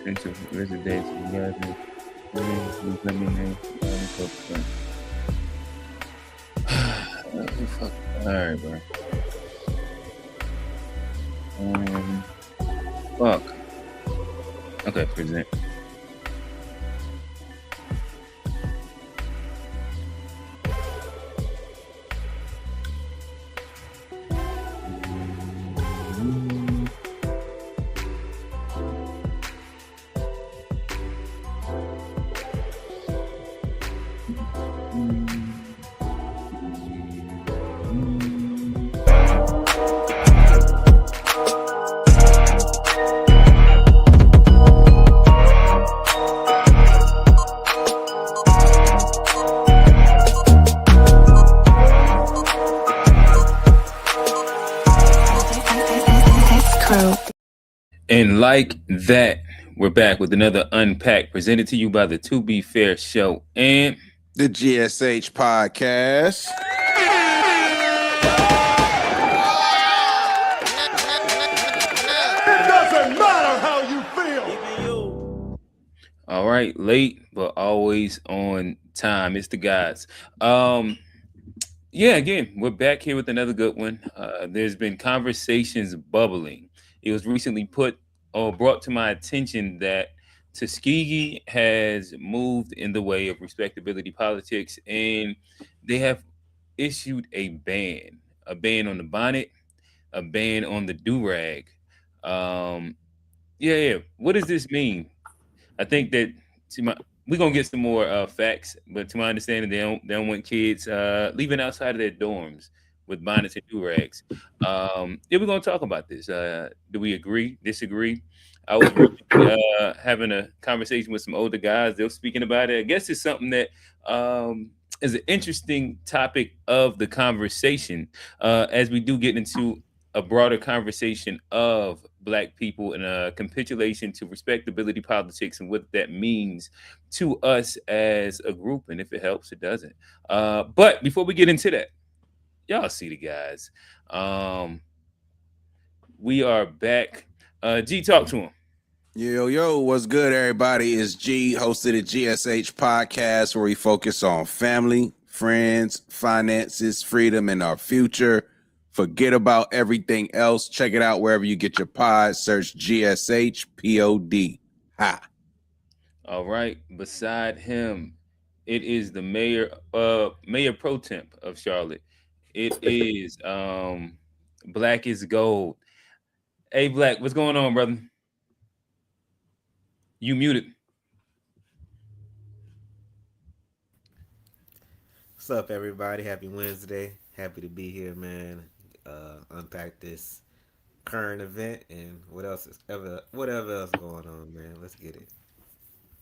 potential residents together. Let me know. Fuck. All right, bro. Fuck. Okay, present. And like that, we're back with another Unpacked, presented to you by the To Be Fair Show and the GSH Podcast. It doesn't matter how you feel. All right, late but always on time. It's the guys. Yeah, again, we're back here with another good one. There's been conversations bubbling. It was recently brought to my attention that Tuskegee has moved in the way of respectability politics, and they have issued a ban on the bonnet, a ban on the durag. Yeah. What does this mean? I think that we're gonna get some more facts, but to my understanding, they don't want kids leaving outside of their dorms with bonnets and durags. Yeah, we're gonna talk about this. Do we agree? Disagree? I was having a conversation with some older guys. They were speaking about it. I guess it's something that is an interesting topic of the conversation as we do get into a broader conversation of Black people and a capitulation to respectability politics and what that means to us as a group. And if it helps, it doesn't. But before we get into that, y'all see the guys. We are back. G, talk to him. Yo, what's good, everybody? It's G, host of the GSH Podcast, where we focus on family, friends, finances, freedom, and our future. Forget about everything else. Check it out wherever you get your pods. Search GSH POD. Ha. All right. Beside him, it is the mayor pro temp of Charlotte. It is Black is Gold. Hey, Black, what's going on, brother? You muted. What's up, everybody? Happy Wednesday. Happy to be here, man. Unpack this current event and whatever else going on, man. Let's get it.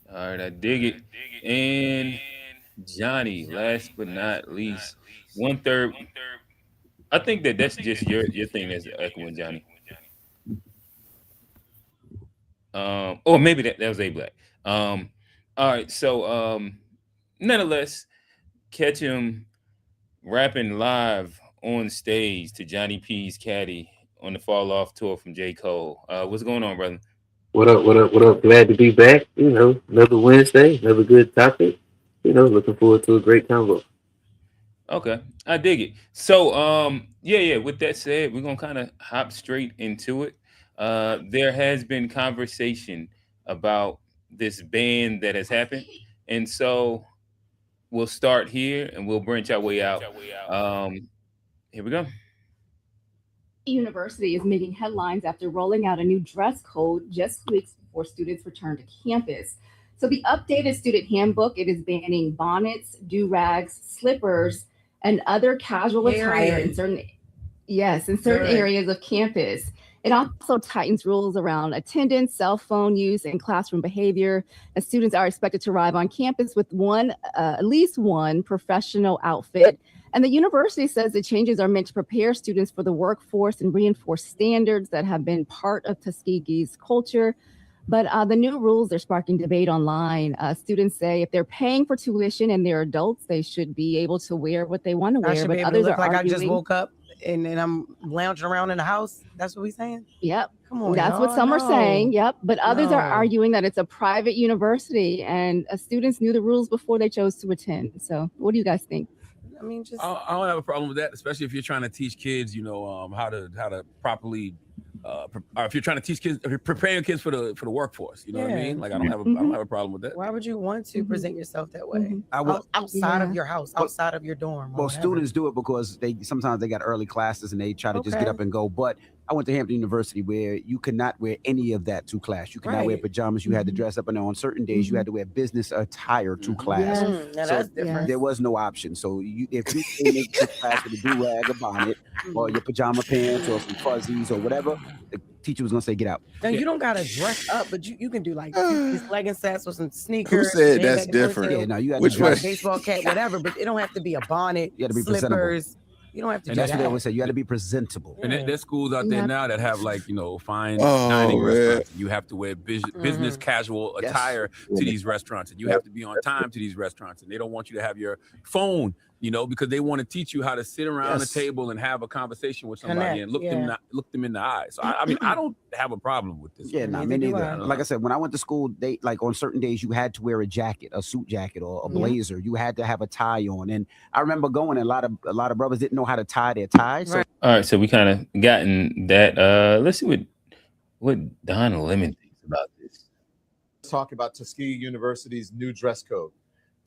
All right, I dig it. And Johnny, last but not least, 1/3. I think that's just your thing that's echoing, Johnny. Or maybe that was A Black. All right, so nonetheless, catch him rapping live on stage to Johnny P's Caddy on the Fall Off tour from J. Cole. What's going on, brother? What up? Glad to be back. Another Wednesday, another good topic. Looking forward to a great convo. Okay, I dig it. So, yeah. With that said, we're gonna kind of hop straight into it. There has been conversation about this ban that has happened, and so we'll start here and we'll branch our way out. Here we go. University is making headlines after rolling out a new dress code just weeks before students return to campus. So the updated student handbook, it is banning bonnets, durags, slippers, and other casual attire in certain areas of campus. It also tightens rules around attendance, cell phone use, and classroom behavior. And students are expected to arrive on campus with at least one professional outfit. And the university says the changes are meant to prepare students for the workforce and reinforce standards that have been part of Tuskegee's culture. But the new rules, they're sparking debate online. Students say if they're paying for tuition and they're adults, they should be able to wear what they want to wear. But others are arguing, I just woke up and I'm lounging around in the house. That's what we saying? Yep. Come on, That's y'all. what some are saying. Yep. But others are No. arguing that it's a private university and students knew the rules before they chose to attend. So what do you guys think? I mean, just I don't have a problem with that, especially if you're trying to teach kids, how to properly, or if you're trying to teach kids, if you're preparing kids for the workforce. You know what I mean? Like I don't have a problem with that. why would you want to present yourself that way? I will. Outside of your house, outside of your dorm. Well, students do it because sometimes they got early classes and they try to just get up and go. But I went to Hampton University where you could not wear any of that to class. You could not wear pajamas. You had to dress up, and on certain days you had to wear business attire to class. Now that's different. There was no option. So if you came into class with a do-rag, a bonnet, or your pajama pants, or some fuzzies, or whatever, the teacher was gonna say, "Get out." Now you don't gotta dress up, but you can do like these legging sets with some sneakers. Who said that's different? Yeah, no, you got Which to way? Baseball cap, whatever, but it don't have to be a bonnet. You got to be slippers. presentable. You don't have to And do that's what they that. always say. You got to be presentable. And there's schools out there now that have fine Oh, dining man. restaurants. You have to wear business casual Yes. attire to these restaurants, and you have to be on time to these restaurants. And they don't want you to have your phone, because they want to teach you how to sit around the table and have a conversation with somebody and look them in the eye. So I mean, I don't have a problem with this. Yeah, no, me neither. Like I said, when I went to school, they on certain days you had to wear a jacket, a suit jacket, or a blazer. You had to have a tie on. And I remember going, and a lot of brothers didn't know how to tie their ties. So All right, so we kind of gotten that. Let's see what Don Lemon thinks about this. Let's talk about Tuskegee University's new dress code.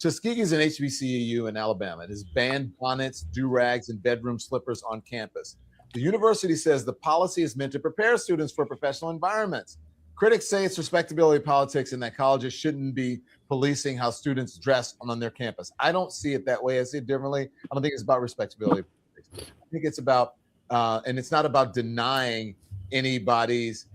Tuskegee is an HBCU in Alabama. It has banned bonnets, durags, and bedroom slippers on campus. The university says the policy is meant to prepare students for professional environments. Critics say it's respectability politics and that colleges shouldn't be policing how students dress on their campus. I don't see it that way. I see it differently. I don't think it's about respectability politics. I think it's about, and it's not about denying anybody's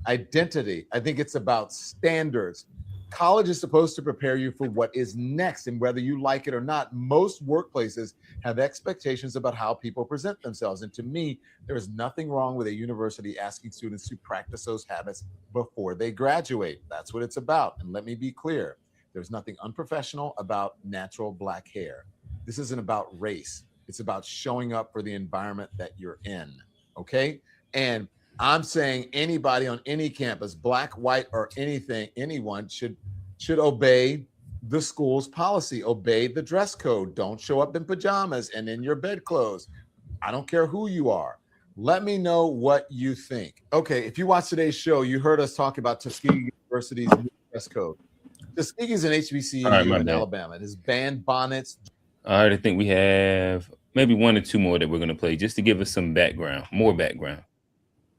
identity. I think it's about standards. College is supposed to prepare you for what is next, and whether you like it or not, most workplaces have expectations about how people present themselves. And to me, there is nothing wrong with a university asking students to practice those habits before they graduate. That's what it's about. And let me be clear, there's nothing unprofessional about natural black hair. This isn't about race. It's about showing up for the environment that you're in, okay? And I'm saying anybody on any campus, black, white, or anyone should obey the school's policy, obey the dress code. Don't show up in pajamas and in your bedclothes. I don't care who you are. Let me know what you think. Okay, if you watch today's show, you heard us talk about Tuskegee University's new dress code. Tuskegee is an HBCU in Alabama. It has banned bonnets. All right, I think we have maybe one or two more that we're going to play just to give us some more background.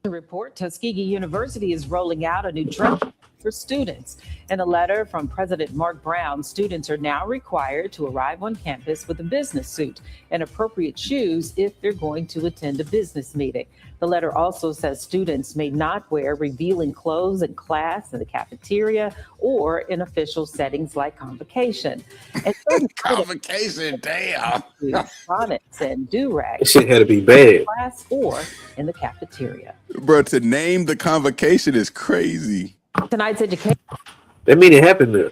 The report, Tuskegee University is rolling out a new dress for students. In a letter from President Mark Brown, students are now required to arrive on campus with a business suit and appropriate shoes if they're going to attend a business meeting. The letter also says students may not wear revealing clothes in class, in the cafeteria, or in official settings like convocation. And Convocation, damn. Bonnets and durags. This shit had to be bad. Class or in the cafeteria. Bro, to name the convocation is crazy. Tonight's education. That mean it happened there.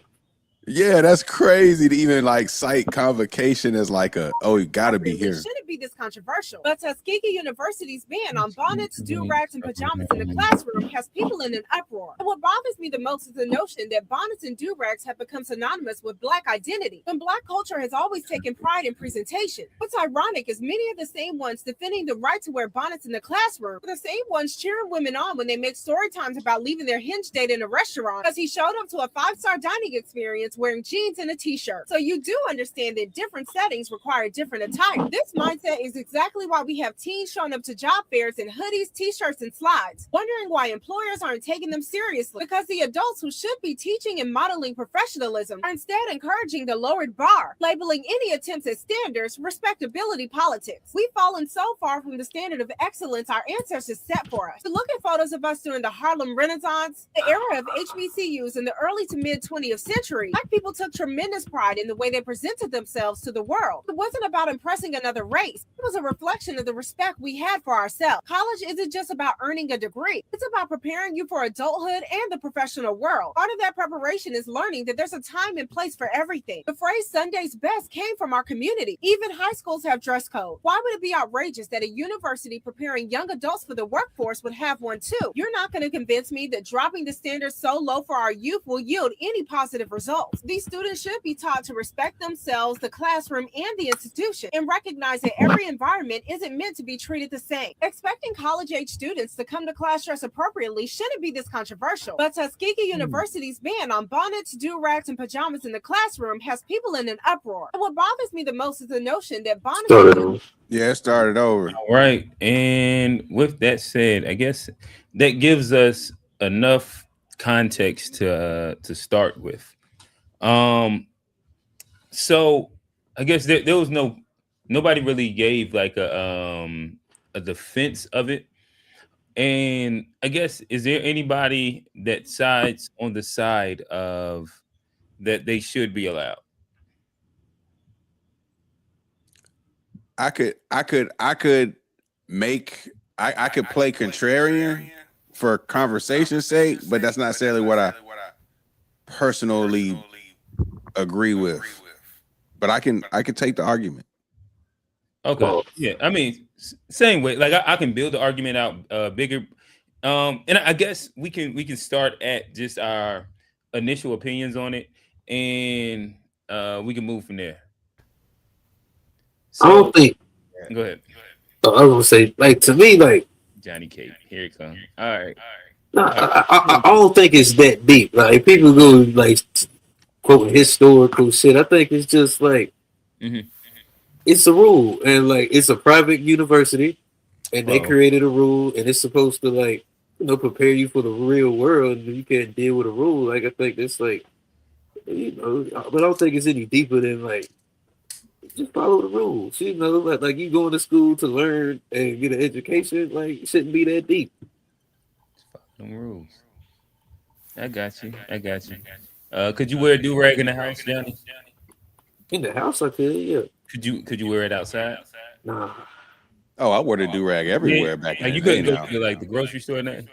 Yeah, that's crazy to even cite convocation as you gotta be here. Shouldn't be this controversial, but Tuskegee University's ban on bonnets, do-rags, and pajamas in the classroom has people in an uproar. And what bothers me the most is the notion that bonnets and do-rags have become synonymous with Black identity, when Black culture has always taken pride in presentation. What's ironic is many of the same ones defending the right to wear bonnets in the classroom are the same ones cheering women on when they make story times about leaving their hinge date in a restaurant because he showed up to a 5-star dining experience wearing jeans and a t-shirt. So you do understand that different settings require different attire. This mindset is exactly why we have teens showing up to job fairs in hoodies, t-shirts, and slides, wondering why employers aren't taking them seriously, because the adults who should be teaching and modeling professionalism are instead encouraging the lowered bar, labeling any attempts at standards respectability politics. We've fallen so far from the standard of excellence our ancestors set for us. To look at photos of us during the Harlem Renaissance, the era of HBCUs in the early to mid 20th century, Black Black people took tremendous pride in the way they presented themselves to the world. It wasn't about impressing another race. It was a reflection of the respect we had for ourselves. College isn't just about earning a degree. It's about preparing you for adulthood and the professional world. Part of that preparation is learning that there's a time and place for everything. The phrase Sunday's best came from our community. Even high schools have dress code. Why would it be outrageous that a university preparing young adults for the workforce would have one too? You're not going to convince me that dropping the standards so low for our youth will yield any positive results. These students should be taught to respect themselves, the classroom, and the institution, and recognize that every environment isn't meant to be treated the same. Expecting college-age students to come to class dressed appropriately shouldn't be this controversial. But Tuskegee University's ban on bonnets, durags, and pajamas in the classroom has people in an uproar. And what bothers me the most is the notion that bonnets... Yeah, it started over. All right. And with that said, I guess that gives us enough context to start with. So I guess there was nobody really gave like a defense of it. And I guess, is there anybody that sides on the side of that they should be allowed? I could play contrarian for conversation's sake, but that's not necessarily what I personally agree with. But I can take the argument. Okay. Yeah. I mean, same way. Like I can build the argument out bigger. And I guess we can start at just our initial opinions on it, and we can move from there. So, I don't think. Go ahead. I was gonna say, like, to me, like Johnny Cake. Here it comes. All right. No, I don't think it's that deep. Like people go like quote historical shit. I think it's just like it's a rule, and like it's a private university, and they created a rule, and it's supposed to like prepare you for the real world. And you can't deal with a rule. Like I think it's like but I don't think it's any deeper than like. Just follow the rules, like you going to school to learn and get an education, like it shouldn't be that deep. Follow the rules. I got you. Could you wear a do-rag in the house, Johnny? In the house, I could, yeah. Could you wear it outside? Nah. Oh, I wore the do-rag everywhere back then. You couldn't go to like the grocery store and nothing?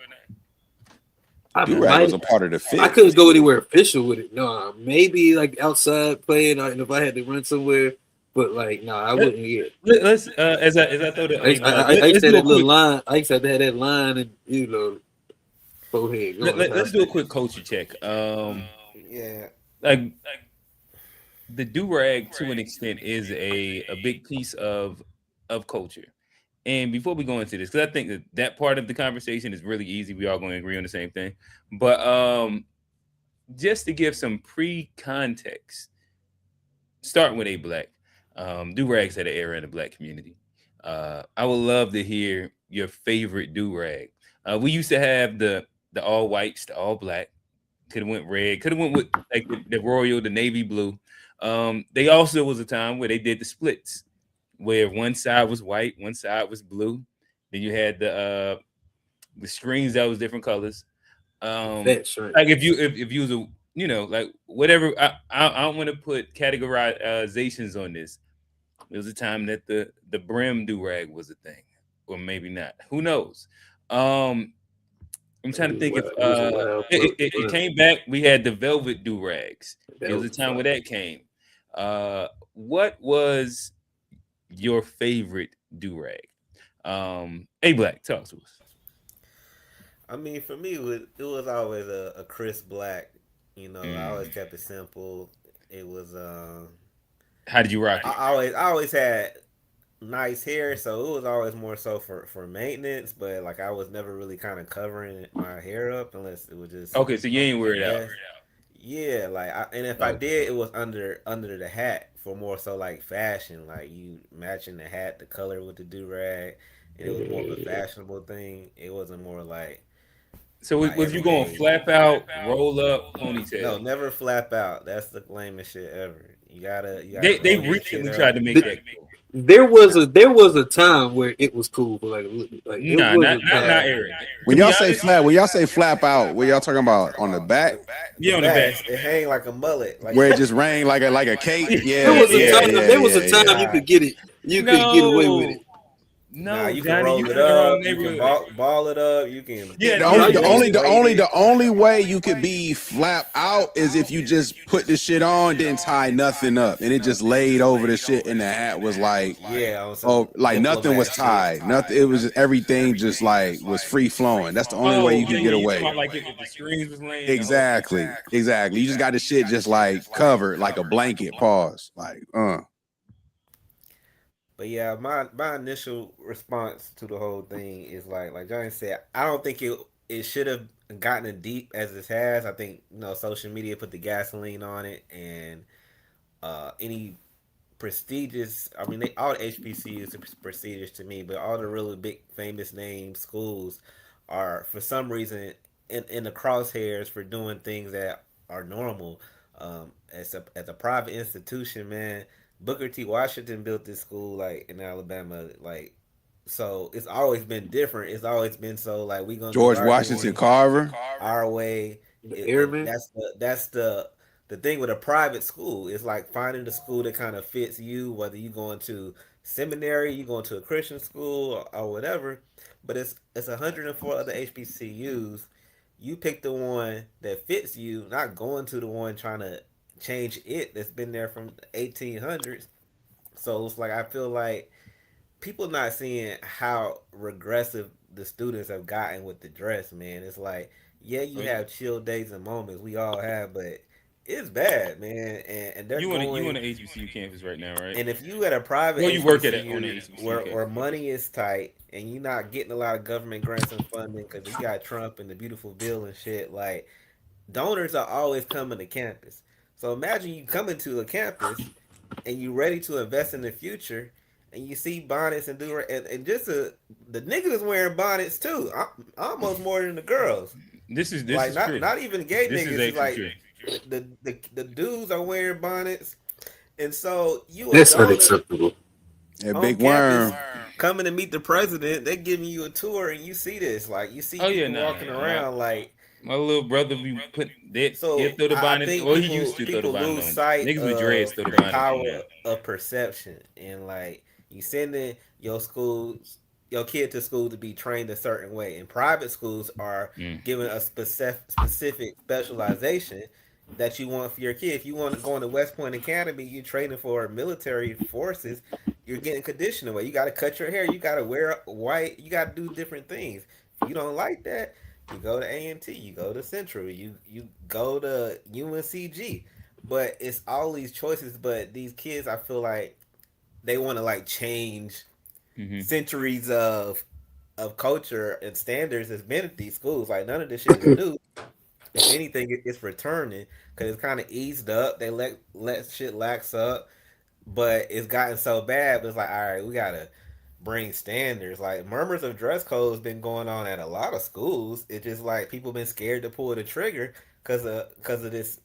Do-rag was a part of the fit. I couldn't go anywhere official with it. No, maybe like outside playing, and if I had to run somewhere. But like, no, I wouldn't get. Let's as I thought that I used to have that little line. I used to have that line, and go ahead. Let's do a quick culture check. Yeah, like the do-rag to an extent is a big piece of culture. And before we go into this, because I think that part of the conversation is really easy, we all going to agree on the same thing. But just to give some pre-context, starting with Black. Do-rags had an era in the Black community. I would love to hear your favorite do-rag. We used to have the all whites, the all black. Could have went red. Could have went with like the royal, the navy blue. They also was a time where they did the splits, where one side was white, one side was blue. Then you had the screens that was different colors. That's right. Like if you was a like whatever. I don't want to put categorizations on this. There was a time that the brim do-rag was a thing, or maybe not. Who knows? I'm trying to think if it came back. We had the velvet do-rags. There was a time where that came. What was your favorite do-rag? Black, talk to us. I mean, for me, it was always a crisp black. I always kept it simple. It was how did you rock it? I always had nice hair, so it was always more so for maintenance. But like I was never really kind of covering my hair up unless it was just okay. So you ain't wear it out. Yeah, like if I did, it was under the hat for more so like fashion, like you matching the hat, the color with the do rag. It was more of a fashionable thing. It wasn't more like. So was you going flap out, roll up, ponytail? No, never flap out. That's the lamest shit ever. You gotta they recently tried to make that cool. there was a time where it was cool, but like it Nah, was not a time. Eric. When y'all say flap, when y'all say flap out, what y'all talking about on the back? Yeah, on the back, back. it hang like a mullet, like Where it just rang like a cape? Yeah, There was a yeah, time. yeah, There was a yeah, time yeah. you could get it. You could get away with it. Nah, No, you can Johnny, roll you it in the wrong up. You can neighborhood. ball it up. You can. Yeah, The yeah, only, yeah. the only way you could be flap out is if you just put the shit on, didn't tie nothing up, and it just laid over the shit, and the hat was like, like nothing was tied, nothing. It was just, everything just like was free flowing. That's the only way you Yeah, could yeah. get You talking away. about like if the screens was laying? Exactly, exactly. You just got the shit just like covered, like a blanket. Pause. Like, But yeah, my initial response to the whole thing is like Johnny said, I don't think it should have gotten as deep as it has. I think social media put the gasoline on it, and any prestigious. I mean, all the HBCUs are prestigious to me, but all the really big famous name schools are for some reason in the crosshairs for doing things that are normal. As a private institution, man, Booker T. Washington built this school like in Alabama, like so it's always been different. It's always been so like we gonna do George our Washington thing Carver. our way. And Airman. that's the thing with a private school. It's like finding the school that kind of fits you, whether you going to seminary, you going to a Christian school or whatever. But it's 104 other HBCUs. You pick the one that fits you, not going to the one trying to change it that's been there from the 1800s. So it's like I feel like people not seeing how regressive the students have gotten with the dress, man. It's like, yeah, you have chill days and moments. We all have, but it's bad, man. And they're You on going. the HBCU campus right now, right? And if you at a private Well, you work at it on the HBCU HBCU where campus. money is tight and you're not getting a lot of government grants and funding because you got Trump and the beautiful bill and shit, like donors are always coming to campus. So imagine you coming to a campus and you ready to invest in the future, and you see bonnets and and just the niggas wearing bonnets too, almost more than the girls. This is Like true. not even gay This niggas. is It's like true. the dudes are wearing bonnets, and so you a That's donor unacceptable. Yeah, on big campus worm. coming to meet the president. They giving you a tour, and you see this. Like you see Oh yeah, people walking around like. my little brother be put that. So He'll throw the I bonnet. think Well, he used to throw the people bonnet lose on. sight Niggas with dreads of throw the the bonnet on power now. of perception, and like you sending your kid to school to be trained a certain way, and private schools are given a specific specialization that you want for your kid. If you want to go into West Point Academy, you're training for military forces. You're getting conditioned away. You got to cut your hair. You got to wear white. You got to do different things. If you don't like that, you go to A&T, you go to Central, you go to UNCG. But it's all these choices. But these kids, I feel like they want to like change centuries of culture and standards that's been at these schools. Like none of this shit is new. If anything, it's returning because it's kind of eased up. They let shit lax up, but it's gotten so bad. But it's like, all right, we gotta bring standards. Like murmurs of dress codes been going on at a lot of schools. It's just like people been scared to pull the trigger because of this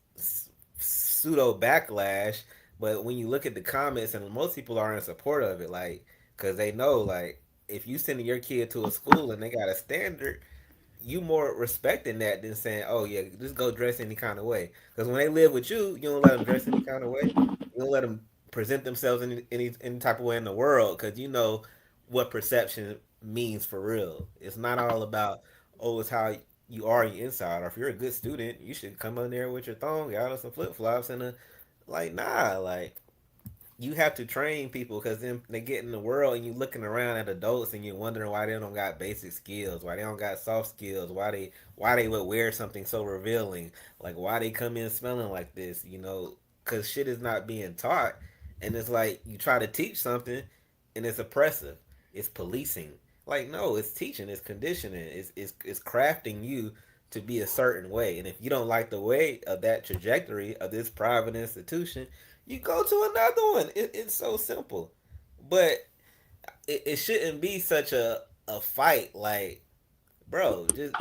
pseudo backlash. But when you look at the comments, and most people are in support of it, like because they know like if you sending your kid to a school and they got a standard, you more respecting that than saying, "Oh yeah, just go dress any kind of way." Because when they live with you, you don't let them dress any kind of way. You don't let them present themselves in any type of way in the world because you know what perception means for real. It's not all about it's how you are on the inside. Or if you're a good student, you should come in there with your thong out and some flip flops and like you have to train people because then they get in the world and you looking around at adults and you're wondering why they don't got basic skills, why they don't got soft skills, why they would wear something so revealing, like why they come in smelling like this, because shit is not being taught, and it's like you try to teach something and it's oppressive, it's policing. Like no, it's teaching, it's conditioning, it's crafting you to be a certain way, and if you don't like the way of that trajectory of this private institution, you go to another one. It's so simple, but it shouldn't be such a fight. Like, bro, just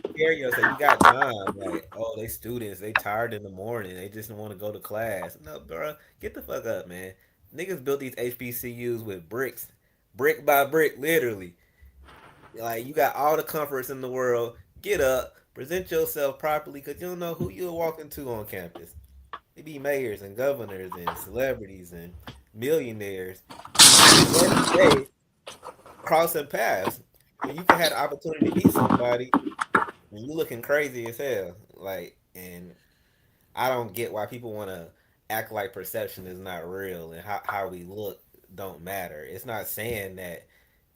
prepare yourself. You got time. Like, oh, they students, they tired in the morning. They just want to go to class. No, bro, get the fuck up, man. Niggas built these HBCUs with bricks, brick by brick, literally. Like you got all the comforts in the world. Get up, present yourself properly, cause you don't know who you're walking to on campus. It be mayors and governors and celebrities and millionaires. Every day crossing paths. When you can have the opportunity to meet somebody and you looking crazy as hell. Like, and I don't get why people want to act like perception is not real and how we look don't matter. It's not saying that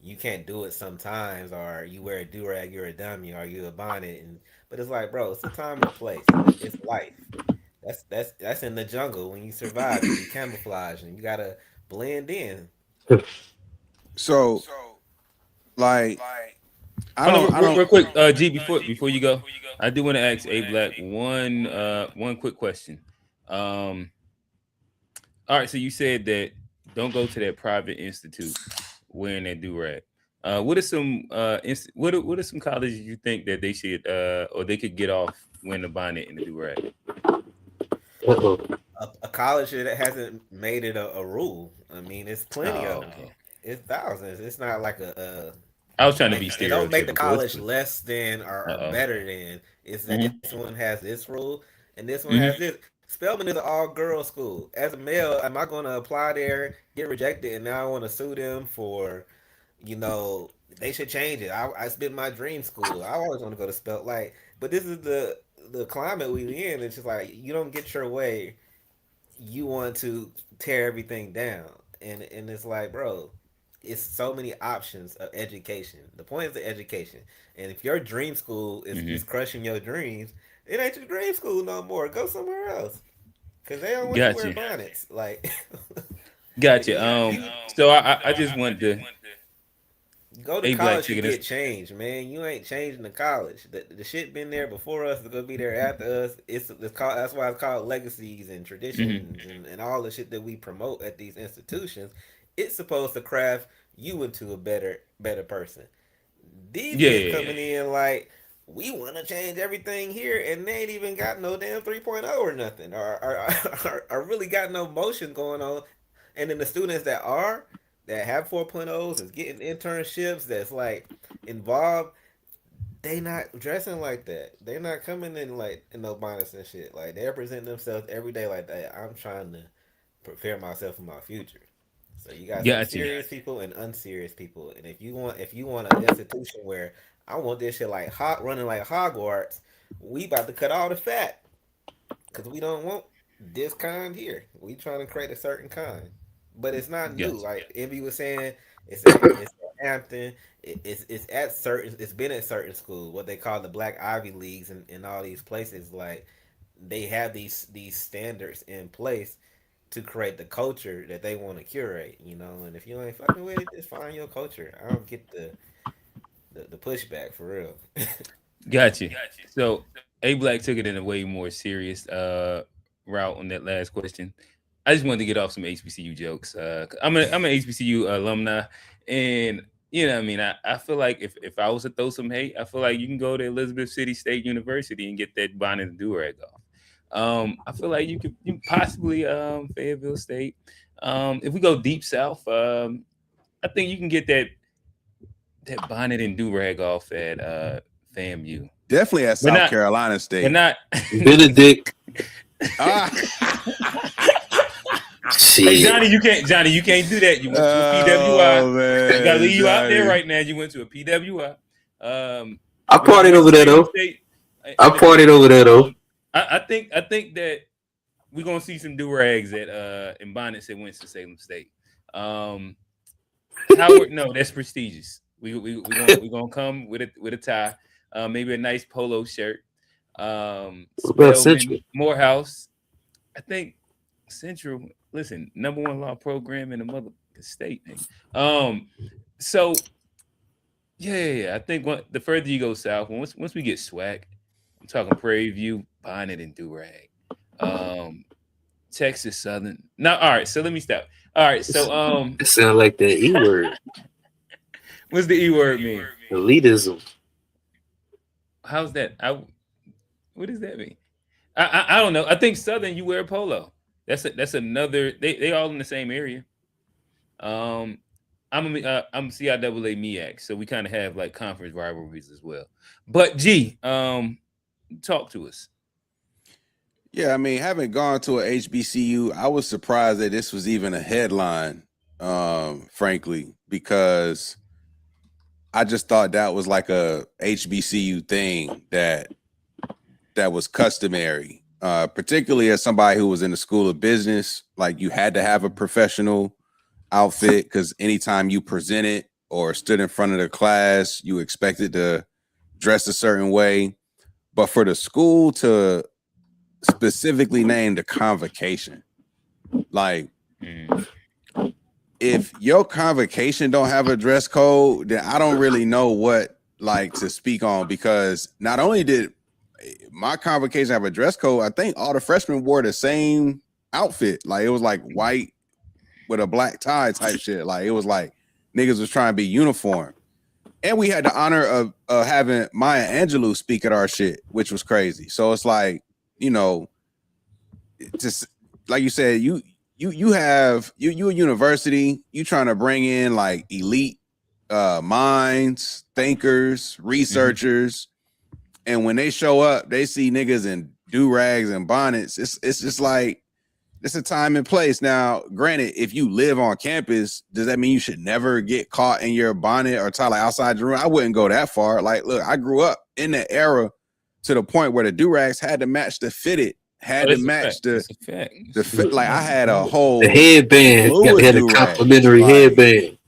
you can't do it sometimes or you wear a do-rag, you're a dummy, or you a bonnet. And but it's like, bro, it's a time and a place. It's life. That's in the jungle. When you survive, you camouflage and you gotta blend in. So, like, I don't real quick, G, before you go, I do want to ask A Black one quick question. All right, so you said that don't go to that private institute wearing that do-rag. What are some what are some colleges you think that they should or they could get off wearing the bonnet and the do-rag? A college that hasn't made it a rule. I mean, it's plenty of them. It's thousands. It's not like I was trying to be stereotypical. They don't make the college less than or better than. It's that this one has this rule and this one has this. Spelman is an all-girls school. As a male, am I going to apply there, get rejected, and now I want to sue them for, they should change it. I spent my dream school. I always want to go to Spelt. But this is the climate we in. It's just like you don't get your way, you want to tear everything down, and it's like, bro, it's so many options of education. The point is the education, and if your dream school is crushing your dreams, it ain't your dream school no more. Go somewhere else, cause they don't want you to wear bonnets. Gotcha. So I just wanted to go to college to get changed, man. You ain't changing the college. The shit been there before us. It's gonna be there after us. That's why it's called legacies and traditions and all the shit that we promote at these institutions. It's supposed to craft you into a better person. These kids coming in like, we want to change everything here, and they ain't even got no damn 3.0 or nothing, or really got no motion going on. And then the students that have 4.0s is getting internships that's like involved, they not dressing like that. They're not coming in like in no bonnets and shit. Like they're presenting themselves every day like that. I'm trying to prepare myself for my future. So you got serious people and unserious people. And if you want an institution where I want this shit like running like Hogwarts, we about to cut all the fat. Cause we don't want this kind here. We trying to create a certain kind. But it's not new. Like Envy was saying, it's at Hampton. It's been at certain schools, what they call the Black Ivy Leagues, and all these places. Like they have these standards in place to create the culture that they want to curate, And if you ain't fucking with it, just find your culture. I don't get the pushback for real. Gotcha. So A Black took it in a way more serious route on that last question. I just wanted to get off some HBCU jokes. I'm an HBCU alumni, and I feel like if I was to throw some hate, I feel like you can go to Elizabeth City State University and get that bonnet and do-rag off. I feel like you could possibly Fayetteville State. If we go deep south, I think you can get that bonnet and do-rag off at FAMU. Definitely at South Carolina State. But not Benedict. Hey, Johnny, you can't do that. You went to a PWI. Man, you gotta leave you out there right now. You went to a PWI. I partied over there though. I partied over there though. I think that we're gonna see some do-rags at in bonnets at Winston-Salem State. Howard, no, that's prestigious. We're gonna come with a tie, maybe a nice polo shirt. Morehouse. I think Central. Listen, #1 law program in the mother state. So yeah. I think the further you go south, once we get swag, I'm talking Prairie View, bonnet and do-rag. Texas Southern. Now, all right. So let me stop. All right. So it sounds like the E word. What's the E word mean? Elitism. How's that? What does that mean? I don't know. I think Southern, you wear polo. That's another. They all in the same area. I'm CIAA MEAC, so we kind of have like conference rivalries as well. But talk to us. Yeah, I mean, having gone to a HBCU, I was surprised that this was even a headline, frankly, because I just thought that was like a HBCU thing that was customary, particularly as somebody who was in the school of business. Like, you had to have a professional outfit because anytime you presented or stood in front of the class, you expected to dress a certain way. But for the school to specifically name the convocation, like, if your convocation don't have a dress code, then I don't really know what like to speak on, because not only did my convocation have a dress code, I think all the freshmen wore the same outfit. Like, it was like white with a black tie type shit. Like, it was like niggas was trying to be uniform. And we had the honor of having Maya Angelou speak at our shit, which was crazy. So it's like, you know, just like you said, you a university, you trying to bring in like elite minds, thinkers, researchers, and when they show up, they see niggas in do-rags and bonnets. It's just like, it's a time and place. Now, granted, if you live on campus, does that mean you should never get caught in your bonnet or tie like outside your room? I wouldn't go that far. Like, look, I grew up in that era to the point where the do-rags had to match the fitted, had to match the fit. Like, I had a whole the headband. You had a complimentary headband.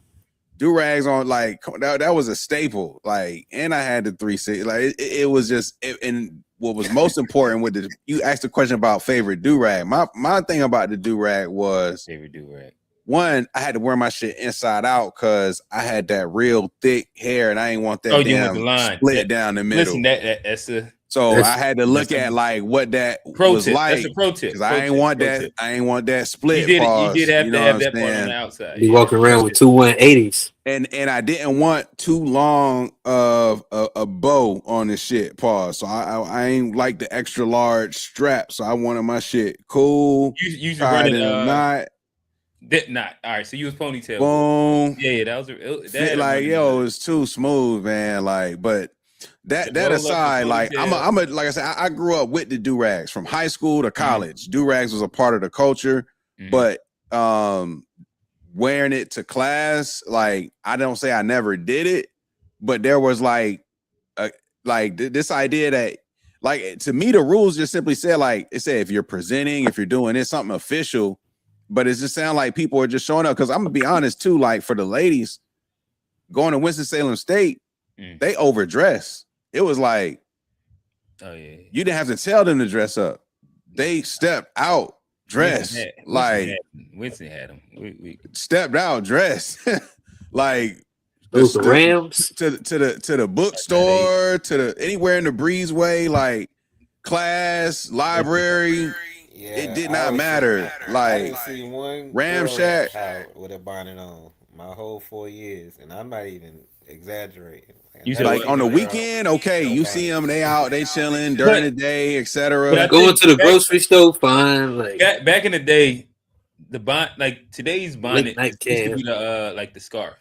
Do-rags on, like, that was a staple. Like, and I had the 360. Like, it was just, and what was most important with the, you asked the question about favorite do-rag. My thing about the do-rag was, favorite do-rag, one, I had to wear my shit inside out because I had that real thick hair and I ain't want that damn split down the middle. Listen, that's a, so I had to look at like what that was like. That's a pro tip. Because I ain't want that split. You did have to have that part on the outside. You walking around with 2 180s. And I didn't want too long of a bow on the shit. Pause. So I ain't like the extra large strap. So I wanted my shit cool. You running knot. That not all right. So you was ponytail. Boom. Yeah, that was that. Like, yo, it's too smooth, man. Like, but that aside, like, I'm a like I said, I grew up with the do-rags from high school to college. Do-rags was a part of the culture, but wearing it to class, like, I don't say I never did it, but there was like this idea that, like, to me, the rules just simply said, like, it said if you're presenting, if you're doing it, something official, but it just sounds like people are just showing up. Because I'm gonna be honest too, like, for the ladies going to Winston-Salem State, they overdress. It was like, oh yeah, you didn't have to tell them to dress up. They stepped out dressed. Winston had them. We stepped out dressed. Like those Rams to the bookstore, to the anywhere in the breezeway, like class, library. Yeah, it did not matter. Like, I didn't see one Ram Shack with a bonnet on my whole 4 years, and I'm not even exaggerating. You said, like, on the weekend, okay, you see them, they out, they chilling during the day, etc. Going to the grocery store, fine. Like, back in the day, the like today's bonnet used to be like the scarf.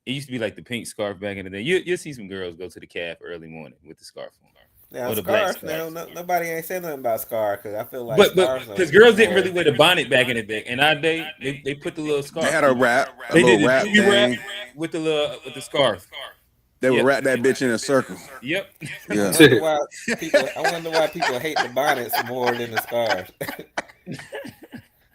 It used to be like the pink scarf back in the day. You'll see some girls go to the calf early morning with the scarf on. Now, scarf, now, nobody ain't saying nothing about scarf because I feel like, but because girls didn't really wear the bonnet back in the day. In our day, they put the little scarf. They had a wrap, they little did wrap thing with the scarf. They would wrap that bitch in a circle. Yep. Yeah. I wonder why people hate the bonnets more than the scarves.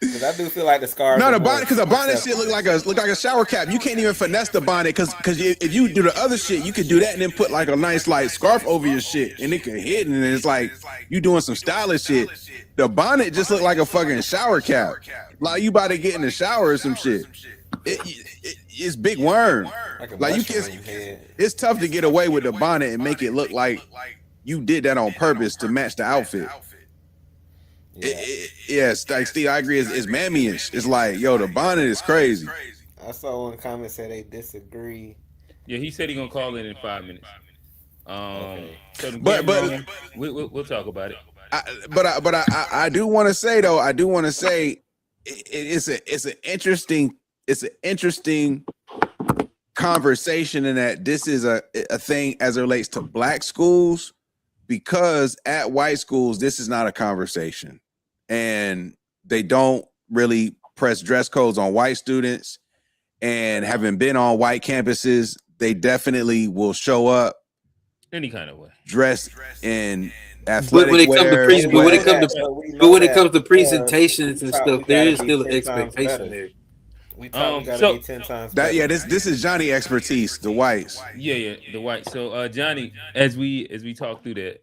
Because I do feel like the scarves. No, the bonnet, because the bonnet shit look like a shower cap. You can't even finesse the bonnet because if you do the other shit, you could do that and then put like a nice like scarf over your shit and it can hit, and it's like you doing some stylish shit. The bonnet just look like a fucking shower cap. Like you about to get in the shower or some shit. It's big worm. Like you can. It's tough to get away with the bonnet and make it look like you did that on purpose to match the outfit. Yes, like Steve, I agree. It's mammy-ish. It's like, yo, the bonnet is crazy. I saw one comment said they disagree. Yeah, he said he gonna call in 5 minutes. Okay. So but we'll talk about it. I do want to say though, it's an interesting conversation in that this is a thing as it relates to black schools, because at white schools this is not a conversation, and they don't really press dress codes on white students. And having been on white campuses, they definitely will show up any kind of way dressed in athletic when it comes wear. when it comes to presentations and stuff, there is still an expectation there. We gotta be 10 times better. This is Johnny expertise, the whites. Yeah, the whites. So Johnny, as we talk through that,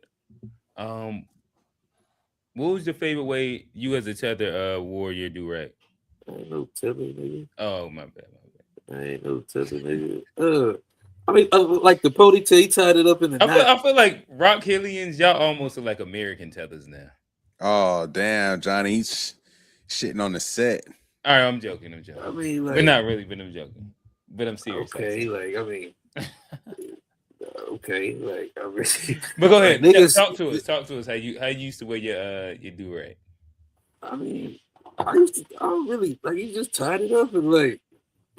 what was your favorite way you as a tether wore your do-rag? I ain't no tether, nigga. Oh, my bad. I ain't no tether, nigga. I mean, like the ponytail, he tied it up in the I feel like Rock Hillians, y'all almost look like American tethers now. Oh, damn, Johnny, he's shitting on the set. All right, I'm joking. I mean, like, but not really, but I'm joking. But I'm serious. Okay, like, I mean, okay, like, I really. But go ahead, niggas, talk to us. How you used to wear your do-rag? I mean, I don't really like. You just tied it up and like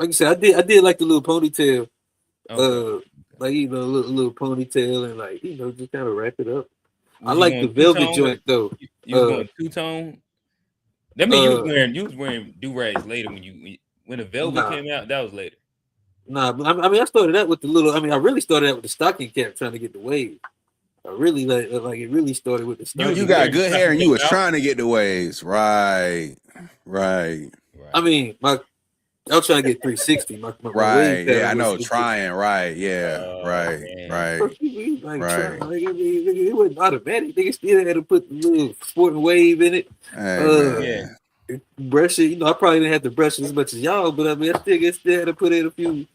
you said, I did like the little ponytail. Okay. Like, you know, little ponytail and like, you know, just kind of wrap it up. I like the velvet joint though. You was going two-tone? That means you was wearing do-rags later when the velvet came out. That was later. Nah, I mean, I started out with the little. I mean, I really started out with the stocking cap, trying to get the wave. I really like it. Really started with the stocking. You got good hair, and you was trying to get the waves, right? I mean, I was trying to get 360. My right, yeah, I know. Trying, right, yeah, right. Like, right. Like, I mean, it wasn't automatic. Nigga still had to put the little sporting wave in it. Yeah. Brush it. You know, I probably didn't have to brush it as much as y'all, but I mean, I still had to put in a few. And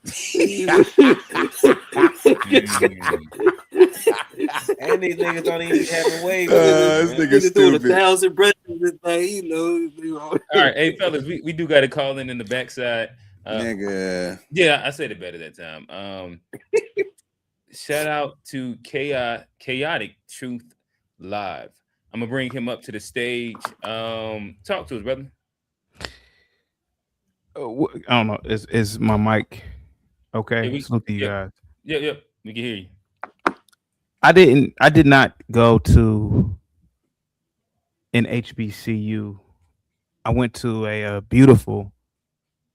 these niggas don't even have a wave. This nigga stupid. 1,000 brushes, like, you know. All right, hey fellas, we do got to call in the backside. Nigga. Yeah, I said it better that time. Shout out to Chaotic Truth Live. I'm gonna bring him up to the stage. Talk to us, brother. I don't know. Is my mic okay? Yeah, we can hear you. I did not go to an HBCU. I went to a beautiful,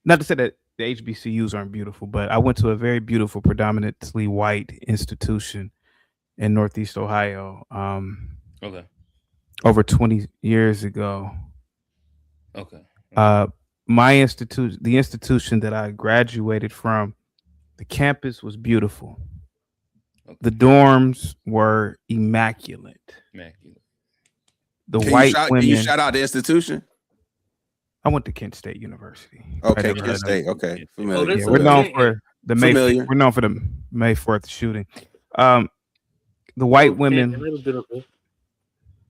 not to say that the HBCUs aren't beautiful, but I went to a very beautiful, predominantly white institution in Northeast Ohio. Okay. Over 20 years ago. Okay. My institution, the institution that I graduated from, the campus was beautiful. Okay. The dorms were immaculate. The white women. Can you shout out the institution? I went to Kent State University. Okay, Kent State. Okay, familiar. Yeah, we're known for the May 4th shooting. The white women.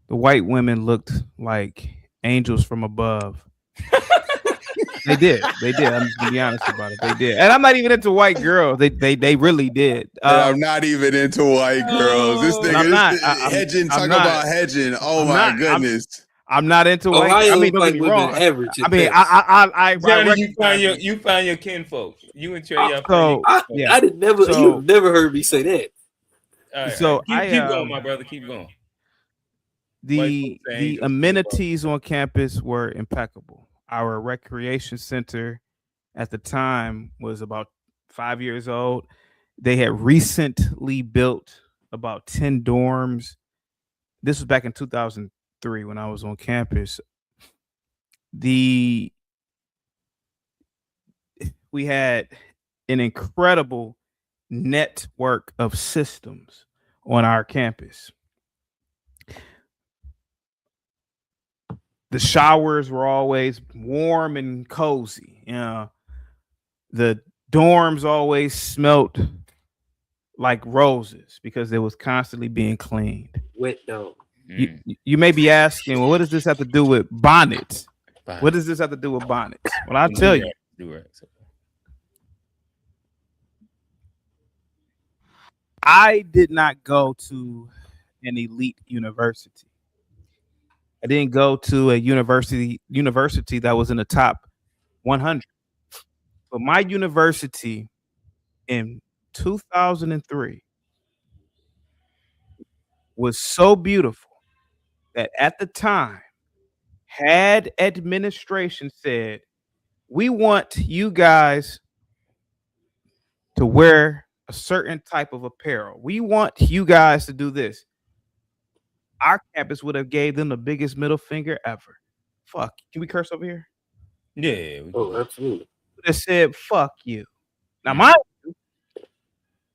The white women looked like angels from above. They did. I'm just gonna be honest about it. They did. And I'm not even into white girls. They really did. I'm not even into white girls. This nigga hedging, talking about hedging. Oh my goodness. I'm not into white. I mean, don't get me wrong. I mean, I Johnny, you find your kinfolk. You and Trey. I did never. You've never heard me say that. Right, so keep going, my brother. Keep going. The amenities on campus were impeccable. Our recreation center at the time was about 5 years old. They had recently built about 10 dorms. This was back in 2003 when I was on campus. We had an incredible network of systems on our campus. The showers were always warm and cozy. You know, the dorms always smelt like roses because it was constantly being cleaned. Wet dog. You may be asking, well, what does this have to do with bonnets? What does this have to do with bonnets? Well, I'll tell you. I did not go to an elite university. I didn't go to a university that was in the top 100. But my university in 2003 was so beautiful that at the time, had administration said, we want you guys to wear a certain type of apparel. We want you guys to do this. Our campus would have gave them the biggest middle finger ever. Fuck. Can we curse over here? Yeah. Absolutely. They said, fuck you. Now, mind you,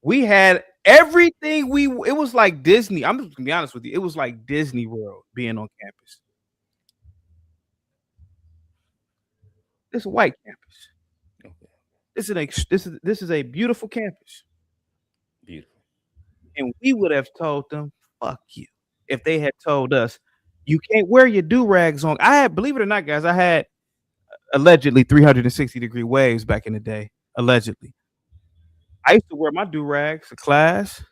we had everything it was like Disney. I'm just gonna be honest with you. It was like Disney World being on campus. It's a white campus. Okay. This is a beautiful campus. Beautiful. And we would have told them, fuck you. If they had told us, you can't wear your do-rags on. Believe it or not, guys, I had allegedly 360-degree waves back in the day. Allegedly. I used to wear my do-rags to class.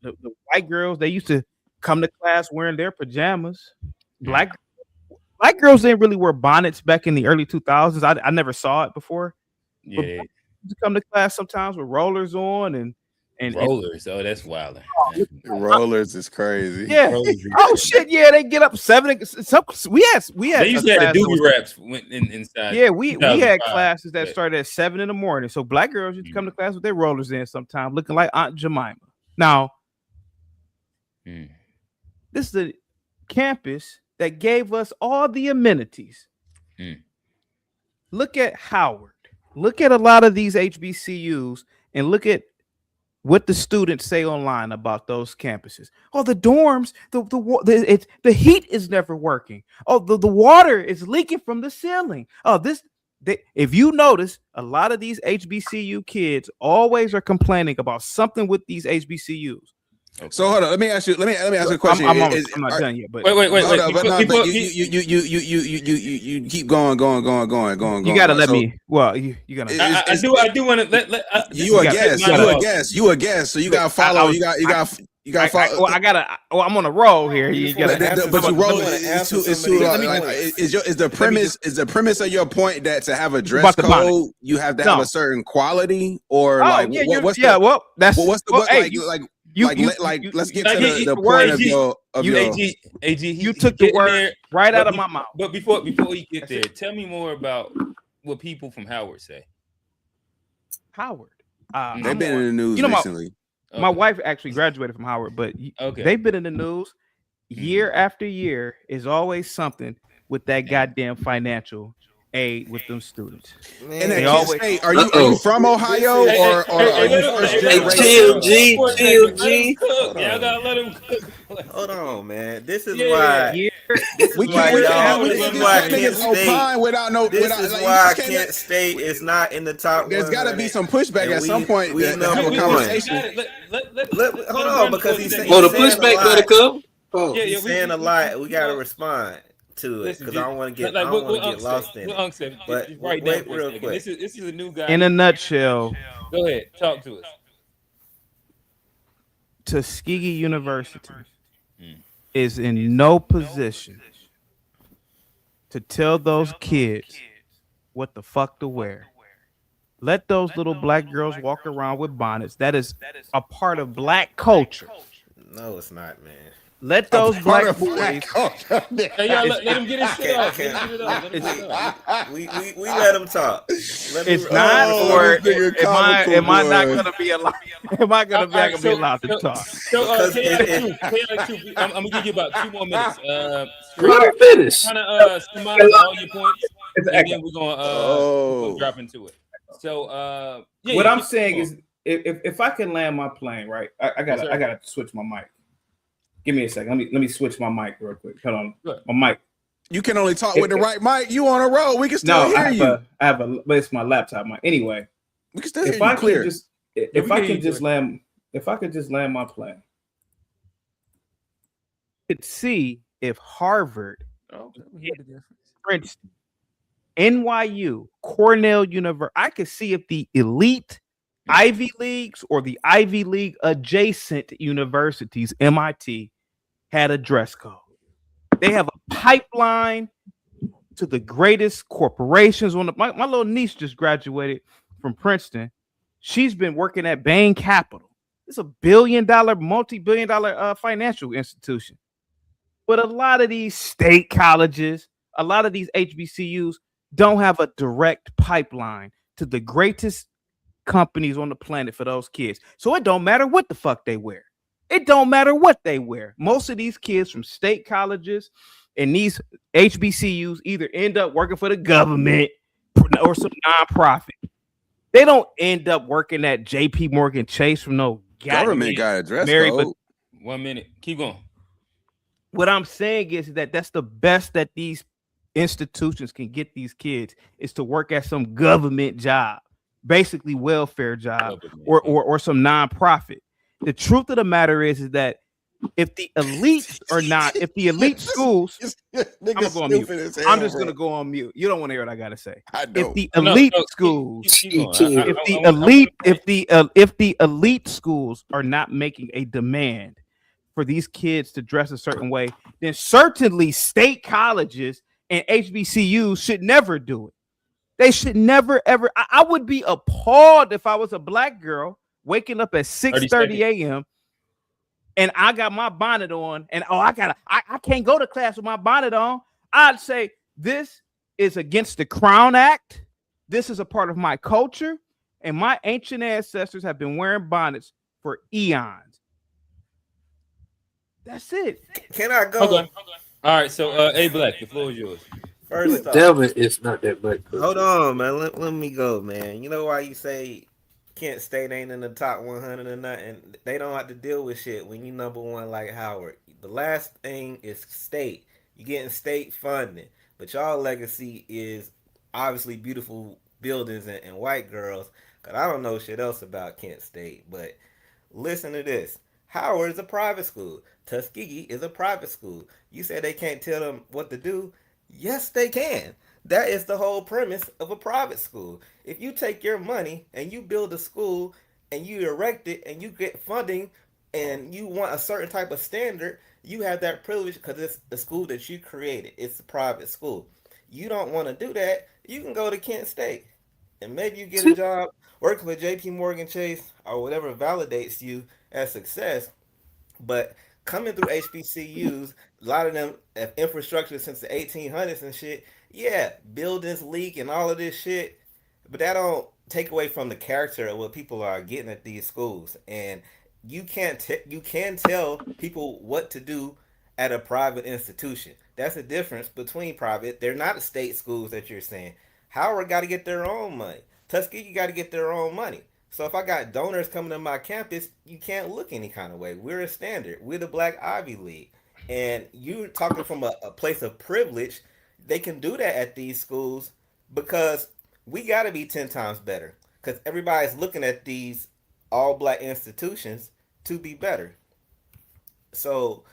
The white girls, they used to come to class wearing their pajamas. Black girls didn't really wear bonnets back in the early 2000s. I never saw it before. Yeah. They used to come to class sometimes with rollers on and rollers. Oh, that's wild. Rollers is crazy. Yeah. Oh shit. Yeah, they get up 7. We had. They used to have the doobie wraps inside. Yeah, we had classes that started at 7 in the morning. So black girls used to come to class with their rollers in sometimes, looking like Aunt Jemima. Now, this is a campus that gave us all the amenities. Look at Howard. Look at a lot of these HBCUs and look at what the students say online about those campuses. Oh, the dorms, the heat is never working. Oh, the water is leaking from the ceiling. Oh, if you notice, a lot of these HBCU kids always are complaining about something with these HBCUs. Okay. So hold on, let me ask you a question. I'm not done yet, but wait. You keep going. You gotta let me. Well, you gotta. I do want to let. You a guest. So you gotta follow. You got follow. Well, I gotta. Well, I'm on a roll here. You gotta. But you roll. Is the premise of your point that to have a dress code you have to have a certain quality or like what's let's get to the point of your AG. You took the word right out of my mouth. But before you get there, tell me more about what people from Howard say. Howard. They've been in the news recently. My wife actually graduated from Howard, but they've been in the news year after year. Is always something with that goddamn financial aid with them students. And at Kent State, are you from Ohio or are you first generation? G. Y'all gotta let him cook. Hold on, man. This is why. This is why Kent State is not in the top. There's got to be some pushback at some point. We have a conversation. Hold on, because he's saying. Well, the pushback better come. He's saying a lot. We gotta respond to it because I don't want to get lost in it. But wait real quick. This is a new guy. In a nutshell, go ahead, talk to us. Tuskegee University is in no position to tell those kids what the fuck to wear. Let those little black girls walk around with bonnets. That is a part of black culture. No, it's not, man. Let those black boys. Hey, y'all let him get his shit off. We let him talk. It's not or am I not gonna be allowed? Am I gonna be allowed to talk? So, I'm gonna give you about 2 more minutes. Let him finish. Kind of summarize all your points, and then we're gonna drop into it. So, what I'm saying is, if I can land my plane, right? I gotta switch my mic. Give me a second. Let me switch my mic real quick. Hold on. My mic. You can only talk with the right mic. You on a roll. We can still hear you. But it's my laptop mic. Anyway, we can still hear you clear. If I could just land my plane, could see if Harvard, Princeton, NYU, Cornell University, I could see if the elite Ivy Leagues or the Ivy League adjacent universities, MIT, had a dress code. They have a pipeline to the greatest corporations on the. My little niece just graduated from Princeton. She's been working at Bain Capital. It's a multi-billion-dollar financial institution. But a lot of these state colleges, a lot of these HBCUs don't have a direct pipeline to the greatest companies on the planet for those kids. So it don't matter what the fuck they wear. It don't matter what they wear. Most of these kids from state colleges and these HBCUs either end up working for the government or some nonprofit. They don't end up working at JP Morgan Chase from no government got a dress code. 1 minute. Keep going. What I'm saying is that that's the best that these institutions can get these kids is to work at some government job, basically welfare job or some nonprofit. The truth of the matter is that if the elites are not, if the elite schools, I'm gonna go on mute. I'm just gonna go on mute. You don't want to hear what I gotta say. If the elite schools, if the elite schools are not making a demand for these kids to dress a certain way, then certainly state colleges and HBCUs should never do it. They should never ever. I would be appalled if I was a black girl waking up at 6:30 a.m. and I got my bonnet on, and I can't go to class with my bonnet on. I'd say this is against the Crown Act. This is a part of my culture, and my ancient ancestors have been wearing bonnets for eons. That's it. Can I go? Okay. All right, so A Black, the floor is yours. First off, Devin, it's not that much. Hold on, man. Let me go, man. You know why you say Kent State ain't in the top 100 or nothing? They don't have to deal with shit when you number one like Howard. The last thing is state. You getting state funding, but y'all legacy is obviously beautiful buildings and white girls. Cause I don't know shit else about Kent State, but listen to this. Howard is a private school. Tuskegee is a private school. You said they can't tell them what to do. Yes, they can. That is the whole premise of a private school. If you take your money and you build a school and you erect it and you get funding and you want a certain type of standard, you have that privilege because it's the school that you created. It's a private school. You don't want to do that, you can go to Kent State and maybe you get a job working with JP Morgan Chase or whatever validates you as success. But coming through HBCUs, a lot of them have infrastructure since the 1800s and shit. Yeah, buildings leak and all of this shit, but that don't take away from the character of what people are getting at these schools. And you can tell people what to do at a private institution. That's the difference between private. They're not state schools that you're saying. Howard got to get their own money. Tuskegee got to get their own money. So if I got donors coming to my campus, you can't look any kind of way. We're a standard. We're the Black Ivy League. And you're talking from a place of privilege. They can do that at these schools because we got to be 10 times better. Because everybody's looking at these all black institutions to be better. So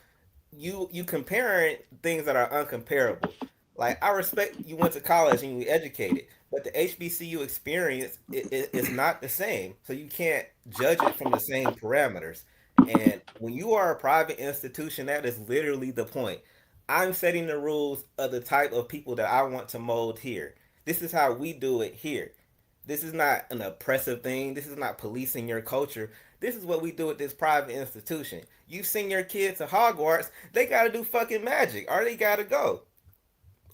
you comparing things that are uncomparable. Like, I respect you went to college and you were educated, but the HBCU experience is not the same. So you can't judge it from the same parameters. And when you are a private institution, that is literally the point. I'm setting the rules of the type of people that I want to mold here. This is how we do it here. This is not an oppressive thing. This is not policing your culture. This is what we do at this private institution. You send your kids to Hogwarts, they got to do fucking magic or they got to go.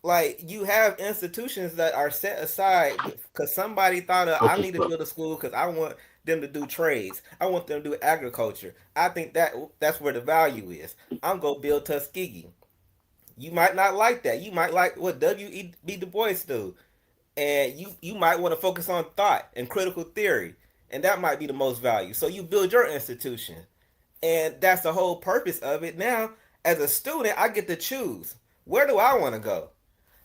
Like, you have institutions that are set aside because somebody thought of, I need to build a school because I want them to do trades. I want them to do agriculture. I think that's where the value is. I'm going to build Tuskegee. You might not like that. You might like what W.E.B. Du Bois do. And you might want to focus on thought and critical theory. And that might be the most value. So you build your institution. And that's the whole purpose of it. Now, as a student, I get to choose. Where do I want to go?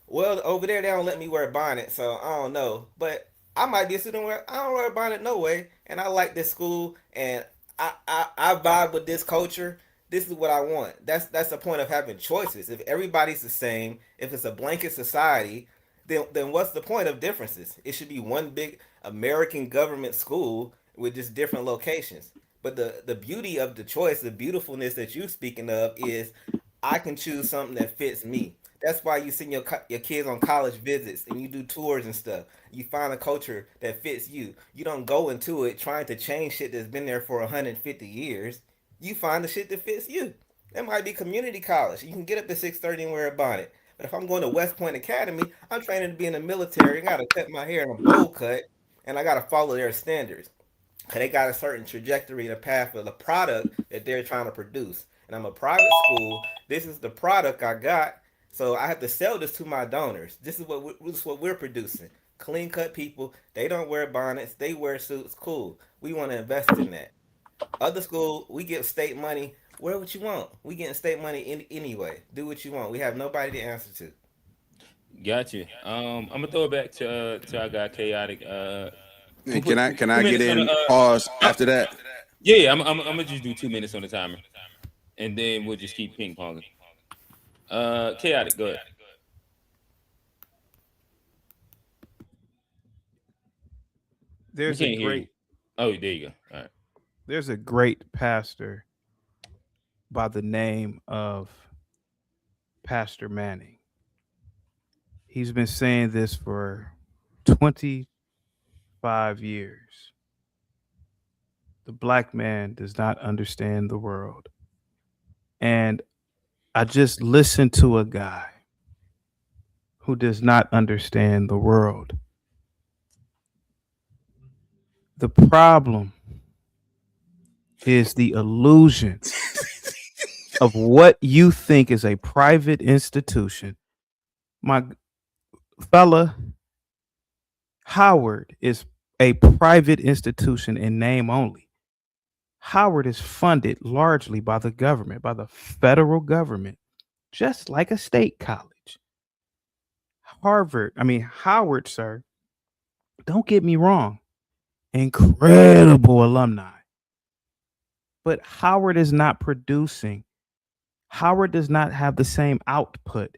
Well, over there, they don't let me wear a bonnet, so I don't know. But I might be a student where I don't wear a bonnet no way. And I like this school. And I vibe with this culture. This is what I want. That's the point of having choices. If everybody's the same, if it's a blanket society, then what's the point of differences? It should be one big American government school with just different locations. But the beauty of the choice, the beautifulness that you're speaking of is I can choose something that fits me. That's why you send your kids on college visits and you do tours and stuff. You find a culture that fits you. You don't go into it trying to change shit that's been there for 150 years. You find the shit that fits you. That might be community college. You can get up at 6:30 and wear a bonnet. But if I'm going to West Point Academy, I'm training to be in the military. I gotta cut my hair in a bowl cut, and I gotta follow their standards. Cause they got a certain trajectory and a path of the product that they're trying to produce. And I'm a private school. This is the product I got. So I have to sell this to my donors. This is what we're producing. Clean cut people. They don't wear bonnets. They wear suits. Cool. We want to invest in that. Other school, we give state money. Wear what you want. We getting state money anyway. Do what you want. We have nobody to answer to. Gotcha. I'm gonna throw it back to our guy Chaotic. Can I get in pause after that? Yeah, I'm gonna just do 2 minutes on the timer, and then we'll just keep ping ponging. Chaotic, go ahead. There's a great. Oh, there you go. All right. There's a great pastor by the name of Pastor Manning. He's been saying this for 25 years. The black man does not understand the world. And I just listened to a guy who does not understand the world. The problem is the illusion of what you think is a private institution. My fella, Howard is a private institution in name only. Howard is funded largely by the government, by the federal government, just like a state college. Howard, sir, don't get me wrong, incredible alumni. But Howard is not producing. Howard does not have the same output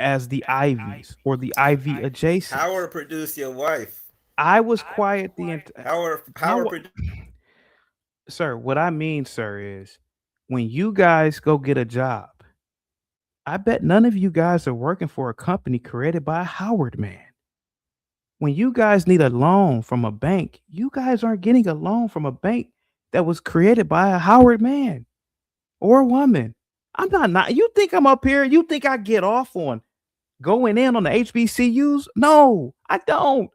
as the Ivies or the Ivy adjacent. Howard produced your wife. I was quiet the entire. Howard. Sir, what I mean, sir, is when you guys go get a job, I bet none of you guys are working for a company created by a Howard man. When you guys need a loan from a bank, you guys aren't getting a loan from a bank that was created by a Howard man or woman. I'm not. You think I'm up here? You think I get off on going in on the HBCUs? No, I don't.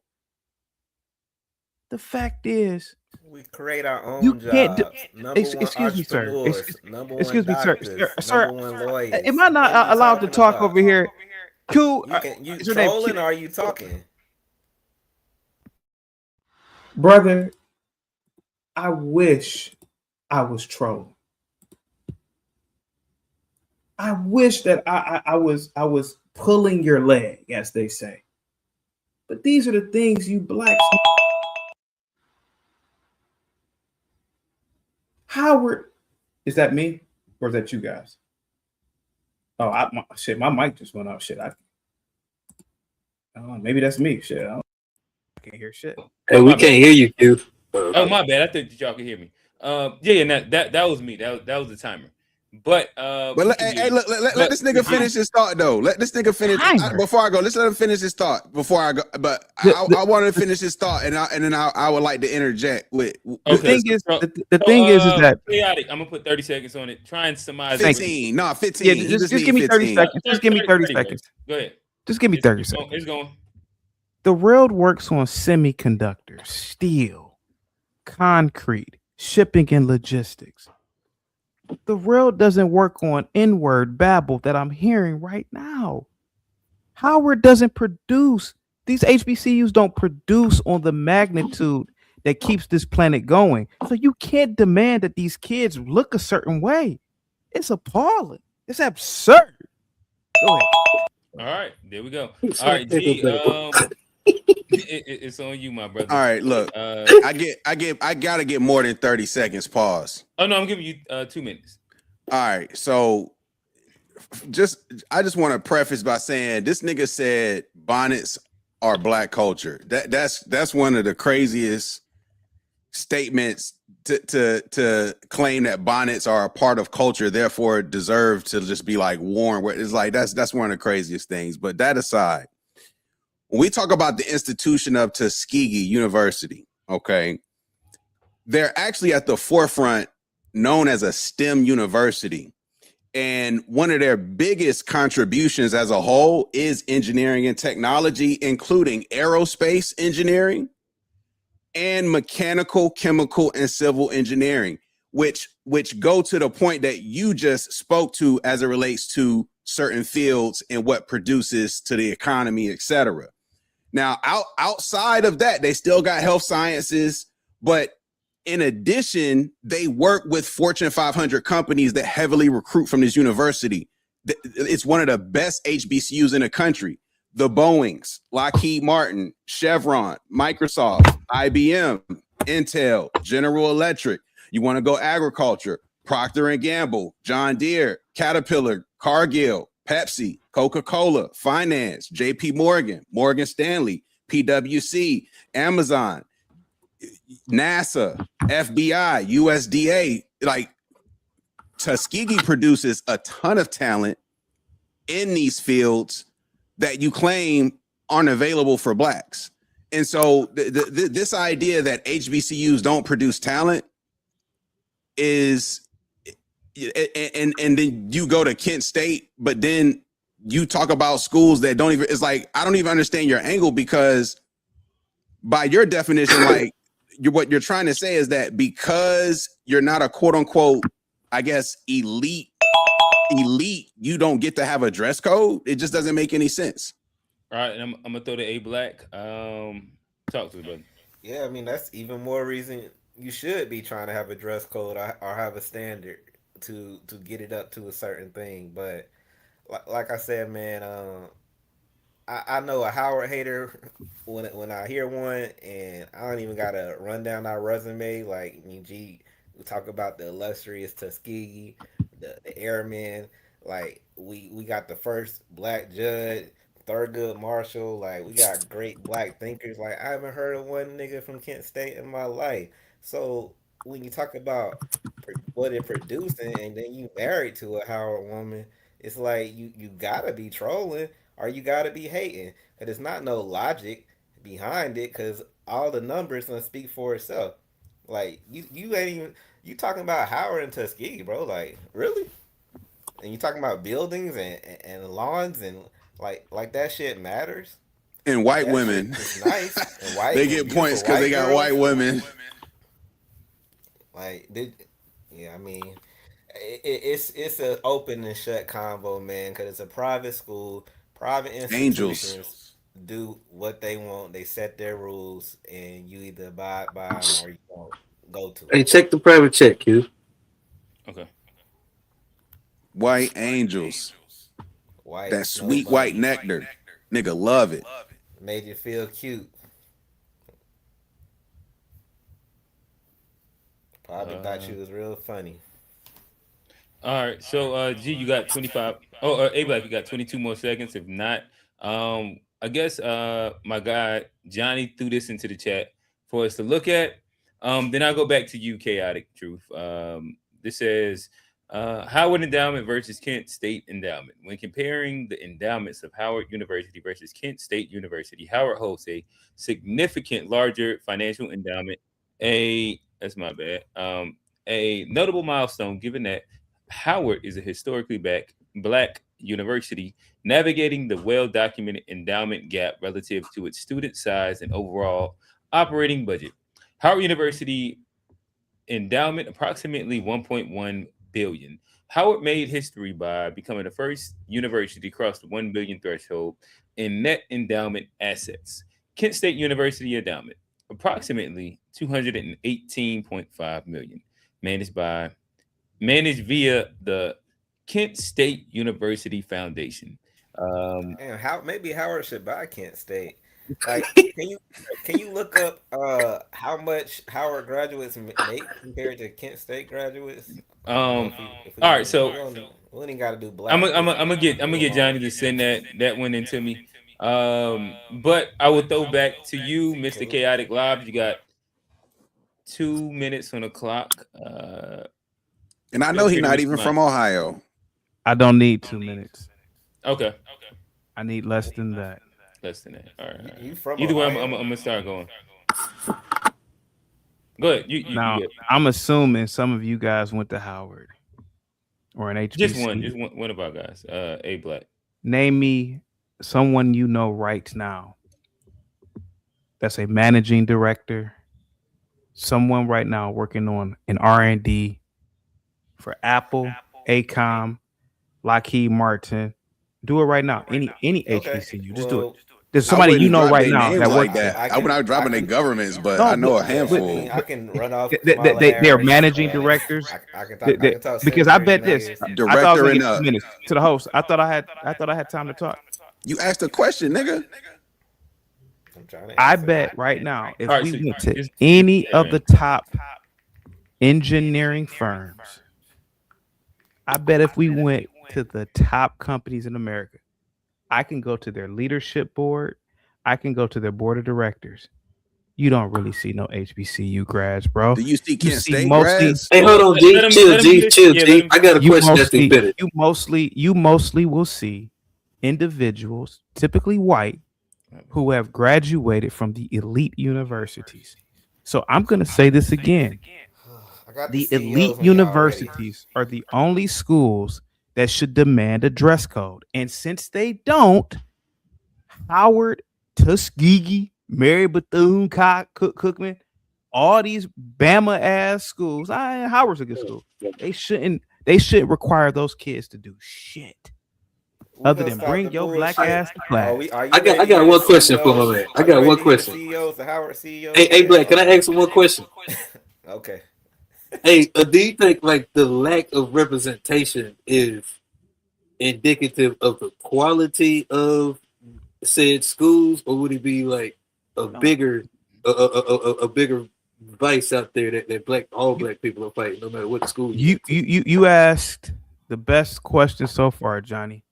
The fact is, we create our own jobs. Excuse me, sir. Excuse me, sir. Sir, am I not allowed to talk over here? You trolling or are you talking? Brother, I wish I was trolling. I wish that I was pulling your leg, as they say. But these are the things you blacks. Howard, is that me or is that you guys? Oh, my mic just went off. Shit, maybe that's me. Shit, I can't hear shit. Hey, we can't hear you, Q. Oh, my bad. I thought y'all could hear me. That was me. That was the timer. But let this nigga finish his thought though. Let this nigga finish before I go. Let's let him finish his thought before I go. But I want to finish his thought, and then I would like to interject with. The thing is that chaotic. I'm gonna put 30 seconds on it. Try and surmise. 15. No, 15. Yeah, just give me 30 seconds. Just give me 30 seconds. Go ahead. Just give me 30 seconds. It's going. The world works on semiconductors, steel, concrete, shipping, and logistics. The world doesn't work on N-word babble that I'm hearing right now. Howard doesn't produce. These HBCUs don't produce on the magnitude that keeps this planet going. So you can't demand that these kids look a certain way. It's appalling. It's absurd. Go ahead. All right, there we go. All right, G. It's on you, my brother. All right, look, I gotta get more than 30 seconds. Pause. Oh no, I'm giving you 2 minutes. All right, so I just want to preface by saying this nigga said bonnets are black culture. That's one of the craziest statements to claim that bonnets are a part of culture, therefore deserve to just be like worn. It's like that's one of the craziest things. But that aside, when we talk about the institution of Tuskegee University, okay, they're actually at the forefront, known as a STEM university. And one of their biggest contributions as a whole is engineering and technology, including aerospace engineering and mechanical, chemical, and civil engineering, which go to the point that you just spoke to as it relates to certain fields and what produces to the economy, etc. Now, outside of that, they still got health sciences, but in addition, they work with Fortune 500 companies that heavily recruit from this university. It's one of the best HBCUs in the country. The Boeings, Lockheed Martin, Chevron, Microsoft, IBM, Intel, General Electric. You want to go agriculture, Procter & Gamble, John Deere, Caterpillar, Cargill, Pepsi, Coca-Cola, finance, JP Morgan, Morgan Stanley, PwC, Amazon, NASA, FBI, USDA. Like, Tuskegee produces a ton of talent in these fields that you claim aren't available for blacks. And so this idea that HBCUs don't produce talent is, and then you go to Kent State, but then you talk about schools that don't even, it's like, I don't even understand your angle, because by your definition, like, what you're trying to say is that because you're not a quote unquote, I guess, elite, you don't get to have a dress code. It just doesn't make any sense. All right, and I'm gonna throw the A Black. Talk to me, brother. Yeah, I mean, that's even more reason you should be trying to have a dress code or have a standard to get it up to a certain thing. But like I said, man, I know a Howard hater when I hear one, and I don't even gotta run down our resume. Like, I mean, we talk about the illustrious Tuskegee, the airmen. Like, we got the first black judge, Thurgood Marshall. Like, we got great black thinkers. Like, I haven't heard of one nigga from Kent State in my life. So when you talk about what it producing, and then you married to a Howard woman, it's like you gotta be trolling or you gotta be hating. But it's not no logic behind it, because all the numbers gonna speak for itself. Like, you ain't even, you talking about Howard and Tuskegee, bro. Like, really? And you talking about buildings and lawns and like that shit matters. And white women, nice. And white, they get points because they got white women. Like, I mean, it's an open and shut combo, man. Because it's a private school, private institutions. Angels do what they want. They set their rules, and you either abide by them or you don't go to. Hey, check the private check, Q. Okay. White angels. That sweet white nectar. Nigga love it. Made you feel cute. Probably thought you was real funny. All right, so G, you got 25. Oh, A Black, you got 22 more seconds. If not, I guess my guy Johnny threw this into the chat for us to look at. Then I'll go back to you, Chaotic Truth. This says Howard Endowment versus Kent State Endowment. When comparing the endowments of Howard University versus Kent State University, Howard holds a significant larger financial endowment. That's my bad. A notable milestone, given that Howard is a historically black university, navigating the well-documented endowment gap relative to its student size and overall operating budget. Howard University endowment approximately $1.1 billion. Howard made history by becoming the first university to cross the 1 billion threshold in net endowment assets. Kent State University endowment approximately $218.5 million, managed via the Kent State University Foundation. Maybe Howard should buy Kent State. Like, can you look up how much Howard graduates make compared to Kent State graduates? All right, so we ain't got to do black. I'm gonna get Johnny to send that one into me. But I would throw back to you, Mr. Chaotic Live. You got 2 minutes on the clock. And I know he's not even from Ohio. I don't need 2 minutes. Okay. I need less than that. Less than that. All right. You from Either way, Ohio? I'm gonna start going. Go ahead. Now, I'm assuming some of you guys went to Howard or an HBCU. Just one of our guys. A Black. Name me someone you know right now that's a managing director, someone right now working on an R&D for Apple, ACOM, Lockheed Martin. Do it right now. Any HBCU, just do it. There's somebody you know right now that works there. I would not dropping their governments, but I know a handful. I can run off. They're managing directors. I can talk because I bet this director and up to the host. I thought I had time to talk. You asked a question, nigga. I bet right now if we went to any of the top engineering firms, I bet if we went to the top companies in America, I can go to their leadership board. I can go to their board of directors. You don't really see no HBCU grads, bro. Do you see Kent State mostly grads? Hey, hold on, G. Chill, G. I got a question that's embedded. You mostly will see individuals, typically white, who have graduated from the elite universities. So I'm going to say this again. The elite universities are the only schools that should demand a dress code. And since they don't, Howard, Tuskegee, Mary Bethune Cookman, all these Bama ass schools, Howard's a good school. They shouldn't require those kids to do shit other than bring your black ass to class. I got one question for my man. I got one question. Hey, Black, can I ask him one question? Okay. Hey, do you think like the lack of representation is indicative of the quality of said schools, or would it be like a bigger vice out there that all black people are fighting, no matter what school you asked the best question so far, Johnny.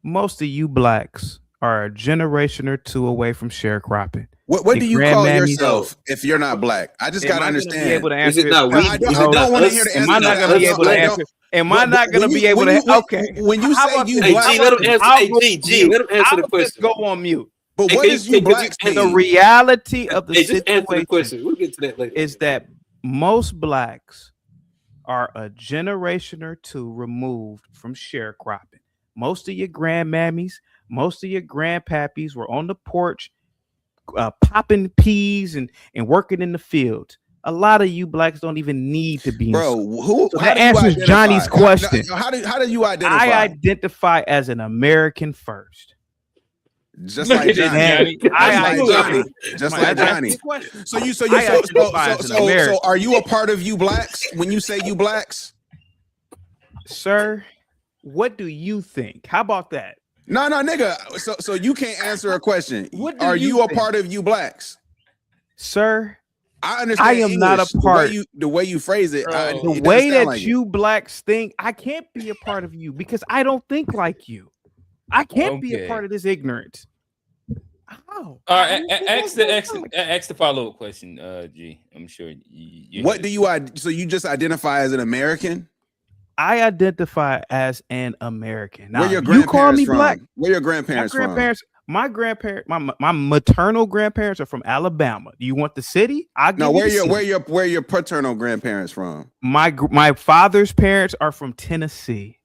Most of you blacks are a generation or two away from sharecropping. What do you call yourself if you're not black? I just gotta understand. Be able to answer I don't want to hear the answer. Am I not going to be able to answer? Am I not going to be able to? Okay. When you say you black, let him answer the question. Go on mute. But what is you black? The reality of the situation answer the question. We'll get to that later. Is that most blacks are a generation or two removed from sharecropping. Most of your grandmammies, most of your grandpappies were on the porch popping peas and working in the field. A lot of you blacks don't even need to be. Bro, that answers Johnny's question. How do you identify? I identify as an American first. Just like Johnny. Just like Johnny. So are you a part of you blacks when you say you blacks? Sir, what do you think? How about that? No, nigga. So you can't answer a question. Are you a part of you blacks? Sir, I understand. I am not a part. The way you phrase it, the way that you blacks think, I can't be a part of you because I don't think like you. I can't be a part of this ignorance. How? All right, ask the follow-up question, G. I'm sure. What do you? So you just identify as an American? I identify as an American. Now, where your grandparents you call me from? black? Where your grandparents from? My maternal grandparents are from Alabama. Do you want the city? Where your paternal grandparents from? My father's parents are from Tennessee.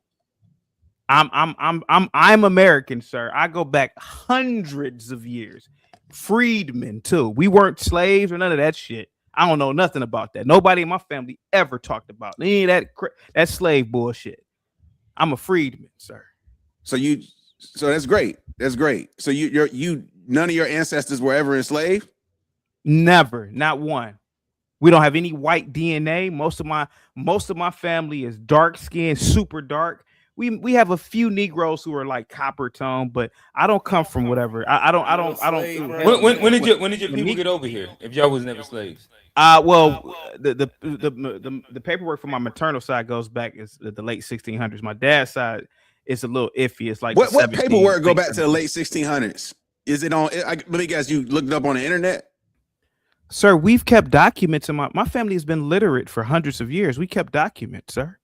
I'm American, sir. I go back hundreds of years. Freedmen too. We weren't slaves or none of that shit. I don't know nothing about that. Nobody in my family ever talked about any of that slave bullshit. I'm a freedman, sir. So that's great. That's great. So you none of your ancestors were ever enslaved? Never, not one. We don't have any white DNA. Most of my family is dark skinned, super dark. We have a few Negroes who are like copper tone, but I don't come from whatever. I don't. When did your people get over here? If y'all was never slaves? Well, the paperwork for my maternal side goes back is the late 1600s. My dad's side is a little iffy. It's like what paperwork go back to the late 1600s? Is it on? Let me guess. You looked it up on the internet. Sir, we've kept documents, and my family has been literate for hundreds of years. We kept documents, sir.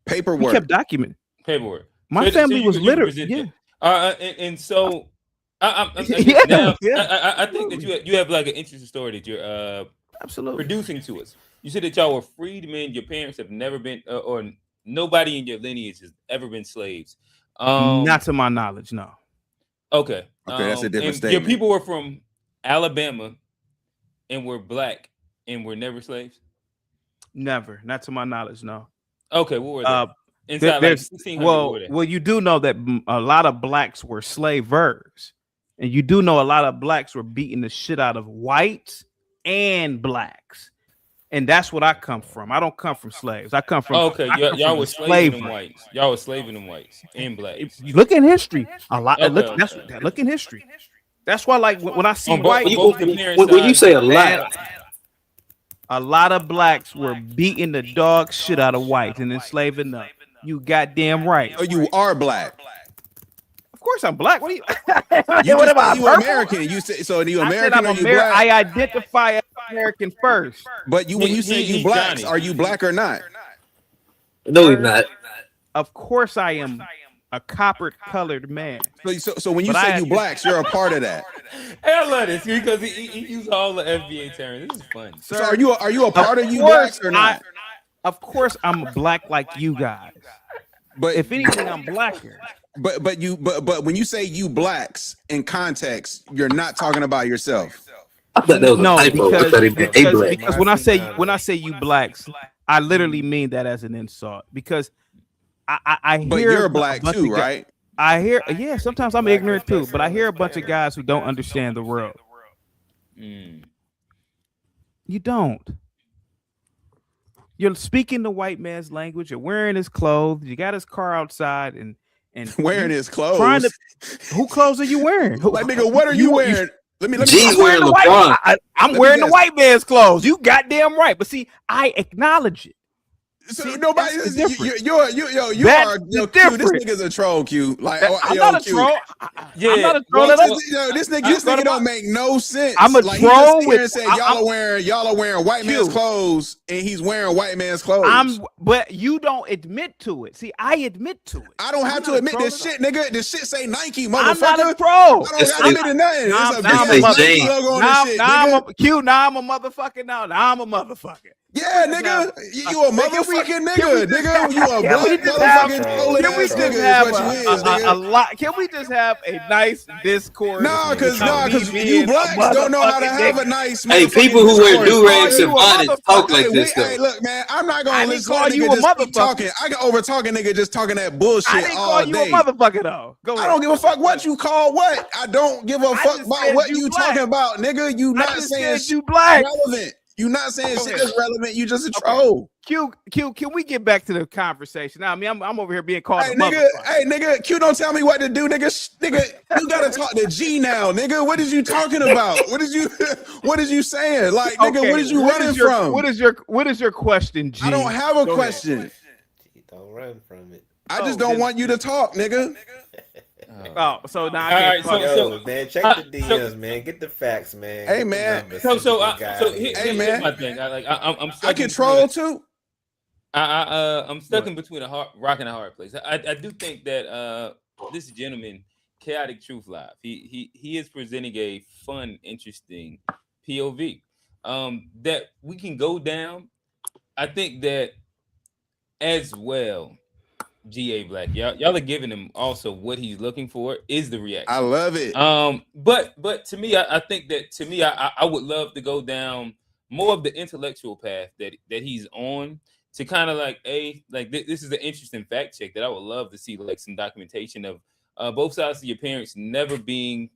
Paperwork. We kept document. Paperwork. My family was literate. Yeah. And so I think that you have like an interesting story that you're absolutely producing to us. You said that y'all were freedmen. Your parents have never been, or nobody in your lineage has ever been slaves. Not to my knowledge, no. Okay. That's a different statement. Your people were from Alabama and were black and were never slaves? Never. Not to my knowledge, no. Okay, what were they? Inside like 1600. Well, you do know that a lot of blacks were slavers. And you do know a lot of blacks were beating the shit out of whites and blacks. And that's what I come from. I don't come from slaves. I come from y'all were slaving them whites. Y'all were slaving them whites and blacks. You look in history. A lot. Look in history. That's why, like, when I see white, when you say a lot of blacks were beating the dog shit out of whites and enslaving them. You goddamn right. Oh, you are black. Of course, I'm black. What are you? What about you American? You say so? Are you American or you black? I identify as American first. But when you say you blacks, are you black or not? No, he's not. Of course, I am a copper-colored man. So when you say you blacks, you're a part of that. Hey, I love this because he used all the FBA terms. This is fun. So are you a part of you blacks or not? Of course, I'm black like you guys. But if anything, I'm blacker. But when you say you blacks in context, you're not talking about yourself. No, because when I say you blacks, I literally mean that as an insult. Because I hear, but you're black too, right? I hear, yeah. Sometimes I'm ignorant too, but I hear a bunch of guys who don't understand the world. You don't. You're speaking the white man's language. You're wearing his clothes. You got his car outside and wearing his clothes. Who clothes are you wearing? Like, nigga, what are you wearing? Let me. G's wearing LeBron. I'm wearing the white man's clothes. You goddamn right. But see, I acknowledge it. So nobody, you are Q. This nigga's a troll, Q. Like, I'm not a troll. I'm not a troll at all. This nigga don't make no sense. I'm a troll. Y'all are wearing white man's clothes, and he's wearing white man's clothes. But you don't admit to it. See, I admit to it. I don't have to admit this shit, nigga. This shit say Nike, motherfucker. I'm not a troll. I don't gotta admit to nothing. Now I'm a motherfucker. Now I'm a motherfucker. Yeah, nigga, you a motherfucking nigga, nigga. You a black motherfucking trolling ass nigga is what you is, nigga. A lot. Can we just have a nice discourse? Nah, cause you blacks don't know how to have a nice. Hey, people who wear durags and bonnets talk like this. Hey, look, man, I'm not gonna listen to a nigga just keep talking. I can over talk a nigga just talking that bullshit all day. I didn't call you a motherfucker though. I don't give a fuck what you call what. I don't give a fuck about what you talking about, nigga. You not saying shit relevant. You not saying shit that's relevant. You just a troll. Q, can we get back to the conversation? Now, I mean, I'm over here being called a nigga, Q, don't tell me what to do, nigga. You gotta talk to G now, nigga. What is you talking about? What is you saying? Like, nigga, what is you running from? What is your question, G? I don't have a question. Don't run from it. I just don't want you to talk, nigga. Oh, so now man, check the DMs, man. Get the facts, man. Hey, man. Here's my thing. I can troll too. I'm stuck in between a rock and a hard place. I do think that this gentleman, Chaotic Truth Live, he is presenting a fun, interesting POV that we can go down. I think that as well. GA Black, y'all are giving him also what he's looking for is the reaction. I love it. But to me, I think that I would love to go down more of the intellectual path that he's on to kind of like this is an interesting fact check that I would love to see, like some documentation of both sides of your parents never being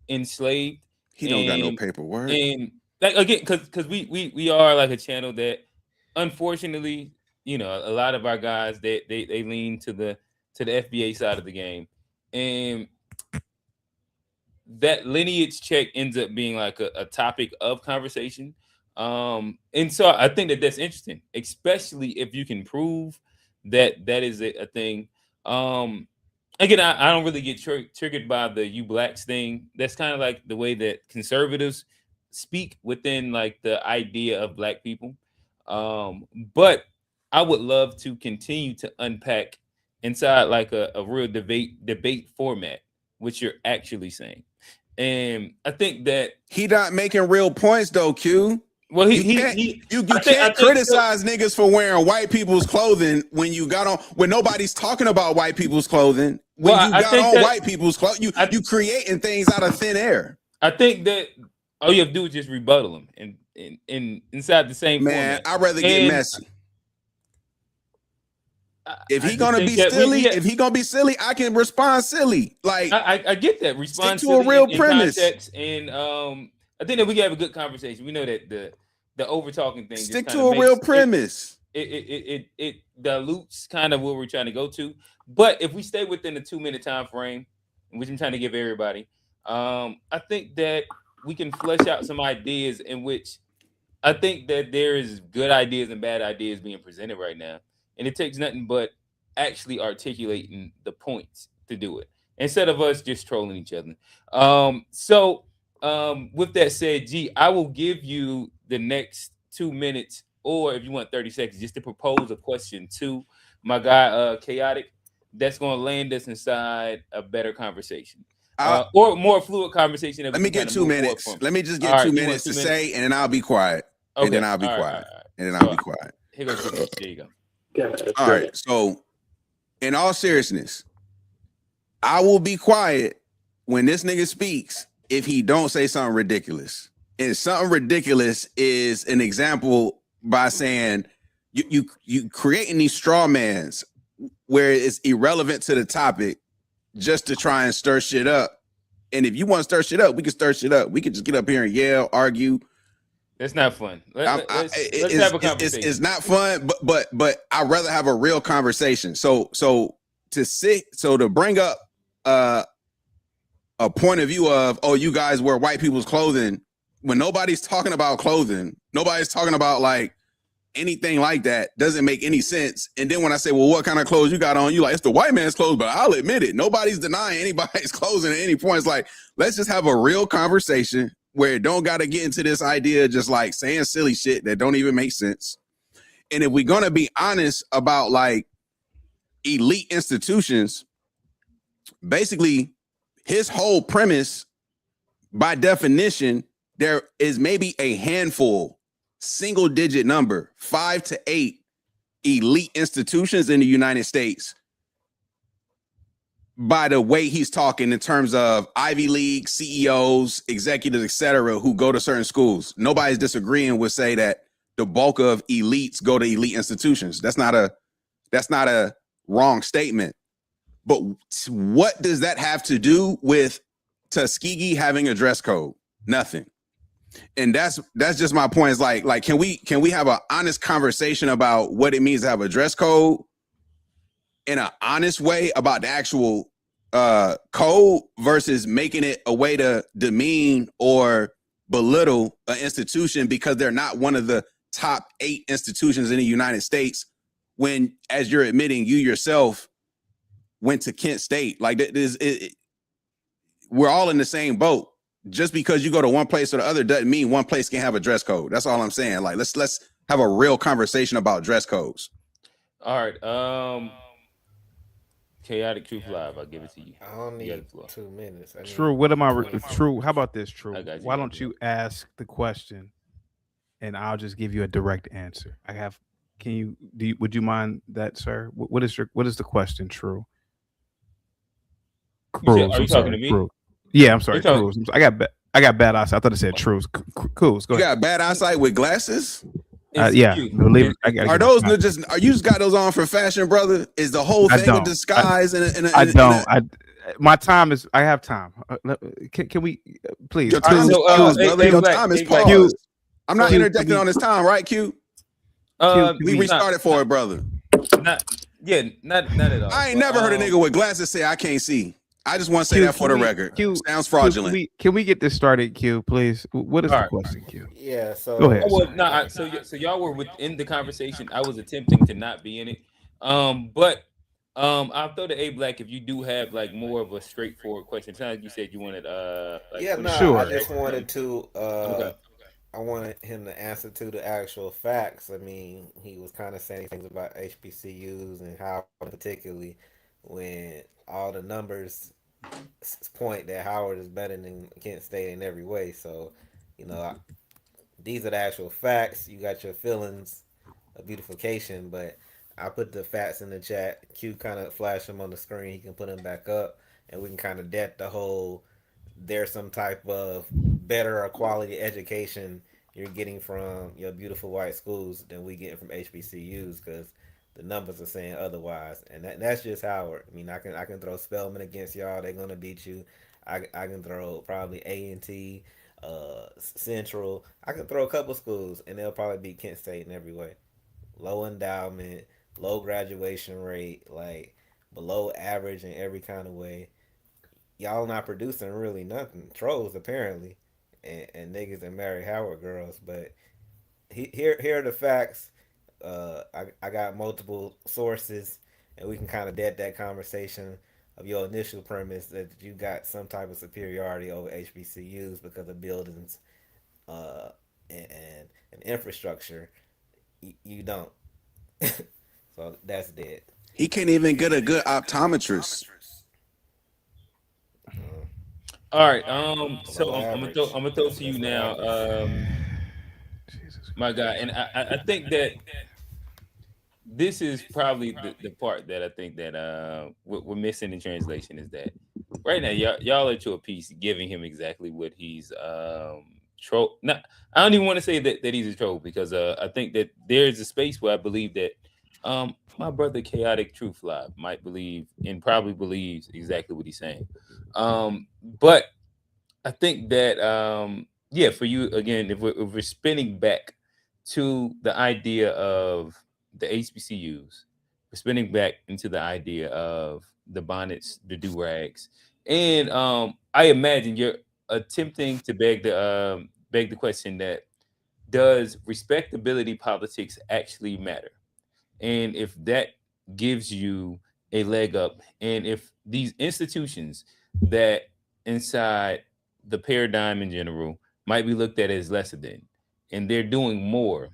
enslaved. He don't got no paperwork. And like again, because we are like a channel that unfortunately, you know, a lot of our guys they lean to the FBA side of the game, and that lineage check ends up being like a topic of conversation. And so I think that's interesting, especially if you can prove that is a thing. Again, I don't really get triggered by the you blacks thing. That's kind of like the way that conservatives speak within like the idea of Black people. But I would love to continue to unpack inside like a real debate format, which you're actually saying. And I think that he not making real points though, Q. Well, you can't criticize niggas for wearing white people's clothing when you got on when nobody's talking about white people's clothing. When you got on white people's clothing, you creating things out of thin air. I think that all you have to do is just rebuttal them and inside the same man. format. I'd rather get messy. If he gonna be silly, I can respond silly. Like I get that. Respond to a real premise. And I think that we can have a good conversation. We know that the over talking thing. Stick to a real premise. It dilutes kind of where we're trying to go to. But if we stay within the 2-minute time frame, which I'm trying to give everybody, I think that we can flesh out some ideas in which I think that there is good ideas and bad ideas being presented right now. And it takes nothing but actually articulating the points to do it instead of us just trolling each other. With that said, G, I will give you the next 2 minutes, or if you want 30 seconds, just to propose a question to my guy, Chaotic, that's going to land us inside a better conversation. Or more fluid conversation. Let me get 2 minutes. Let me just get 2 minutes to say, and then I'll be quiet. Okay. And then I'll be quiet. And then I'll be quiet. Here goes 2 minutes. There you go. All right. So, in all seriousness, I will be quiet when this nigga speaks if he don't say something ridiculous. And something ridiculous is an example by saying you creating these straw mans where it's irrelevant to the topic just to try and stir shit up. And if you want to stir shit up, we can stir shit up. We can just get up here and yell, argue. It's not fun. Let's have a conversation. It's not fun, but I'd rather have a real conversation. So to bring up a point of view of, oh, you guys wear white people's clothing when nobody's talking about clothing, nobody's talking about like anything like that, doesn't make any sense. And then when I say, well, what kind of clothes you got on? You like, it's the white man's clothes, but I'll admit it. Nobody's denying anybody's clothing at any point. It's like, let's just have a real conversation where it don't got to get into this idea just like saying silly shit that don't even make sense. And if we're going to be honest about like elite institutions, basically his whole premise, by definition, there is maybe a handful, single digit number, 5 to 8 elite institutions in the United States. By the way he's talking in terms of Ivy League CEOs, executives, etc., who go to certain schools. Nobody's disagreeing with say that the bulk of elites go to elite institutions. That's not a wrong statement. But what does that have to do with Tuskegee having a dress code? Nothing. And that's just my point. Is like can we have an honest conversation about what it means to have a dress code in an honest way about the actual code versus making it a way to demean or belittle an institution because they're not one of the top 8 institutions in the United States when, as you're admitting, you yourself went to Kent State. Like we're all in the same boat. Just because you go to one place or the other doesn't mean one place can have a dress code. That's all I'm saying. Like let's have a real conversation about dress codes. All right. Chaotic Truth Live. I'll give it to you. I don't need 2 minutes. True. What am I? True. How about this? True. Why don't you ask the question, and I'll just give you a direct answer. Would you mind that, sir? What is the question? True. Are you talking to me? True. Yeah, I'm sorry. Cruz. I got bad eyesight. I thought it said Trues. Cruz, go ahead. You got bad eyesight with glasses? Yeah. Believe it. Are those you just got those on for fashion, brother? Is the whole thing a disguise? My time is. I have time. Can we please? Your time is paused, brother. Your time is paused. I'm not interjecting on this time, right, Q? We restarted for it, brother. Not at all. I ain't never heard a nigga with glasses say I can't see. I just want to say that for the record. Sounds fraudulent. Can we get this started, Q, please? What is the question, Q? Yeah, so go ahead. So y'all were within the conversation. I was attempting to not be in it. But I'll throw to A Black if you do have like more of a straightforward question. Sounds like you said you wanted sure. I just wanted to I wanted him to answer to the actual facts. I mean, he was kind of saying things about HBCUs and how, particularly, when all the numbers point that Howard is better than Kent State in every way. So, you know, these are the actual facts. You got your feelings of beautification, but I put the facts in the chat. Q kind of flash them on the screen. He can put them back up, and we can kind of debt the whole. There's some type of better or quality education you're getting from your beautiful white schools than we get from HBCUs because the numbers are saying otherwise, and that's just Howard. I mean, I can throw Spelman against y'all; they're gonna beat you. I can throw probably A&T, Central. I can throw a couple schools, and they'll probably beat Kent State in every way. Low endowment, low graduation rate, like below average in every kind of way. Y'all not producing really nothing. Trolls apparently, and niggas that marry Howard girls. But here are the facts. I got multiple sources, and we can kind of dead that conversation of your initial premise that you got some type of superiority over HBCUs because of buildings, and infrastructure. You don't. So that's dead. He can't even get a good optometrist. All right. So I'm gonna throw to you now, my guy, and I think that this is probably the part that I think that we're missing in translation is that right now y'all are to a piece giving him exactly what he's troll. Not, I don't even want to say that he's a troll because I think that there's a space where I believe that my brother Chaotic Truth Live might believe and probably believes exactly what he's saying. But I think that yeah, for you again, if we're spinning back to the idea of the HBCUs, we're spinning back into the idea of the bonnets, the do-rags, and I imagine you're attempting to beg the question that does respectability politics actually matter? And if that gives you a leg up, and if these institutions that inside the paradigm in general might be looked at as lesser than, and they're doing more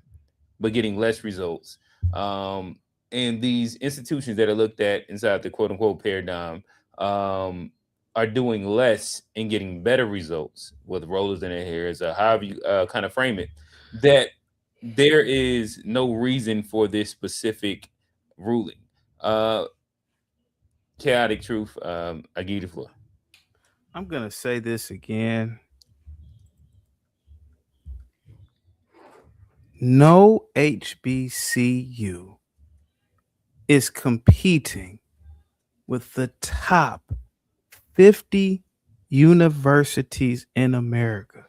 but getting less results, and these institutions that are looked at inside the quote unquote paradigm are doing less and getting better results with rollers in their hairs, or however you kind of frame it, that there is no reason for this specific ruling. Chaotic Truth, I give you the floor. I'm gonna say this again. No HBCU is competing with the top 50 universities in America.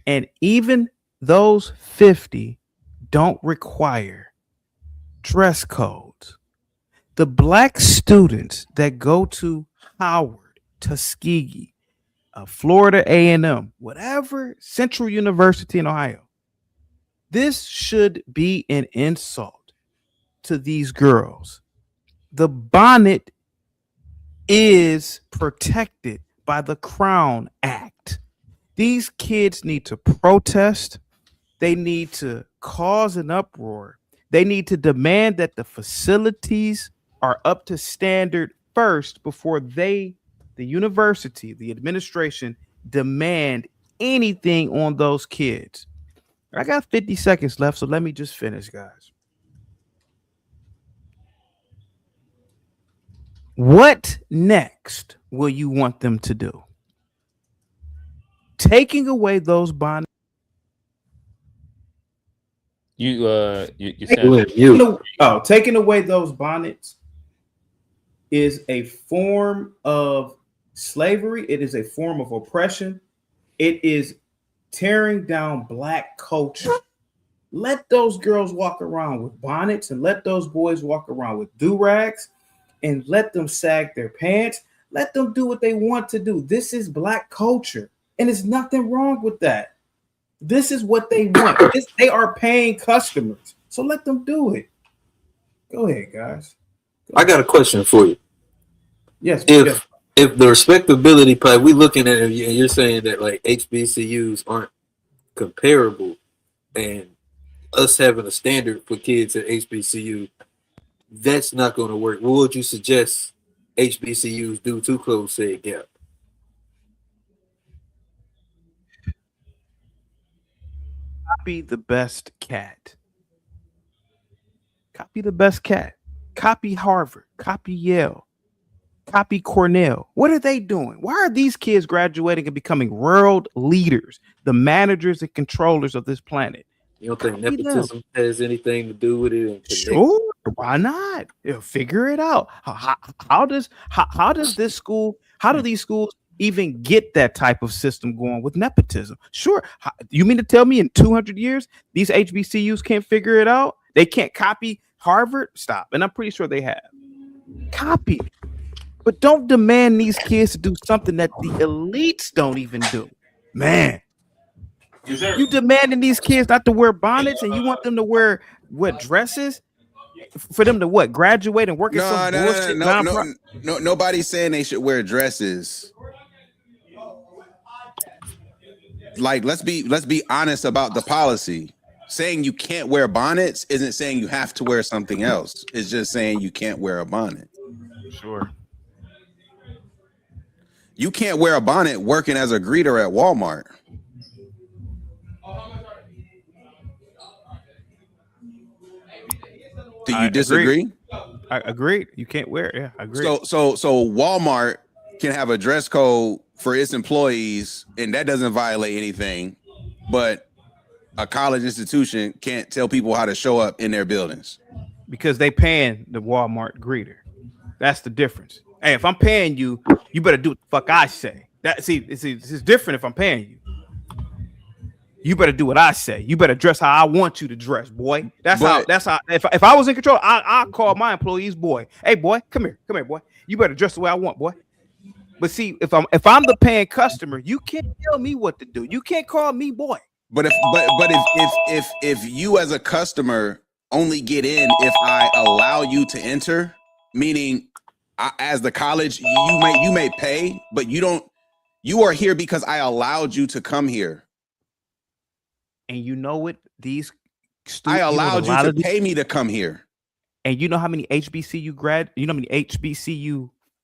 And even those 50 don't require dress codes. The black students that go to Howard, Tuskegee, Florida A&M, whatever Central University in Ohio, this should be an insult to these girls. The bonnet is protected by the Crown Act. These kids need to protest. They need to cause an uproar. They need to demand that the facilities are up to standard first before the university, the administration, demand anything on those kids. I got 50 seconds left, so let me just finish, guys. What next will you want them to do? Taking away those bonnets. Taking away those bonnets is a form of slavery. It is a form of oppression. It is tearing down black culture. Let those girls walk around with bonnets and let those boys walk around with do-rags and let them sag their pants. Let them do what they want to do. This is black culture, and there's nothing wrong with that. This is what they want. They are paying customers, so let them do it. Go ahead, guys. I got a question for you. Yes. If the respectability part, we looking at it, and you're saying that like HBCUs aren't comparable, and us having a standard for kids at HBCU, that's not going to work. What would you suggest HBCUs do to close said gap? Copy the best cat. Copy the best cat. Copy Harvard. Copy Yale. Copy Cornell. What are they doing? Why are these kids graduating and becoming world leaders, the managers and controllers of this planet? You don't think nepotism has anything to do with it? Sure, why not? Figure it out. How does this school? How do these schools even get that type of system going with nepotism? Sure. You mean to tell me in 200 years these HBCUs can't figure it out? They can't copy Harvard? Stop. And I'm pretty sure they have. Copy. But don't demand these kids to do something that the elites don't even do. Man. You demanding these kids not to wear bonnets, and you want them to wear what dresses? For them to what? Graduate and work at some bullshit? No, nobody's saying they should wear dresses. Like, let's be honest about the policy. Saying you can't wear bonnets isn't saying you have to wear something else. It's just saying you can't wear a bonnet. Sure. You can't wear a bonnet working as a greeter at Walmart. Do you disagree? I agree. You can't wear it. Yeah, I agree. So Walmart can have a dress code for its employees, and that doesn't violate anything. But a college institution can't tell people how to show up in their buildings because they paying the Walmart greeter. That's the difference. Hey, if I'm paying you, you better do what the fuck I say. It's different if I'm paying you. You better do what I say. You better dress how I want you to dress, boy. That's how. If I was in control, I'll call my employees, boy. Hey, boy, come here, boy. You better dress the way I want, boy. But see, if I'm the paying customer, you can't tell me what to do. You can't call me boy. But if you as a customer only get in if I allow you to enter, meaning as the college you may pay, but you are here because I allowed you to come here. And you know what? I allowed you to pay me to come here. And you know how many HBCU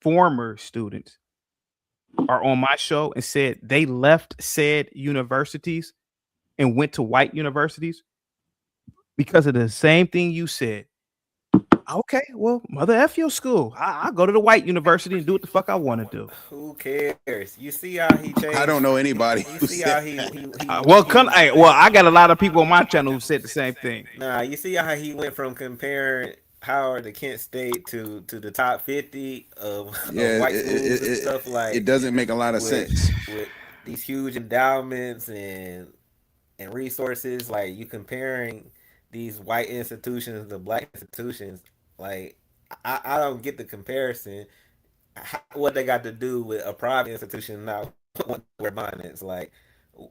former students are on my show and said they left said universities and went to white universities because of the same thing you said. Okay, well, mother F your school. I'll go to the white university and do what the fuck I want to do. Who cares? You see how he changed? I don't know anybody. You see how he I got a lot of people on my channel who said the same thing. Nah, you see how he went from comparing Howard to Kent State to the top 50 of white schools and stuff like. It doesn't make a lot of sense with these huge endowments and resources. Like, you comparing these white institutions to black institutions. Like, I don't get the comparison. What they got to do with a private institution not want to wear bonnets? Like,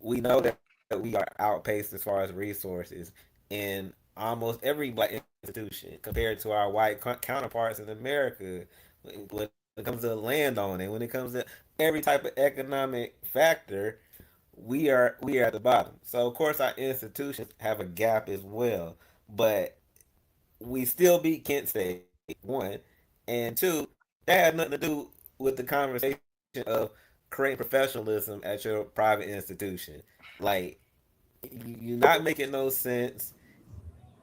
we know that we are outpaced as far as resources in almost every black institution compared to our white counterparts in America. When it comes to land owning, when it comes to every type of economic factor, we are at the bottom. So of course our institutions have a gap as well, but we still beat Kent State, one, and two, that had nothing to do with the conversation of creating professionalism at your private institution. Like, you're not making no sense.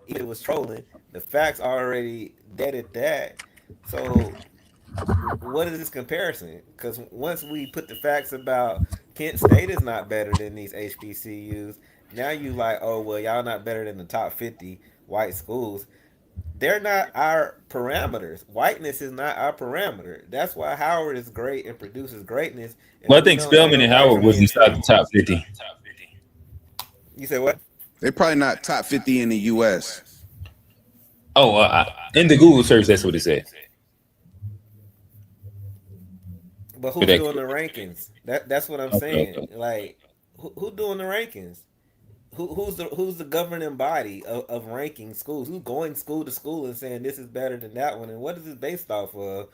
It was trolling. The facts already deaded that. So what is this comparison? Because once we put the facts about Kent State is not better than these HBCUs, now you like, oh, well, y'all not better than the top 50 white schools. They're not our parameters. Whiteness is not our parameter. That's why Howard is great and produces greatness. Well, I think Spelman and Howard was inside the top 50. You said what? They're probably not top 50 in the U.S. Oh, in the Google search, that's what it said. But who's doing the rankings? That's what I'm saying. Okay. Like, who doing the rankings? Who's the governing body of ranking schools? Who's going school to school and saying this is better than that one? And what is it based off of?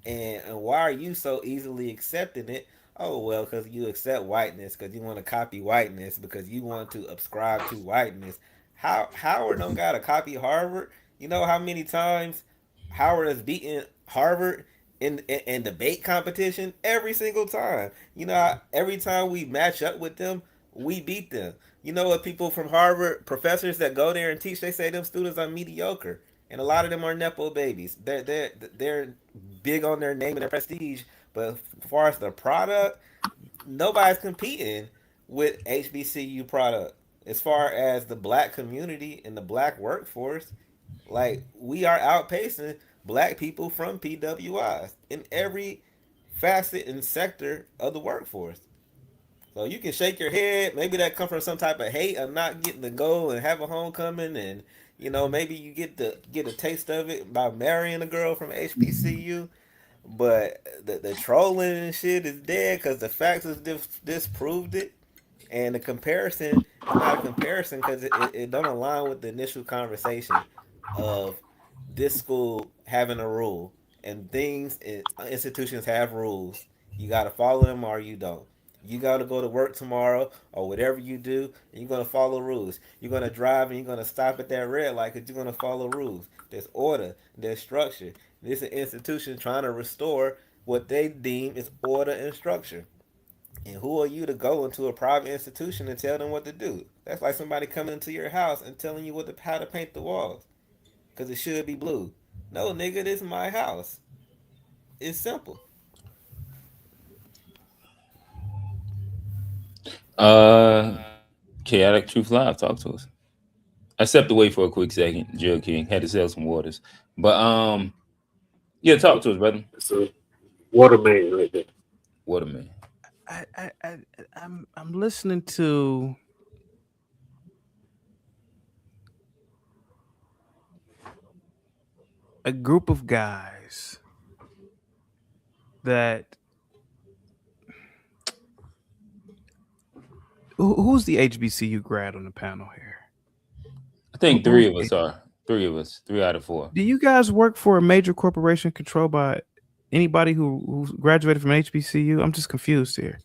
And why are you so easily accepting it? Oh well, because you accept whiteness, because you want to copy whiteness, because you want to subscribe to whiteness. Howard don't got to copy Harvard? You know how many times Howard has beaten Harvard in debate competition? Every single time. You know, every time we match up with them, we beat them. You know what people from Harvard, professors that go there and teach, they say them students are mediocre. And a lot of them are nepo babies. They're big on their name and their prestige, but as far as the product, nobody's competing with HBCU product. As far as the black community and the black workforce, like we are outpacing black people from PWIs in every facet and sector of the workforce. So you can shake your head. Maybe that comes from some type of hate of not getting to go and have a homecoming, and maybe you get a taste of it by marrying a girl from HBCU. But the trolling and shit is dead because the facts has disproved it, and the comparison is not a comparison because it don't align with the initial conversation of this school having a rule, and institutions have rules. You got to follow them or you don't. You got to go to work tomorrow or whatever you do, and you're going to follow rules. You're going to drive and you're going to stop at that red light because you're going to follow rules. There's order, there's structure. This is an institution trying to restore what they deem is order and structure. And who are you to go into a private institution and tell them what to do? That's like somebody coming into your house and telling you how to paint the walls because it should be blue. No, nigga, this is my house. It's simple. Chaotic Truth Live, talk to us. I stepped away for a quick second, Jill King. Had to sell some waters. But yeah, talk to us, brother. So Waterman right there. Waterman. I'm listening to a group of guys that who's the HBCU grad on the panel here? I think three of us are. 3 out of 4. Do you guys work for a major corporation controlled by anybody who graduated from HBCU? I'm just confused here.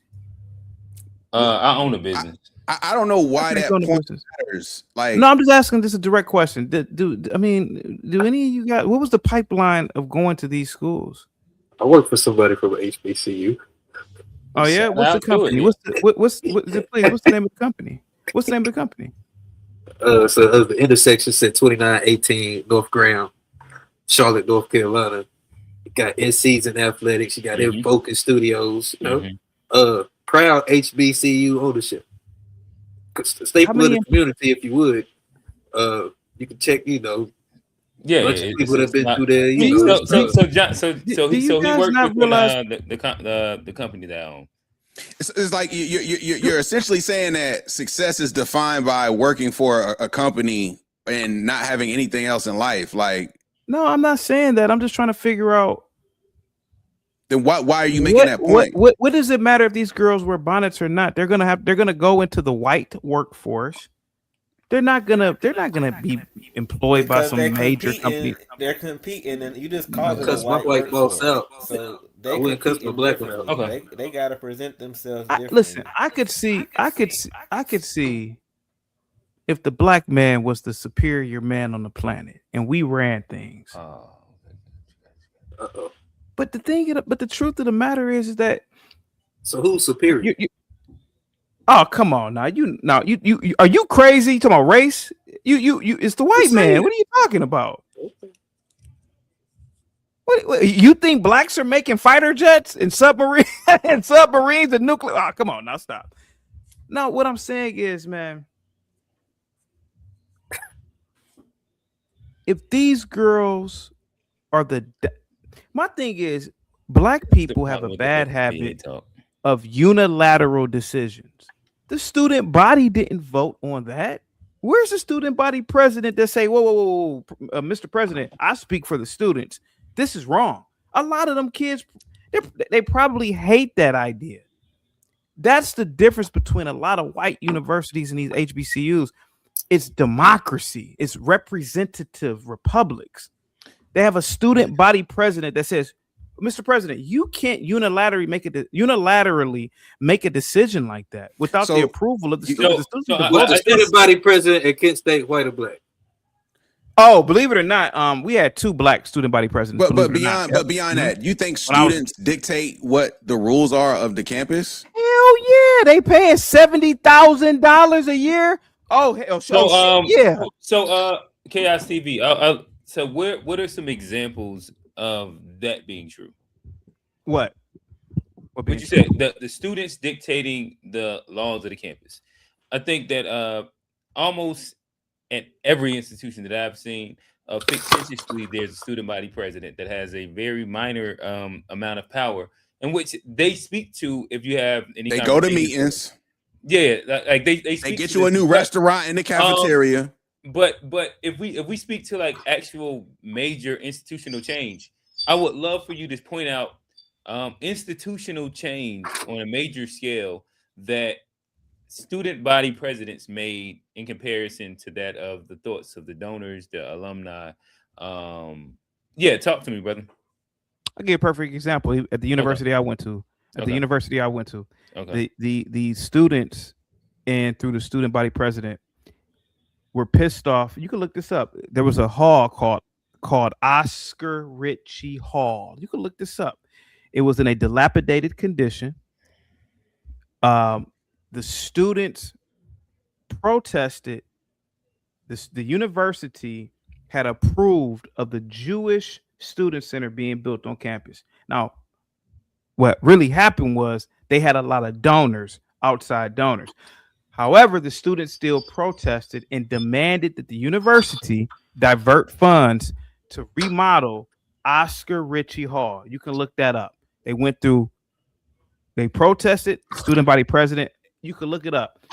I own a business. I don't know why that point matters. Like, no, I'm just asking this a direct question. Do any of you guys? What was the pipeline of going to these schools? I work for somebody from HBCU. Oh yeah, what's the company? What's the name of the company? What's the name of the company? So the intersection said 2918 North Graham, Charlotte, North Carolina. You got in-season athletics. You got Focus Studios. You know, proud HBCU ownership. Staple of the community, if you would. You can check. You know, bunch of people that have been through there. You know, so he worked with the company that I own. It's like you're essentially saying that success is defined by working for a company and not having anything else in life. Like, no, I'm not saying that. I'm just trying to figure out. Then why are you making that point? What does it matter if these girls wear bonnets or not? They're gonna go into the white workforce. They're not gonna be employed by some major company. They're competing, and you just call it a white workforce out. So I wouldn't cuss my black one out. Okay, they gotta present themselves differently. Listen, I could see if the black man was the superior man on the planet and we ran things. But the truth of the matter is that. So who's superior? Oh, come on now. You are you crazy? You talking about race? You it's the white man. What are you talking about? What you think blacks are making fighter jets and submarines and nuclear? Oh, come on now, stop. No, what I'm saying is, man, if these girls are my thing is, black people have a bad habit of unilateral decisions. The student body didn't vote on that. Where's the student body president that say, whoa, Mr. President, I speak for the students. This is wrong. A lot of them kids, they probably hate that idea. That's the difference between a lot of white universities and these HBCUs. It's democracy. It's representative republics. They have a student body president that says, Mr. President, you can't unilaterally make a decision like that without the approval of the students. The student body president at Kent State, white or black? Oh, believe it or not, we had 2 black student body presidents. But beyond that, you think students dictate what the rules are of the campus? Hell yeah, they paying $70,000 a year. Oh, hell, yeah. So, Chaos TV. So, what are some examples of that being true? What you said, the students dictating the laws of the campus. I think that almost at every institution that I've seen, fictitiously, there's a student body president that has a very minor amount of power, in which they speak to if you have any. They go to meetings. Yeah, like they get you a new restaurant in the cafeteria. But if we speak to like actual major institutional change, I would love for you to point out institutional change on a major scale that student body presidents made in comparison to that of the thoughts of the donors, the alumni. Talk to me, brother. I'll give you a perfect example. At the university I went to, the students and through the student body president were pissed off. You can look this up. There was a hall called Oscar Ritchie Hall. You can look this up. It was in a dilapidated condition. The students protested. The university had approved of the Jewish Student Center being built on campus. Now, what really happened was they had a lot of donors, outside donors. However, the students still protested and demanded that the university divert funds to remodel Oscar Ritchie Hall. You can look that up. They protested, student body president. You can look it up.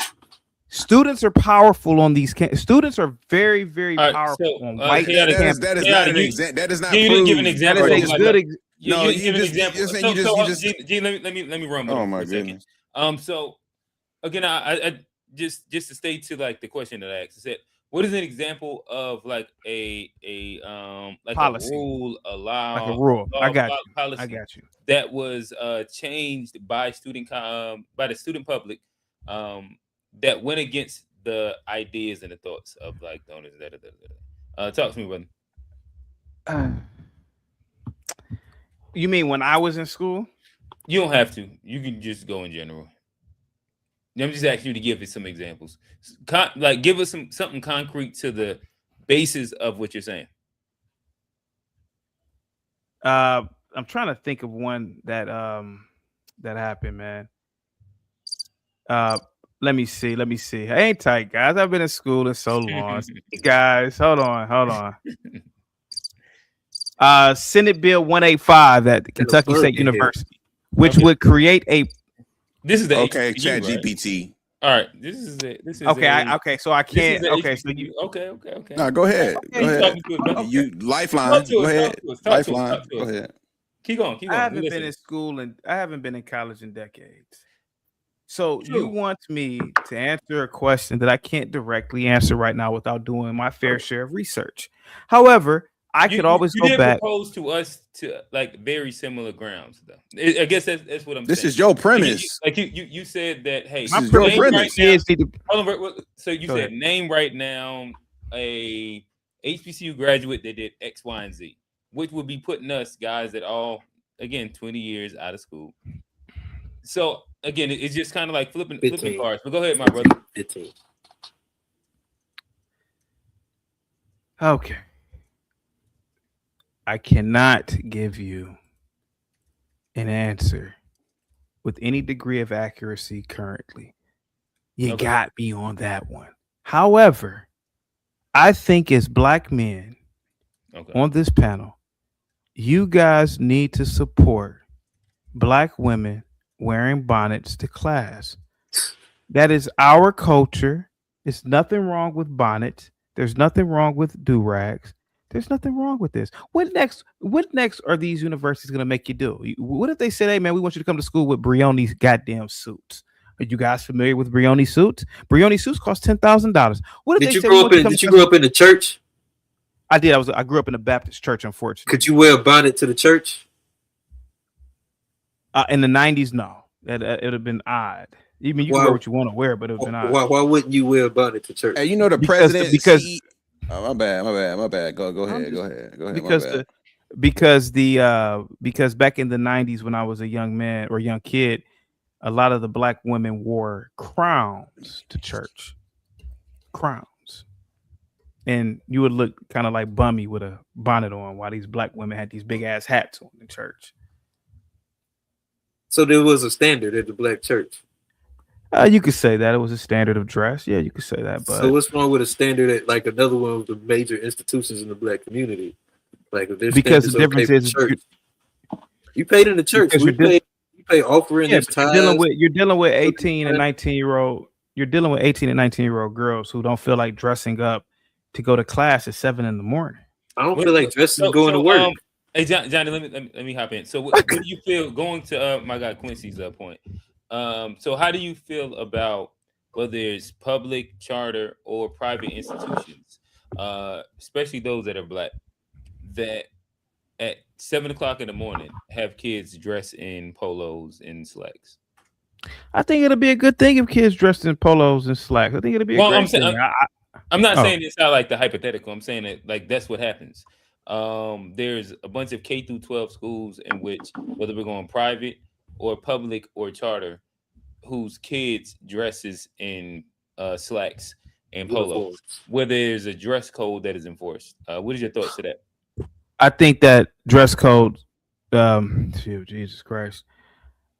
Students are powerful on these students are very, very powerful on white campus. That is not an example. That is not proof. Give an example. That is a good example. No, you give an example. G, let me run with oh it my for a goodness. second. So again, I just to stay to like the question that I asked. I said, what is an example of like a policy, a rule, a law, like a rule? I got you. That was changed by by the student public. That went against the ideas and the thoughts of like donors. Talk to me, brother. You mean when I was in school? You don't have to. You can just go in general. I'm just asking you to give us some examples. Like, give us something concrete to the basis of what you're saying. I'm trying to think of one that happened, man. Let me see. Hang tight, guys. I've been in school in so long. Guys, hold on. Senate Bill 185 at Kentucky State University, which would create a. This is the Chat GPT. All right, this is it. This is okay. So I can't. Okay, so you. Okay. No, go ahead. You lifeline. Go ahead. Lifeline. Go ahead. Keep going. I haven't been in school and I haven't been in college in decades. So you want me to answer a question that I can't directly answer right now without doing my fair share of research. However, I could always go back. Propose to us to like very similar grounds, though. I guess that's what I'm saying. This is your premise. You said that. Hey, this is your premise. So you said name right now a HBCU graduate that did X, Y, and Z, which would be putting us guys that all 20 years out of school. So again, it's just kind of like flipping cards. But go ahead, my brother. 15. Okay. I cannot give you an answer with any degree of accuracy currently. You got me on that one. However, I think as black men on this panel, you guys need to support black women wearing bonnets to class. That is our culture. There's nothing wrong with bonnets. There's nothing wrong with do-rags. There's nothing wrong with this. What next are these universities going to make you do? What if they said, hey, man, we want you to come to school with Brioni's goddamn suits? Are you guys familiar with Brioni suits? Brioni suits cost $10,000. What if did you grow up in the church? I did. I grew up in a Baptist church, unfortunately. Could you wear a bonnet to the church? In the 90s, no. It would have been odd. Even you can wear what you want to wear, but it would have been odd. Why wouldn't you wear a bonnet to church? Hey, you know the president. Oh, my bad. Go ahead. Because back in the 90s when I was a young man or young kid, a lot of the black women wore crowns to church. Crowns. And you would look kind of like bummy with a bonnet on while these black women had these big ass hats on in church. So there was a standard at the black church. You could say that it was a standard of dress. Yeah, you could say that. But so what's wrong with a standard at like another one of the major institutions in the black community? Like if because the difference is you paid in the church. You pay offering. Yeah, you're dealing with 18 and 19-year-old. You're dealing with 18 and 19-year-old girls who don't feel like dressing up to go to class at 7 a.m. I don't feel like dressing going to work. Hey, Johnny, let me hop in. So, what do you feel going to my guy Quincy's point? So, how do you feel about whether it's public, charter, or private institutions, especially those that are black, that at 7 o'clock in the morning have kids dressed in polos and slacks? I think it'll be a good thing if kids dressed in polos and slacks. I think it'll be a great thing. I'm not saying it's not like the hypothetical. I'm saying that like that's what happens. There's a bunch of K through 12 schools in which, whether we're going private or public or charter, whose kids dresses in slacks and polos, where there's a dress code that is enforced. What is your thoughts to that? I think that dress code, Jesus Christ,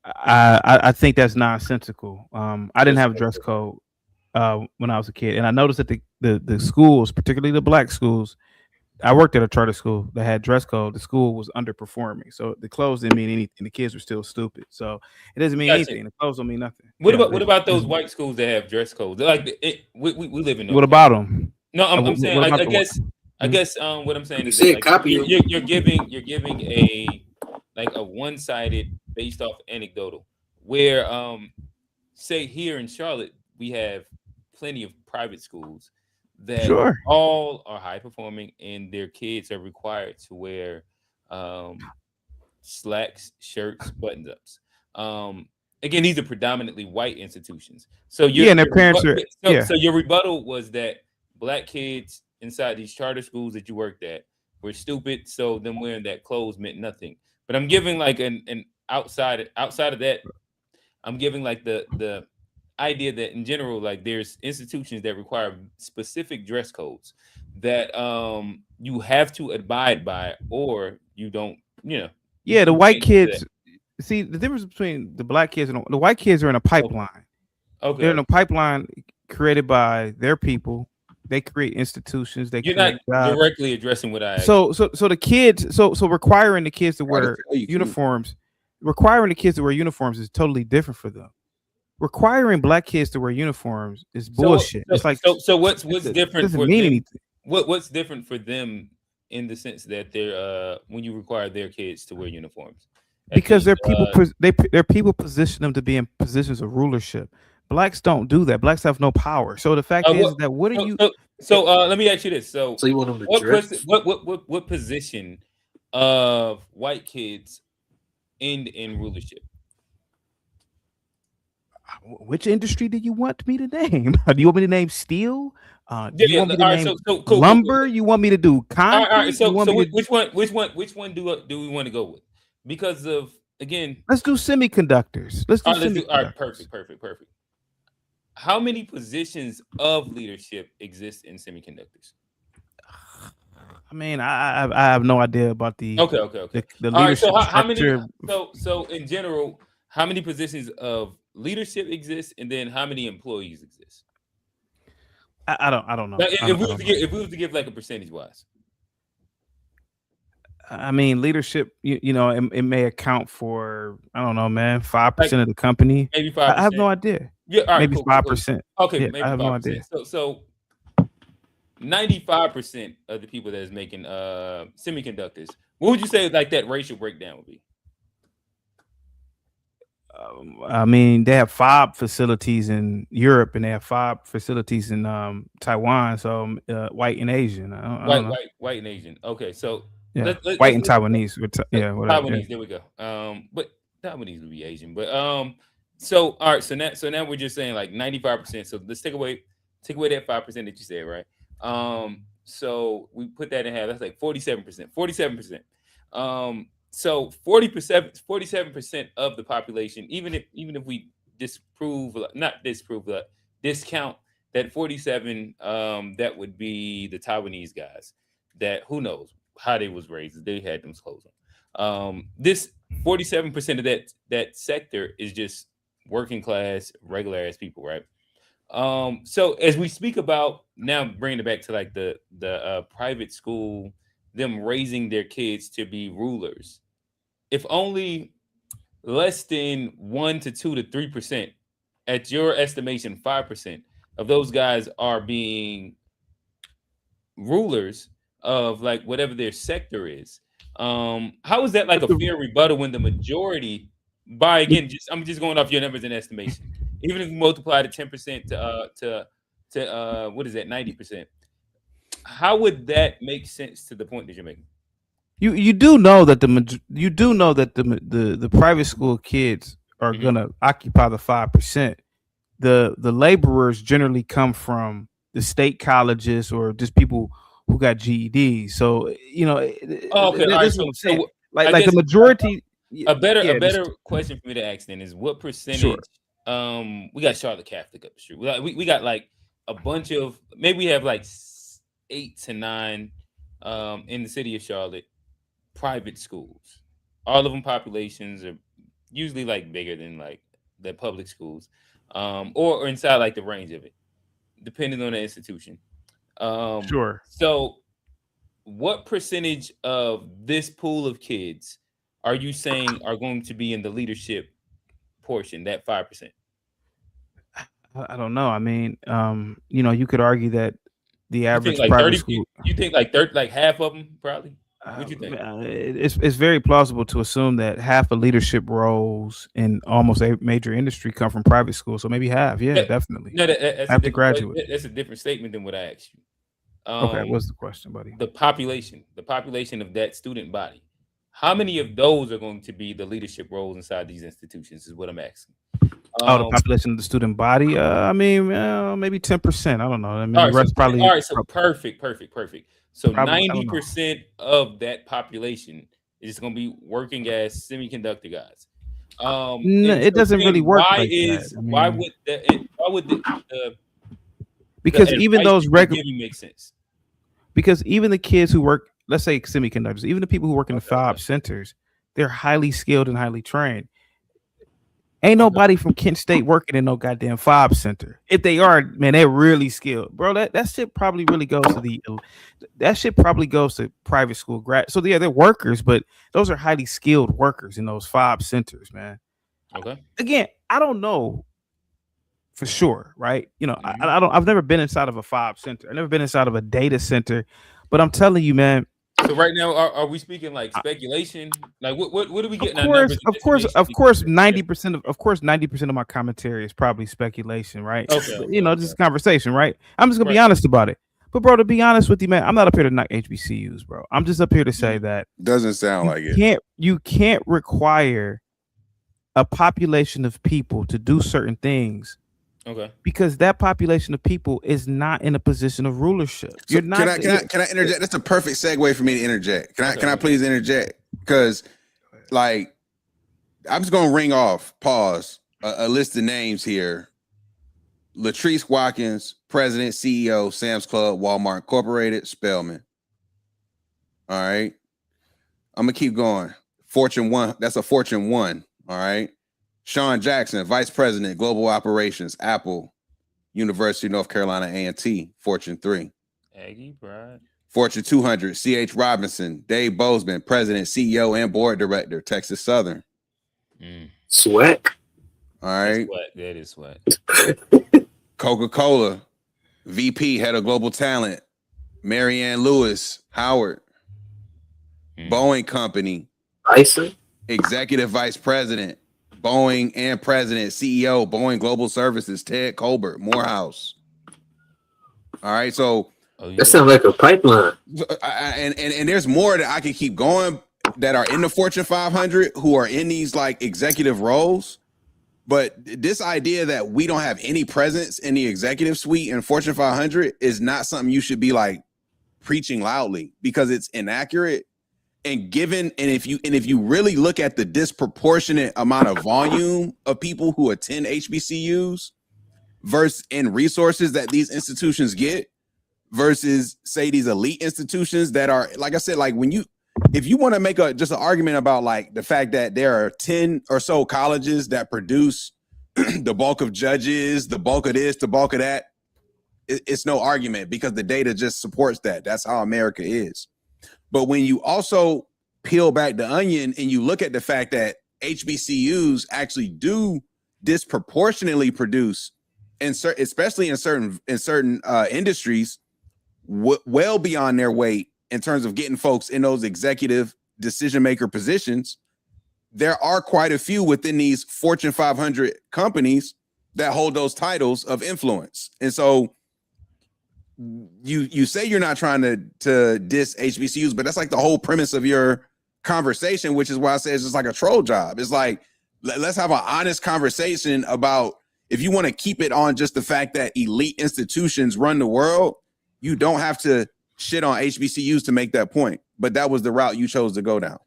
I think that's nonsensical. I didn't have a dress code when I was a kid, and I noticed that the schools, particularly the black schools, I worked at a charter school that had dress code. The school was underperforming, so the clothes didn't mean anything. The kids were still stupid, so it doesn't mean anything. The clothes don't mean nothing. What about those white schools that have dress codes? Like we live in. What about them? No, I'm saying I guess what I'm saying is that, like, you're giving a one-sided based off anecdotal, where say here in Charlotte we have plenty of private schools that all are high performing and their kids are required to wear slacks, shirts, button ups. Again, these are predominantly white institutions. So and their parents are so your rebuttal was that black kids inside these charter schools that you worked at were stupid, so them wearing that clothes meant nothing. But I'm giving like an outside of that, I'm giving like the idea that in general, like there's institutions that require specific dress codes that you have to abide by, or you don't, Yeah, the white kids. See, the difference between the black kids and the white kids are in a pipeline. Okay. They're in a pipeline created by their people. They create institutions. You're not directly addressing what I asked. So the kids, so requiring the kids to wear uniforms, is totally different for them. Requiring black kids to wear uniforms is bullshit. It's like what's different? Doesn't mean anything. What's different for them in the sense that they're when you require their kids to wear uniforms? Because their people position them to be in positions of rulership. Blacks don't do that. Blacks have no power. So the fact is that what are you? So let me ask you this. So you want them to dress? What position of white kids end in rulership? Which industry do you want me to name? Do you want me to name steel? Do you want me to name lumber? You want me to do concrete? All right. So which one do we want to go with? Because of, again, let's do semiconductors. All right, perfect. How many positions of leadership exist in semiconductors? I mean, I have no idea about the okay. The leadership how many? So in general, how many positions of leadership exist, and then how many employees exist? I don't know. Like, if we was to give like a percentage wise. I mean, leadership, it may account for, I don't know, man, 5% of the company. Maybe 5%. I have no idea. Yeah, all right, maybe 5%. Okay, yeah, maybe I have 5%. no idea. So 95% of the people that is making semiconductors, what would you say like that racial breakdown would be? I mean, they have 5 facilities in Europe and they have 5 facilities in Taiwan. So white and Asian. White and Asian. Okay, so yeah, white and Taiwanese. Whatever. Taiwanese. There we go. But Taiwanese would be Asian, but so all right, so now we're just saying like 95%. So let's take away that 5% that you said, right? So we put that in half. That's like 47%. 47%. So 47% of the population, even if we discount that 47, that would be the Taiwanese guys that who knows how they was raised. They had them clothes on. This 47% of that sector is just working class, regular ass people, right? So as we speak about now, bringing it back to like the private school, them raising their kids to be rulers. If only less than 1 to 2 to 3%, at your estimation, 5% of those guys are being rulers of like whatever their sector is. How is that like a fair rebuttal when the majority, by again, I'm just going off your numbers and estimation. Even if you multiply the 10% to what is that, 90%? How would that make sense to the point that you're making? You do know that the private school kids are gonna occupy the 5%. The laborers generally come from the state colleges or just people who got GEDs. So okay, all right. So like the majority. A better question for me to ask then is what percentage? Sure. We got Charlotte Catholic up the street. We got like a bunch of, maybe we have like 8 to 9 in the city of Charlotte private schools. All of them populations are usually like bigger than like the public schools, or inside like the range of it, depending on the institution. Sure. So, what percentage of this pool of kids are you saying are going to be in the leadership portion, that 5%? I don't know. I mean, you could argue that the average like private 30, school. You think like 30, like half of them probably? What do you think? It's very plausible to assume that half of leadership roles in almost a major industry come from private schools. So maybe half. Yeah, definitely. No, that's after graduate. That's a different statement than what I asked you. Okay, what's the question, buddy? The population of that student body. How many of those are going to be the leadership roles inside these institutions is what I'm asking. The population of the student body. I mean, maybe 10%. I don't know. I mean, the rest probably. All right, so perfect. So 90% of that population is going to be working as semiconductor guys. No, it doesn't really work. Why would the because even those regular make sense? Because even the kids who work, let's say semiconductors, even the people who work in the FOB centers, they're highly skilled and highly trained. Ain't nobody from Kent State working in no goddamn FOB center. If they are, man, they're really skilled, bro. That shit probably really goes to private school grad. So yeah, they're workers, but those are highly skilled workers in those FOB centers, man. Okay. Again, I don't know for sure, right? I've never been inside of a FOB center. I've never been inside of a data center, but I'm telling you, man. So right now, are we speaking like speculation? Like what are we getting? Of course, 90% of my commentary is probably speculation, right? Okay. Just conversation, right? I'm just gonna be honest about it. But bro, to be honest with you, man, I'm not up here to knock HBCUs, bro. I'm just up here to say that doesn't sound like it. You can't require a population of people to do certain things. Okay. Because that population of people is not in a position of rulership. So can I interject? That's a perfect segue for me to interject. Can I please interject? Because like I'm just gonna ring off, pause, a list of names here. Latrice Watkins, President, CEO, Sam's Club, Walmart Incorporated, Spelman. All right. I'm gonna keep going. Fortune 1, that's a Fortune 1. All right. Sean Jackson, Vice President, Global Operations, Apple, University of North Carolina A&T, Fortune 3. Aggie Bride. Fortune 200, C.H. Robinson, Dave Bozeman, President, CEO, and Board Director, Texas Southern. Sweat. All right. That is sweat. Coca-Cola, VP, Head of Global Talent, Marianne Lewis, Howard. Boeing Company, Tyson, Executive Vice President, Boeing and President, CEO, Boeing Global Services, Ted Colbert, Morehouse. All right, so that sounds like a pipeline. And there's more that I can keep going, that are in the Fortune 500 who are in these like executive roles. But this idea that we don't have any presence in the executive suite in Fortune 500 is not something you should be like preaching loudly, because it's inaccurate. And if you really look at the disproportionate amount of volume of people who attend HBCUs versus in resources that these institutions get versus say these elite institutions that are, like I said, like if you want to make just an argument about like the fact that there are 10 or so colleges that produce the bulk of judges, the bulk of this, the bulk of that, it's no argument, because the data just supports that. That's how America is. But when you also peel back the onion and you look at the fact that HBCUs actually do disproportionately produce, especially in certain industries, well beyond their weight in terms of getting folks in those executive decision maker positions, there are quite a few within these Fortune 500 companies that hold those titles of influence. And so you say you're not trying to diss HBCUs, but that's like the whole premise of your conversation, which is why I say it's just like a troll job. It's like, let's have an honest conversation about, if you want to keep it on just the fact that elite institutions run the world, you don't have to shit on HBCUs to make that point. But that was the route you chose to go down.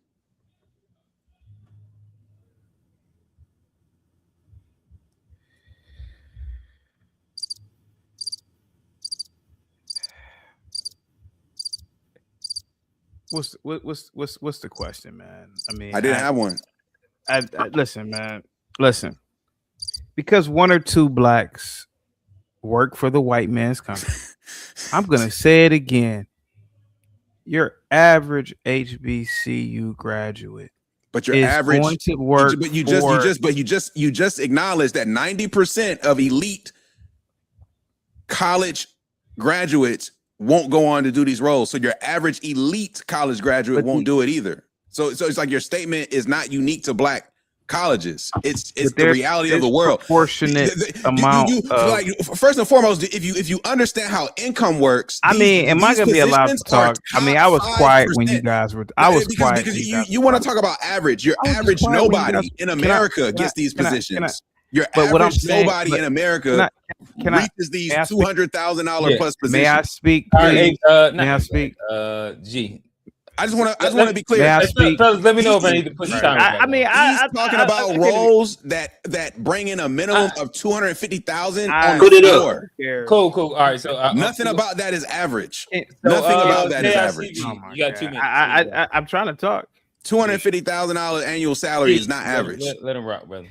What's the question, man? I mean, I didn't have one. I listen, man. Listen, because one or two blacks work for the white man's company, I'm gonna say it again. Your average HBCU graduate, but your average going to work. But you just acknowledged that 90% of elite college graduates won't go on to do these roles. So your average elite college graduate won't do it either. So it's like your statement is not unique to black colleges. It's the reality of the world. Proportionate amount. Like, first and foremost, if you understand how income works, I mean, am I gonna be allowed to talk? I mean, I was quiet when you guys were. I was quiet because you want to talk about average. Your average nobody in America gets these positions. Your average nobody in America reaches these $200,000 plus positions. May I speak? May I speak? G. I just want to be clear. May I speak? Let me know if I need to push time. I mean, he's talking about roles that bring in a minimum of $250,000 on put the it floor. up. Cool. All right. So nothing about that is average. Nothing about that is average. You got 2 minutes. I'm trying to talk. $250,000 annual salary is not average. Let him rock, brother.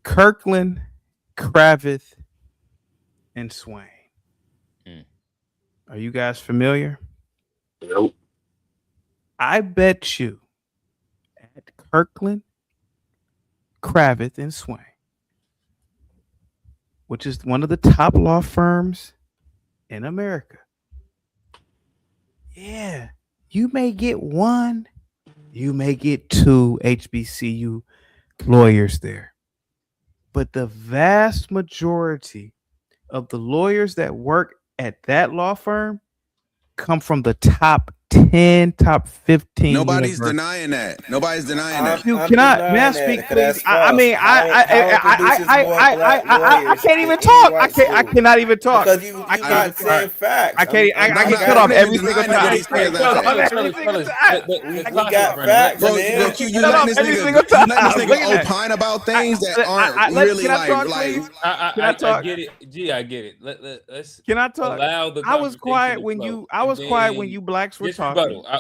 Kirkland, Kravitz, and Swain. Are you guys familiar? Nope. I bet you at Kirkland, Kravitz, and Swain, which is one of the top law firms in America. Yeah, you may get one, you may get two HBCU lawyers there. But the vast majority of the lawyers that work at that law firm come from the top 10, top 15. Nobody's denying that. Nobody's denying that. Can I speak, please? I mean, I can't even talk. I cannot even talk. Because you not saying facts. I can't. I get cut off every single time. We got facts, bro. You let this nigga opine about things that aren't really like. I get it. G, I get it. Let's. Can I talk? I was quiet when you blacks were talking.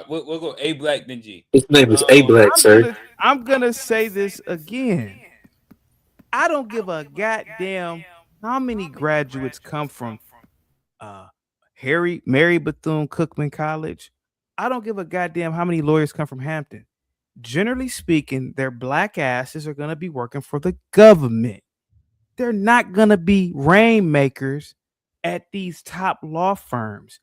We'll go A Black then G. His name is A Black, sir. I'm gonna say this again. I don't give a goddamn how many graduates come from Mary Bethune-Cookman College. I don't give a goddamn how many lawyers come from Hampton. Generally speaking, their black asses are gonna be working for the government. They're not gonna be rainmakers at these top law firms.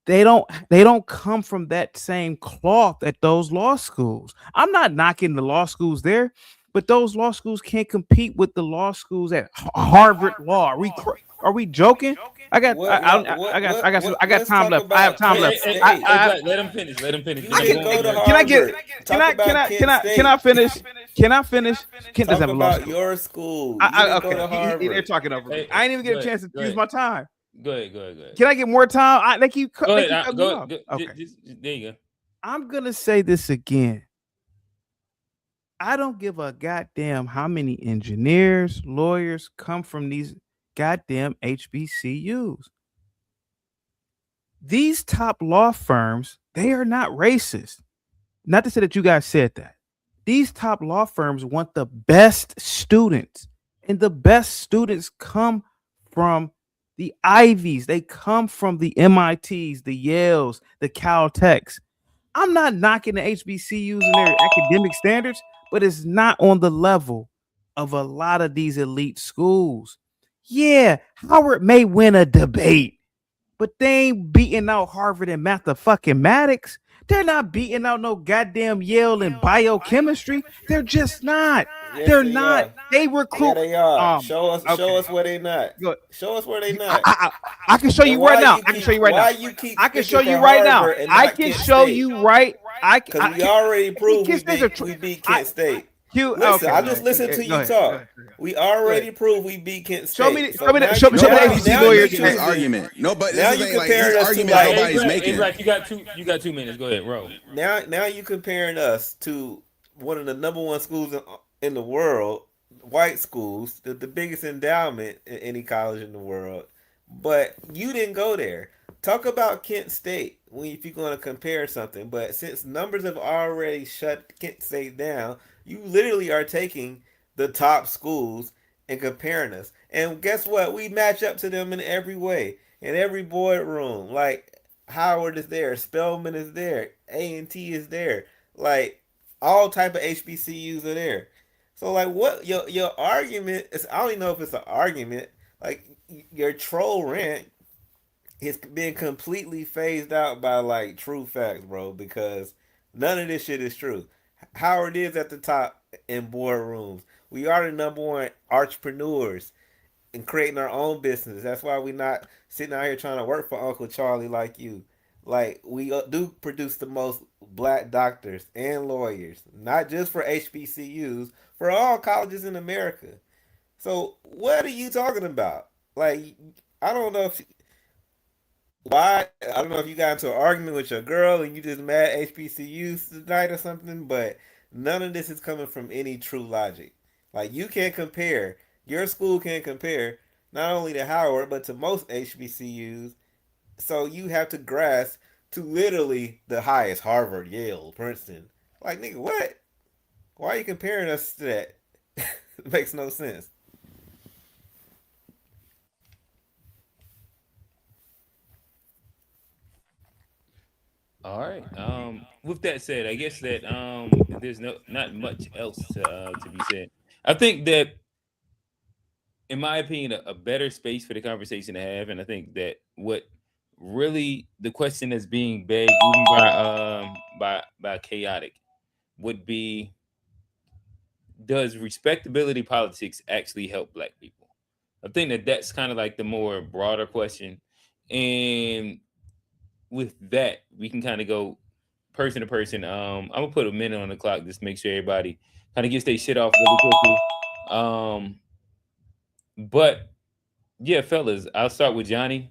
They don't come from that same cloth at those law schools. I'm not knocking the law schools there, but those law schools can't compete with the law schools at Harvard Law. Are we joking? I got time left. I have time left. Let him finish. Let him finish. Can I finish? Can I finish? Kent doesn't have a law school. Your school. Okay. They're talking over me. I didn't even get a chance to use my time. Go ahead. Can I get more time? They keep go ahead. Okay. There you go. I'm gonna say this again. I don't give a goddamn how many engineers, lawyers come from these goddamn HBCUs. These top law firms, they are not racist. Not to say that you guys said that. These top law firms want the best students, and the best students come from the Ivies. They come from the MITs, the Yales, the Caltechs. I'm not knocking the HBCUs and their academic standards, but it's not on the level of a lot of these elite schools. Yeah, Howard may win a debate, but they ain't beating out Harvard and mathematics. They're not beating out no goddamn Yale in biochemistry. They're just not. Yes, They're not. They recruit. Yeah, they are. Show us where they not. Good. Show us where they not. I can show you right now. I can show you right now. I can show you right now. I can show you right. Because we already proved we beat Kent State. Listen, I just listened to you talk. We already proved we beat Kent State. Show me the ABC lawyers argument. Nobody. Now you comparing us to nobody's making. Like you got 2 minutes. Go ahead, roll. Now you comparing us to one of the number one schools in the world, white schools, the biggest endowment in any college in the world. But you didn't go there. Talk about Kent State if you're going to compare something. But since numbers have already shut Kent State down, you literally are taking the top schools and comparing us. And guess what? We match up to them in every way. In every boardroom. Like, Howard is there. Spelman is there. A&T is there. Like, all type of HBCUs are there. So, like, what your argument is, I don't even know if it's an argument. Like, your troll rant is being completely phased out by, like, true facts, bro. Because none of this shit is true. Howard is at the top in boardrooms. We are the number one entrepreneurs in creating our own business. That's why we're not sitting out here trying to work for Uncle Charlie like you. Like, we do produce the most black doctors and lawyers, not just for HBCUs, for all colleges in America. So what are you talking about? Like, I don't know if you got into an argument with your girl and you just mad HBCUs tonight or something, but none of this is coming from any true logic. Like, you can't compare, your school can't compare not only to Howard, but to most HBCUs. So you have to grasp to literally the highest, Harvard, Yale, Princeton. Like, nigga, what? Why are you comparing us to that? It makes no sense. All right. With that said, I guess that there's not much else to be said. I think that, in my opinion, a better space for the conversation to have, and I think that what really the question that's being begged even by chaotic would be, does respectability politics actually help black people? I think that that's kind of like the more broader question, and with that, we can kind of go person to person. I'm gonna put a minute on the clock just to make sure everybody kind of gets their shit off really quickly. But yeah, fellas, I'll start with Johnny,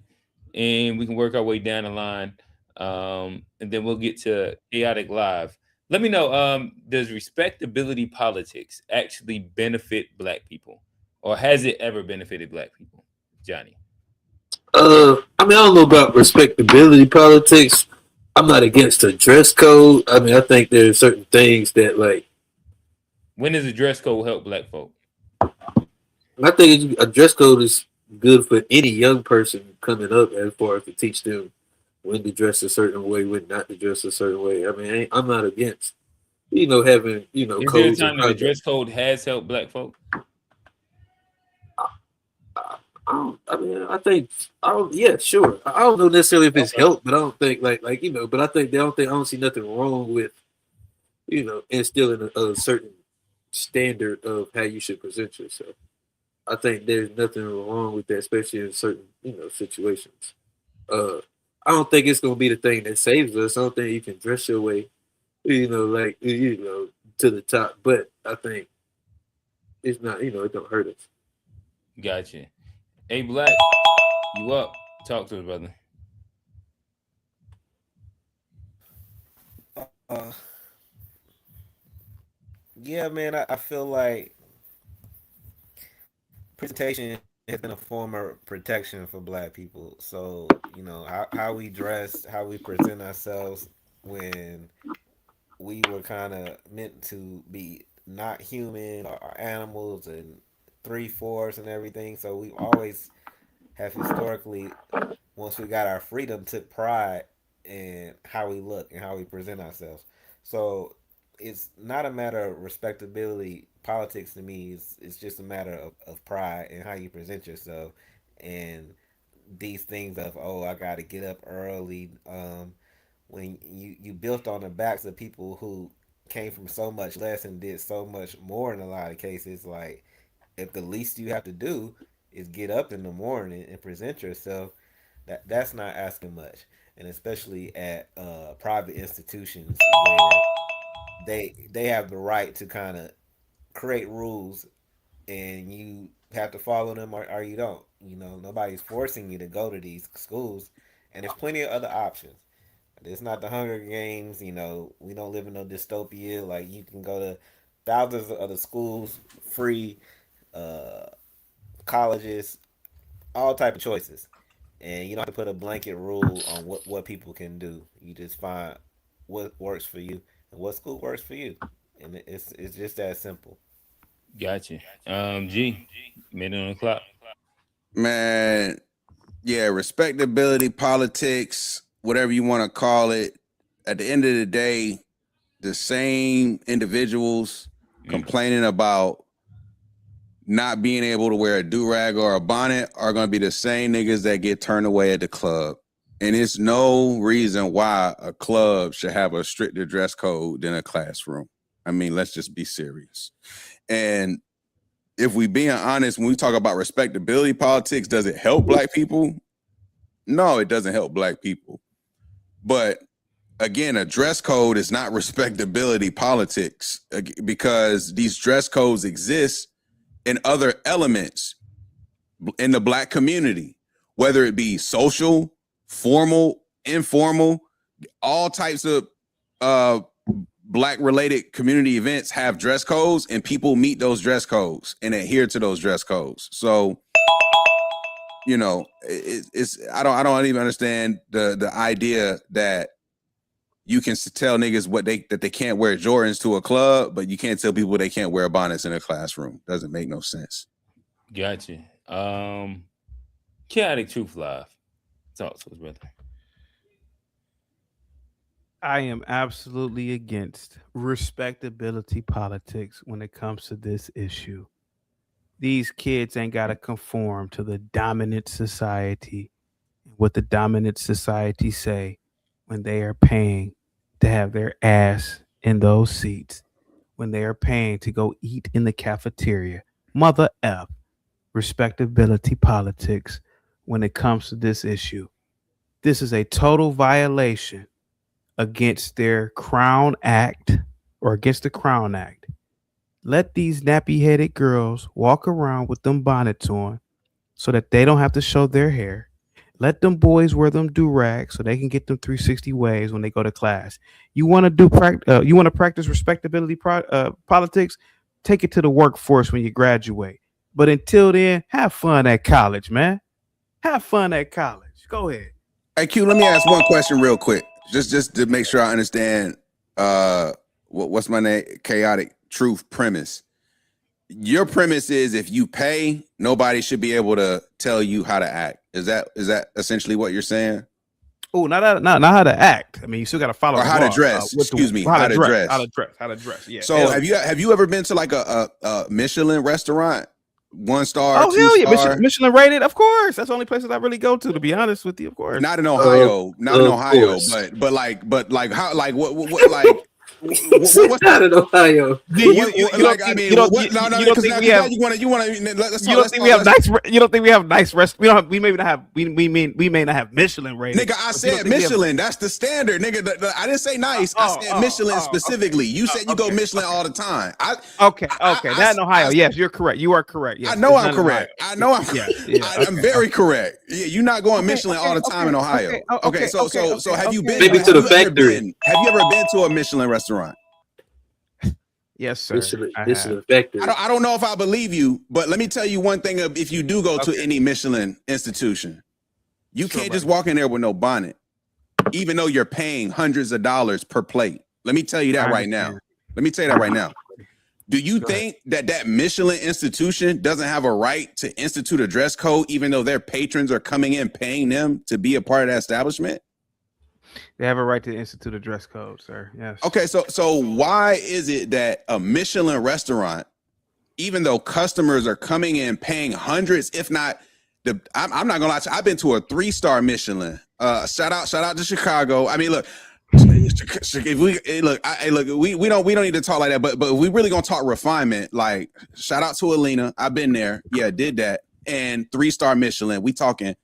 and we can work our way down the line, and then we'll get to chaotic live. Let me know, does respectability politics actually benefit black people, or has it ever benefited black people? Johnny. I mean, I don't know about respectability politics. I'm not against a dress code. I mean, I think there's certain things that, like, when does a dress code help black folk? I think a dress code is good for any young person coming up, as far as to teach them when to dress a certain way, when not to dress a certain way. I mean, I'm not against, having, Is codes. there a time that the dress code has helped black folk? Yeah, sure. I don't know necessarily if it's helped, but I don't think but I don't see nothing wrong with, instilling a certain standard of how you should present yourself. I think there's nothing wrong with that, especially in certain, situations. I don't think it's gonna be the thing that saves us. I don't think you can dress your way, to the top. But I think it's not, it don't hurt us. Gotcha. Hey, Black, you up? Talk to us, brother. Yeah, man, I feel like presentation has been a form of protection for Black people. So, how we dress, how we present ourselves when we were kind of meant to be not human or animals and 3/4 and everything. So we always have historically, once we got our freedom, took pride in how we look and how we present ourselves. So it's not a matter of respectability politics to me. It's just a matter of pride and how you present yourself, and these things of, oh, I got to get up early. When you built on the backs of people who came from so much less and did so much more in a lot of cases, like, if the least you have to do is get up in the morning and present yourself, that's not asking much. And especially at private institutions where they have the right to kind of create rules, and you have to follow them, or you don't. Nobody's forcing you to go to these schools, and there's plenty of other options. It's not the Hunger Games. We don't live in no dystopia. Like, you can go to thousands of other schools, free colleges, all type of choices, and you don't have to put a blanket rule on what people can do. You just find what works for you and what school works for you, and it's just that simple. Gotcha. G, minute on the clock. Man, yeah, respectability, politics, whatever you want to call it. At the end of the day, the same individuals complaining about not being able to wear a do-rag or a bonnet are going to be the same niggas that get turned away at the club. And it's no reason why a club should have a stricter dress code than a classroom. I mean, let's just be serious. And if we being honest, when we talk about respectability politics, does it help Black people? No, it doesn't help Black people. But again, a dress code is not respectability politics, because these dress codes exist in other elements in the Black community, whether it be social, formal, informal, all types of Black related community events have dress codes, and people meet those dress codes and adhere to those dress codes. So, it's I don't even understand the idea that you can tell niggas that they can't wear Jordans to a club, but you can't tell people they can't wear bonnets in a classroom. Doesn't make no sense. Gotcha. Chaotic Truth Live. Talk to us, brother. I am absolutely against respectability politics when it comes to this issue. These kids ain't got to conform to the dominant society, what the dominant society say when they are paying to have their ass in those seats, when they are paying to go eat in the cafeteria. Mother F, respectability politics when it comes to this issue. This is a total violation against their Crown Act, or against the Crown Act. Let these nappy-headed girls walk around with them bonnets on so that they don't have to show their hair. Let them boys wear them do-rags so they can get them 360 waves when they go to class. You want to practice respectability politics? Take it to the workforce when you graduate. But until then, have fun at college, man. Have fun at college. Go ahead. Hey, Q, let me ask one question real quick, just to make sure I understand what's my name? Chaotic Truth premise. Your premise is if you pay, nobody should be able to tell you how to act. Is that essentially what you're saying? Oh, not how to act. I mean, you still got to follow. Or how to dress. Excuse me. How to dress. How to dress. Yeah. So have you ever been to like a Michelin restaurant? 1 star. Oh, hell yeah. Michelin rated, of course. That's the only places I really go to be honest with you, of course. Not in Ohio. Not in Ohio, but like how, like what like What's out of Ohio? You don't think we have nice rest? We may not have Michelin rated. Nigga, I said Michelin. That's the standard, nigga. I didn't say nice. I said Michelin specifically. You said you go Michelin all the time. Okay. That in Ohio. Yes, you're correct. You are correct. Yes, I know I'm correct. I'm very correct. Yeah, you're not going Michelin all the time in Ohio. Okay, so have you been? Maybe to the factory. Have you ever been to a Michelin restaurant? Yes, sir. I don't know if I believe you, but let me tell you one thing. If you do go to any Michelin institution, you can't just walk in there with no bonnet, even though you're paying hundreds of dollars per plate. Let me tell you that right now. Do you think that Michelin institution doesn't have a right to institute a dress code, even though their patrons are coming in paying them to be a part of that establishment? They have a right to institute a dress code, sir. Yes. Okay, so why is it that a Michelin restaurant, even though customers are coming in paying hundreds, if not I'm not gonna lie to you, I've been to a 3-star Michelin. Shout out to Chicago. I mean, look, if we don't need to talk like that, but if we really gonna talk refinement, like shout out to Alina. I've been there, did that, and 3-star Michelin. We talking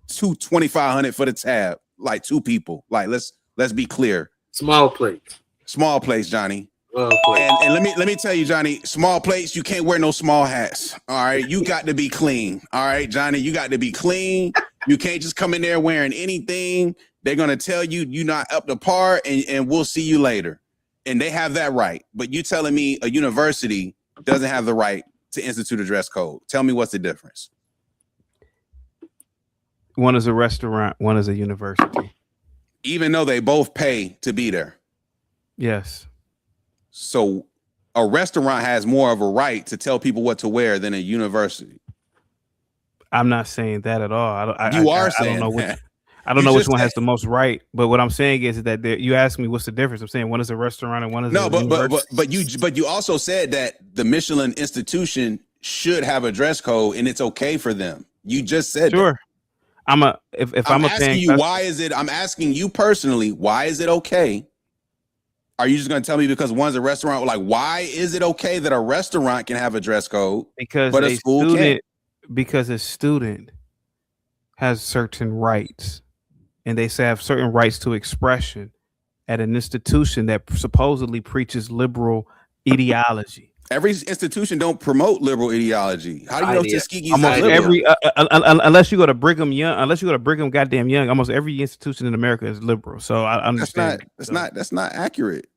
$2,500 for the tab. Like 2 people. Like let's be clear. Small plates, Johnny. And let me tell you, Johnny, small plates, you can't wear no small hats. All right. You got to be clean. All right, Johnny, you got to be clean. You can't just come in there wearing anything. They're gonna tell you you're not up to par and we'll see you later. And they have that right. But you telling me a university doesn't have the right to institute a dress code. Tell me what's the difference. One is a restaurant, one is a university. Even though they both pay to be there. Yes. So a restaurant has more of a right to tell people what to wear than a university. I'm not saying that at all. I don't know which one has the most right, but what I'm saying is that you asked me what's the difference. I'm saying one is a restaurant and one is a university. But you also said that the Michelin institution should have a dress code and it's okay for them. You just said sure. That. I'm asking you why is it? I'm asking you personally, why is it okay? Are you just going to tell me because one's a restaurant? Like, why is it okay that a restaurant can have a dress code, but a school can't? Because a student has certain rights, and they have certain rights to expression at an institution that supposedly preaches liberal ideology. Every institution don't promote liberal ideology. How do you know Tuskegee's almost every unless you go to Brigham goddamn Young, almost every institution in America is liberal. So I understand. That's not accurate.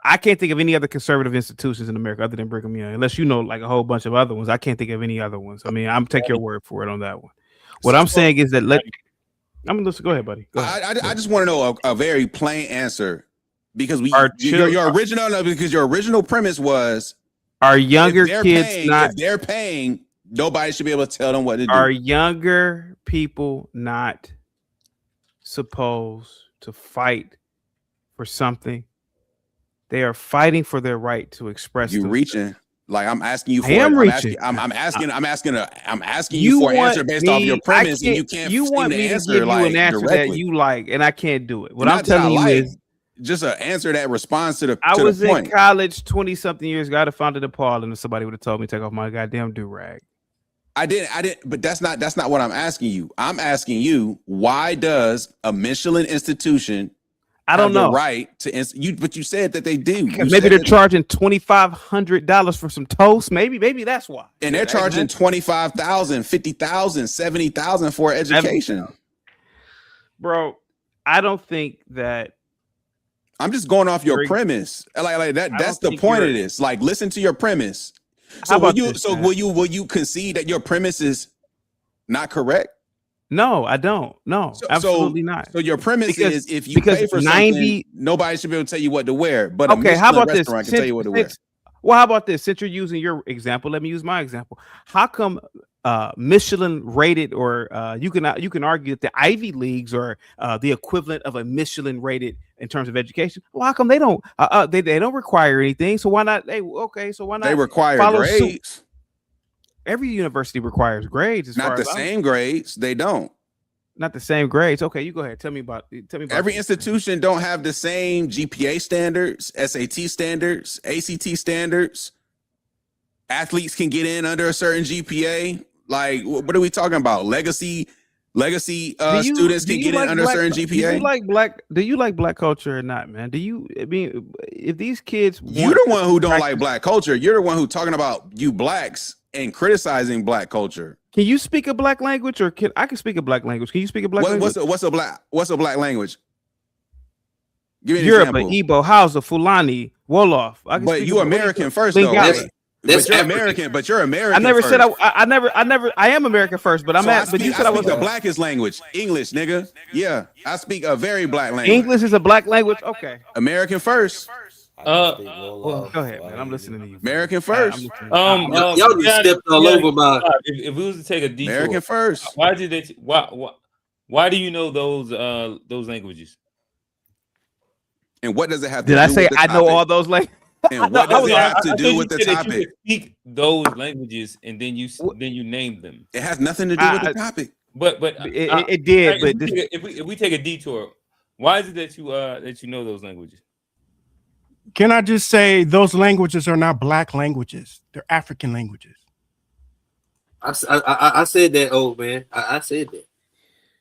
I can't think of any other conservative institutions in America other than Brigham Young, unless you know like a whole bunch of other ones. I can't think of any other ones. I mean, I'm take your word for it on that one. What I'm saying is that go ahead, buddy. Go ahead. I just want to know a very plain answer. Because your original premise was are younger kids if they're paying, nobody should be able to tell them what to do. Are younger people not supposed to fight for something? They are fighting for their right to express. You reaching like I'm asking you for. I'm asking you for an answer based off your premise, and you can't. You want me to give you an answer that you like, and I can't do it. What I'm telling you is. Just an answer that responds to the I to was the point. In college 20-something years ago. I'd have found it appalling if somebody would have told me to take off my goddamn do-rag. I didn't, but that's not what I'm asking you. I'm asking you, why does a Michelin institution have the right to but you said that they do. Maybe they're charging $2,500 for some toast. Maybe that's why. And they're charging $25,000, $50,000, $70,000 for education. Bro, I don't think that. I'm just going off your premise. Like that. That's the point of this. Like, listen to your premise. So will you concede that your premise is not correct? No, I don't. No, absolutely not. So your premise is if you pay for something, nobody should be able to tell you what to wear. But okay, how about this? Can tell you what to wear. Well, how about this? Since you're using your example, let me use my example. How come Michelin rated, or you can argue that the Ivy Leagues are the equivalent of a Michelin rated in terms of education? Well, how come they don't they don't require anything? So why not? So why not? They require grades. Suit? Every university requires grades. Not the same grades. They don't. Not the same grades. Okay, you go ahead. Tell me about every institution don't have the same GPA standards, SAT standards, ACT standards. Athletes can get in under a certain GPA. Like, what are we talking about? Legacy students can get in under a certain GPA. Do you like black culture or not, man? I mean, if these kids, you're the one who don't like black culture. You're the one who talking about you blacks and criticizing black culture. Can you speak a black language, or I can speak a black language? Can you speak a black language? What's a black language? Give me an example. Igbo, Hausa, Fulani, Wolof. But you American first, though. But you're American. But you're American. I never said I am American first. But but you said I was the blackest language, English, nigga. Yeah, I speak a very black language. English is a black language. Okay. American first. Go ahead, man. I'm listening to you. American first. Y'all just stepped all over my. If we was to take a detour, American first. Why do you know those languages? And what does it have to do? Did I say I know all those languages? And what does it have to do with the topic? You speak those languages and then you name them. It has nothing to do with the topic. But it did. But if we take a detour, why is it that you know those languages? Can I just say those languages are not black languages; they're African languages. I said that, old man. I said that.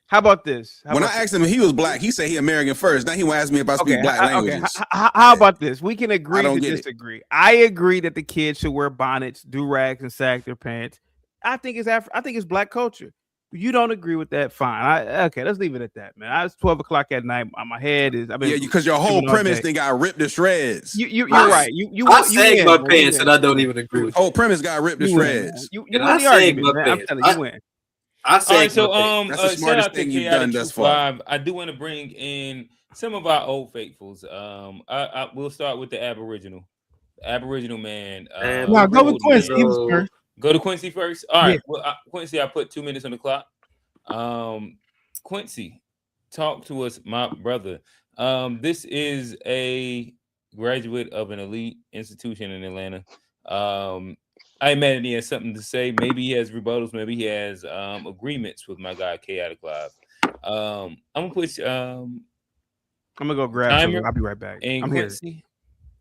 How about this? When I asked him if he was black, he said he American first. Now he want to ask me if I speak black languages. How about this? We can agree to disagree. I agree that the kids should wear bonnets, do-rags, and sag their pants. I think it's black culture. You don't agree with that? Fine. Okay, let's leave it at that, man. It's 12 o'clock at night. My head is. Because your whole premise thing got ripped to shreds. You're right. I sag my pants, and I don't even agree with whole premise got ripped to shreds. You win the argument, man. I'm telling you, you win. That's the smartest thing you've done thus far. I do want to bring in some of our old faithfuls. We'll start with the Aboriginal man. No, go with Quincy first. Go to Quincy first. All right. Yeah. Well, Quincy, I put 2 minutes on the clock. Quincy, talk to us, my brother. This is a graduate of an elite institution in Atlanta. I imagine he has something to say. Maybe he has rebuttals. Maybe he has agreements with my guy Chaotic Live. I'm gonna put. I'm gonna go grab. I'll be right back. And I'm Quincy, here.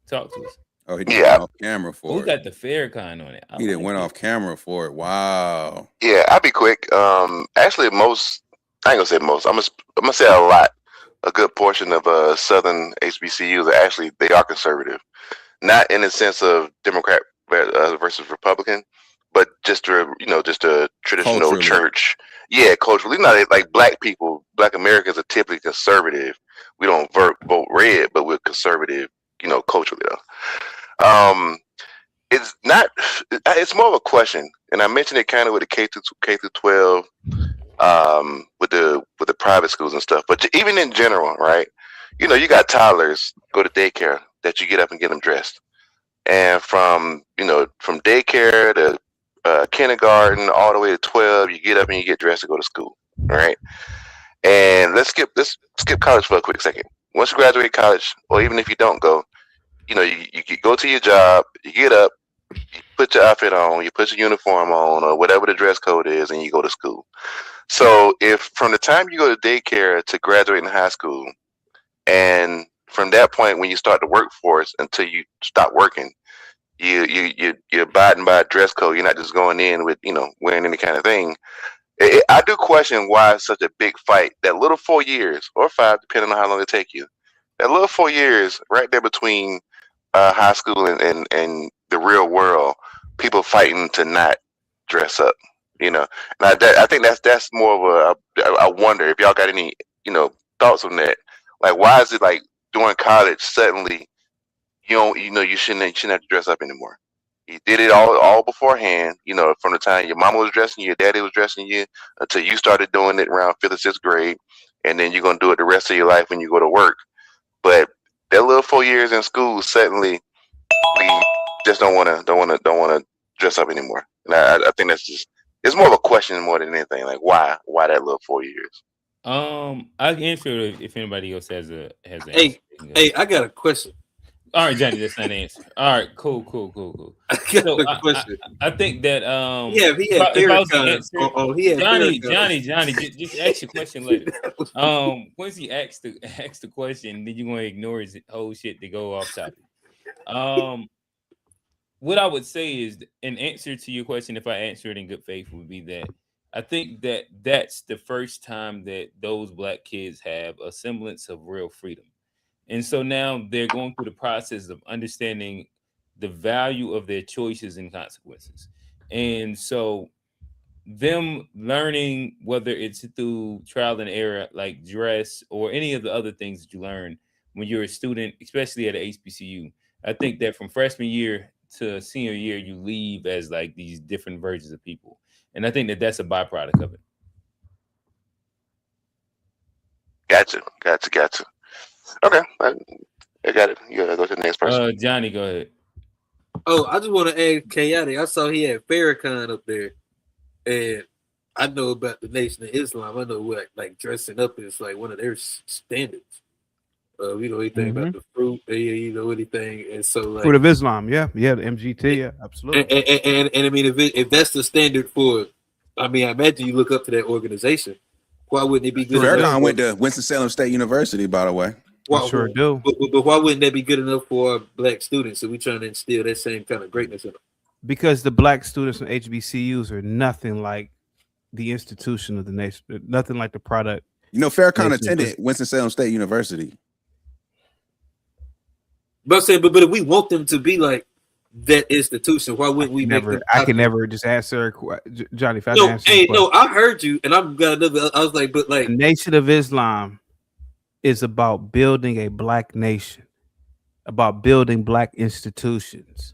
Talk to us. Oh, he went off camera for it. Who got the fair kind on it? He didn't went off camera for it. Wow. Yeah, I'll be quick. Actually, most. I ain't gonna say most. I'm gonna say a lot. A good portion of Southern HBCUs are actually they are conservative, not in the sense of Democrat versus Republican, but just a traditional culturally. church. Yeah, culturally, not like black people. Black Americans are typically conservative. We don't vote red, but we're conservative. Culturally though. It's not. It's more of a question, and I mentioned it kind of with the K through 12, with the private schools and stuff. But even in general, right? You got toddlers go to daycare that you get up and get them dressed. And from daycare to kindergarten all the way to 12, you get up and you get dressed to go to school, right? And let's skip college for a quick second. Once you graduate college, or even if you don't go, you go to your job, you get up, you put your outfit on, you put your uniform on, or whatever the dress code is, and you go to school. So if from the time you go to daycare to graduating high school, and from that point when you start the workforce until you stop working, you're abiding by a dress code. You're not just going in with wearing any kind of thing. I do question why it's such a big fight. That little 4 years or 5, depending on how long it take you. That little 4 years right there between high school and the real world, people fighting to not dress up. And I think that's more of I wonder if y'all got any thoughts on that. Like, why is it like during college suddenly you shouldn't have to dress up anymore? You did it all beforehand, from the time your mama was dressing you, your daddy was dressing you, until you started doing it around 5th or 6th grade, and then you're gonna do it the rest of your life when you go to work. But that little 4 years in school, suddenly we just don't wanna dress up anymore. And I think it's more of a question more than anything. Like why that little 4 years? I can answer if anybody else has an Hey, I got a question. All right, Johnny, that's not an answer. All right, cool. So I think that if I was to answer, Johnny, just ask your question later. Once he asks the question, then you're gonna ignore his whole shit to go off topic. What I would say is an answer to your question, if I answer it in good faith, would be that I think that that's the first time that those black kids have a semblance of real freedom. And so now they're going through the process of understanding the value of their choices and consequences. And so them learning, whether it's through trial and error, like dress or any of the other things that you learn when you're a student, especially at a HBCU, I think that from freshman year to senior year, you leave as like these different versions of people. And I think that that's a byproduct of it. Gotcha. Okay, I got it. You gotta go to the next person. Johnny, go ahead. Oh, I just want to add Chaotic. I saw he had Farrakhan up there, and I know about the Nation of Islam. I know what like dressing up is like one of their standards. You know anything about the fruit? You know anything? And so like Fruit of Islam, yeah, the MGT, yeah, absolutely. And I mean, if that's the standard for, I mean, I imagine you look up to that organization. Why wouldn't it be good? Farrakhan went to Winston-Salem State University, by the way. I sure do. But why wouldn't that be good enough for our black students? So we trying to instill that same kind of greatness in them? Because the black students from HBCUs are nothing like the institution of the nation, nothing like the product. You know, Farrakhan attended Winston-Salem State University. But I'm saying, but if we want them to be like that institution, why wouldn't we I can never just answer Johnny. If I I heard you, and I'm got another. I was like, but like the Nation of Islam is about building a black nation, about building black institutions.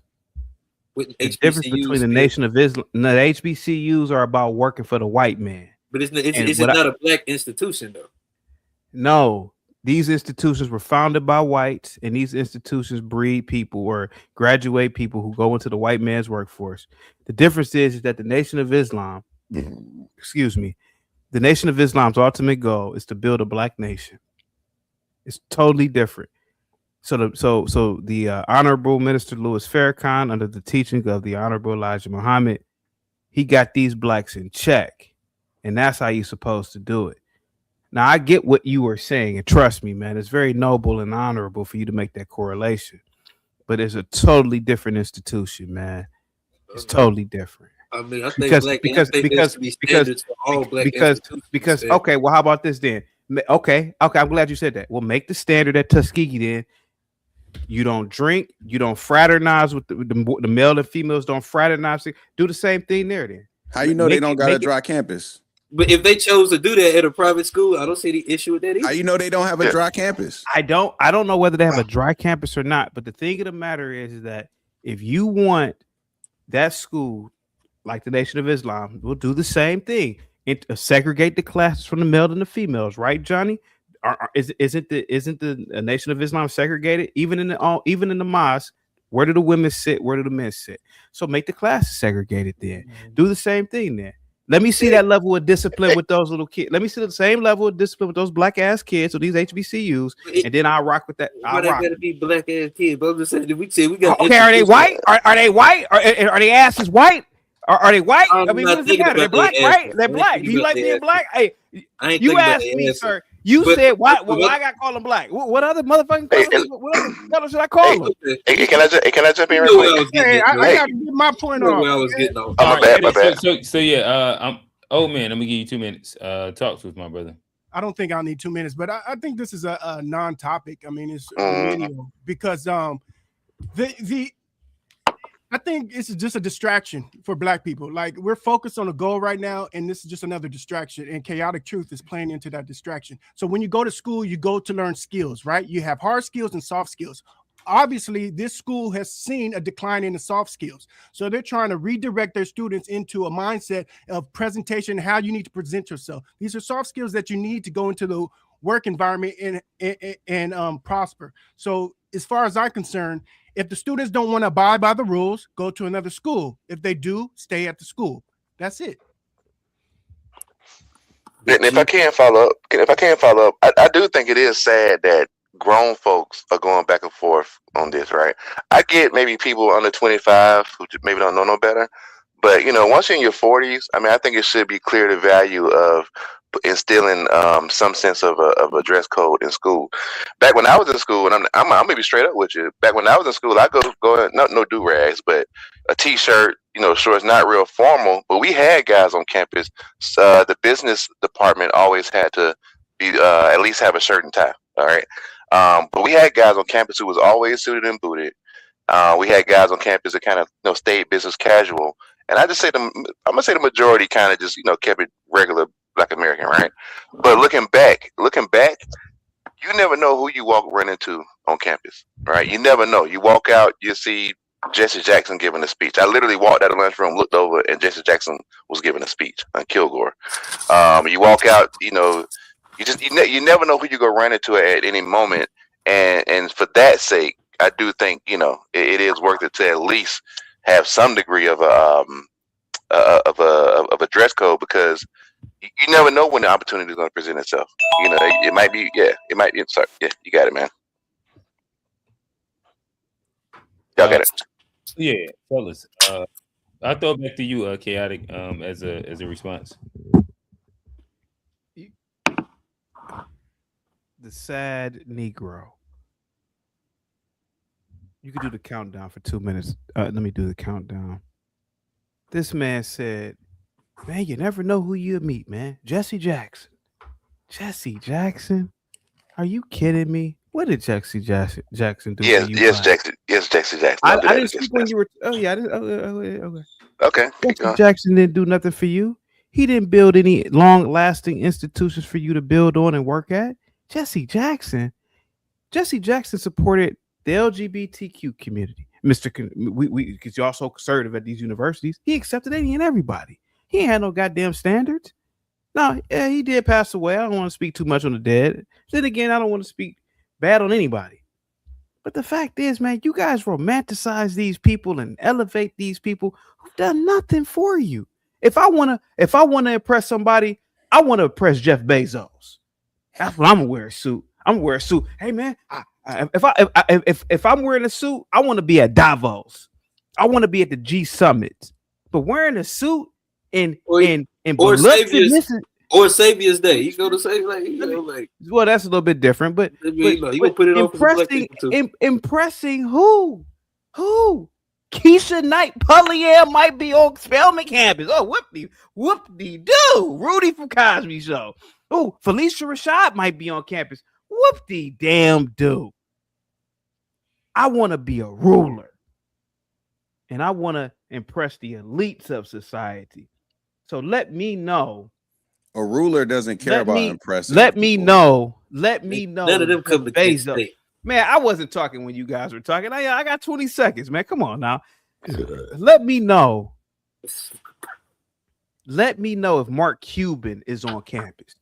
The difference between the Nation of Islam, the HBCUs are about working for the white man. But it's not a black institution though. No. These institutions were founded by whites, and these institutions breed people or graduate people who go into the white man's workforce. The difference is that the Nation of Islam, the Nation of Islam's ultimate goal is to build a black nation. It's totally different. So the Honorable Minister Louis Farrakhan, under the teaching of the Honorable Elijah Muhammad, he got these blacks in check, and that's how you're supposed to do it. Now, I get what you were saying, and trust me, man, it's very noble and honorable for you to make that correlation. But it's a totally different institution, man. It's totally different. I mean, I think because okay, well, how about this then? Okay, I'm glad you said that. Well, make the standard at Tuskegee then. You don't drink, you don't fraternize with the male and females don't fraternize. Do the same thing there then. How you know they don't got a dry campus? But if they chose to do that at a private school, I don't see the issue with that either. How you know they don't have a dry campus? I don't know whether they have a dry campus or not. But the thing of the matter is that if you want that school, like the Nation of Islam, will do the same thing. Segregate the classes from the male and the females, right, Johnny? Isn't the Nation of Islam segregated? Even in the mosque, where do the women sit? Where do the men sit? So make the classes segregated then. Do the same thing then. Let me see that level of discipline with those little kids. Let me see the same level of discipline with those black ass kids or these HBCUs, and then I'll rock with that. Why they gotta be black ass kids? But I'm just saying, we got. Okay, are they white? Are they white? Are they asses white? Are they white? I mean, what does it matter? They're black, right? They're black. Do you like being black? Hey, you asked me, sir. You said why? Why I got to call them black? What other motherfucking color should I call them? Hey, can I jump in real quick? I got to get my point off. I was getting off. My bad. So yeah, I'm old man. I'm gonna give you 2 minutes. Talk with my brother. I don't think I'll need 2 minutes, but I think this is a non-topic. I mean, it's because I think it's just a distraction for black people. Like, we're focused on a goal right now, and this is just another distraction. And Chaotic Truth is playing into that distraction. So when you go to school, you go to learn skills, right? You have hard skills and soft skills. Obviously, this school has seen a decline in the soft skills. So they're trying to redirect their students into a mindset of presentation, how you need to present yourself. These are soft skills that you need to go into the work environment and prosper. So as far as I'm concerned, if the students don't want to abide by the rules, go to another school. If they do, stay at the school. That's it. And if I can follow up, I do think it is sad that grown folks are going back and forth on this, right? I get maybe people under 25 who maybe don't know no better, but once you're in your 40s, I mean, I think it should be clear the value of instilling some sense of a dress code in school. Back when I was in school, and I'm gonna be straight up with you. Back when I was in school, I go no do rags, but a t-shirt, shorts, not real formal, but we had guys on campus. The business department always had to be at least have a shirt and tie. All right, but we had guys on campus who was always suited and booted. We had guys on campus that kind of stayed business casual, and I'm gonna say the majority kind of just kept it regular Black American, right? But looking back, you never know who you run into on campus, right? You never know. You walk out, you see Jesse Jackson giving a speech. I literally walked out of the lunchroom, looked over, and Jesse Jackson was giving a speech on Kilgore. You walk out, you never know who you go run into at any moment, and for that sake, I do think it is worth it to at least have some degree of a dress code, because you never know when the opportunity is going to present itself. It might be, sorry, you got it, man. Y'all got it. Yeah, fellas. I'll throw it back to you, Chaotic, as a response. The sad Negro. You could do the countdown for 2 minutes. Let me do the countdown. This man said, man, you never know who you meet, man. Jesse Jackson. Jesse Jackson? Are you kidding me? What did Jesse Jackson do? Yes, Jesse Jackson. I didn't speak when you were. Oh yeah, I didn't. Okay. Okay. Jesse Jackson didn't do nothing for you. He didn't build any long-lasting institutions for you to build on and work at. Jesse Jackson supported the LGBTQ community, because you're also conservative at these universities. He accepted any and everybody. He ain't had no goddamn standards. No, yeah, he did pass away. I don't want to speak too much on the dead. Then again, I don't want to speak bad on anybody. But the fact is, man, you guys romanticize these people and elevate these people who've done nothing for you. If I wanna impress somebody, I want to impress Jeff Bezos. That's what I'm gonna wear a suit. I'm gonna wear a suit. Hey man, if I'm wearing a suit, I want to be at Davos. I want to be at the G Summit. But wearing a suit or Savior's Day, you go to say well, that's a little bit different, but you gonna put it impressing who? Keisha Knight Pulliam might be on Spelman campus. Oh, whoop-de-doo. Rudy from Cosby Show. Oh, Felicia Rashad might be on campus. Whoop-de-damn-do. I want to be a ruler. And I want to impress the elites of society. So let me know. A ruler doesn't care about impressing. Let me know. None of them come to Bezos. Man, I wasn't talking when you guys were talking. I got 20 seconds, man. Come on now. Let me know. Let me know if Mark Cuban is on campus.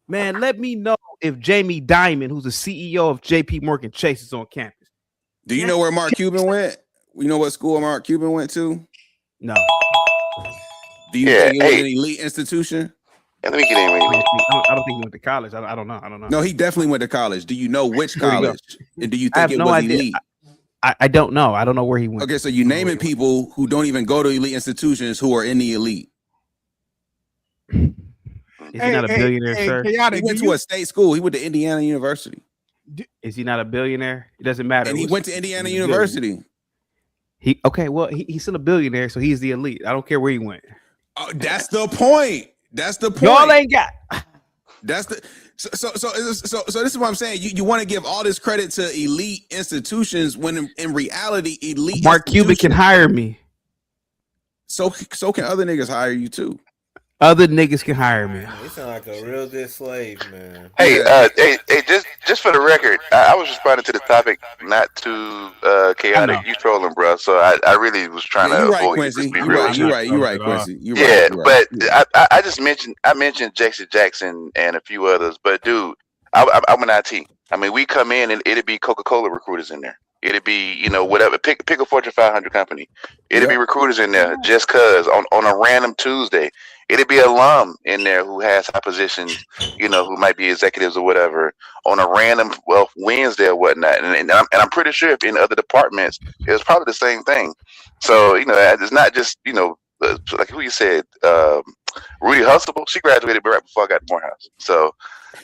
Man, let me know if Jamie Dimon, who's the CEO of JP Morgan Chase, is on campus. Do you know where Mark Cuban went? You know what school Mark Cuban went to? No. Do you think it was an elite institution? Let me get in. I don't think he went to college. I don't know. No, he definitely went to college. Do you know which college? And do you think it was elite? I don't know. I don't know where he went. Okay, so you're naming people who don't even go to elite institutions who are in the elite. Is he not a billionaire, sir? Chaotic, he went to a state school. He went to Indiana University. Is he not a billionaire? It doesn't matter. And he went to Indiana University. He's still a billionaire, so he's the elite. I don't care where he went. Oh, that's the point. That's the point. Y'all ain't got. That's the so this is what I'm saying. You want to give all this credit to elite institutions when in reality, elite Mark Cuban can hire me. So can other niggas hire you too. Other niggas can hire me. You sound like a real good slave, man. Hey, just for the record, I was responding to the topic, not to chaotic. You trolling, bro. So I really was trying to avoid Quincy. You're right, Quincy. But I just mentioned Jesse Jackson and a few others. But dude, I'm an IT. I mean, we come in and it'd be Coca-Cola recruiters in there. It'd be, whatever. Pick a Fortune 500 company. It'd be recruiters in there just cause on a random Tuesday. It'd be alum in there who has high positions, who might be executives or whatever on a random Wednesday or whatnot. And I'm pretty sure if in other departments, it was probably the same thing. So it's not just like who you said, Rudy Huxtable. She graduated right before I got to Morehouse. So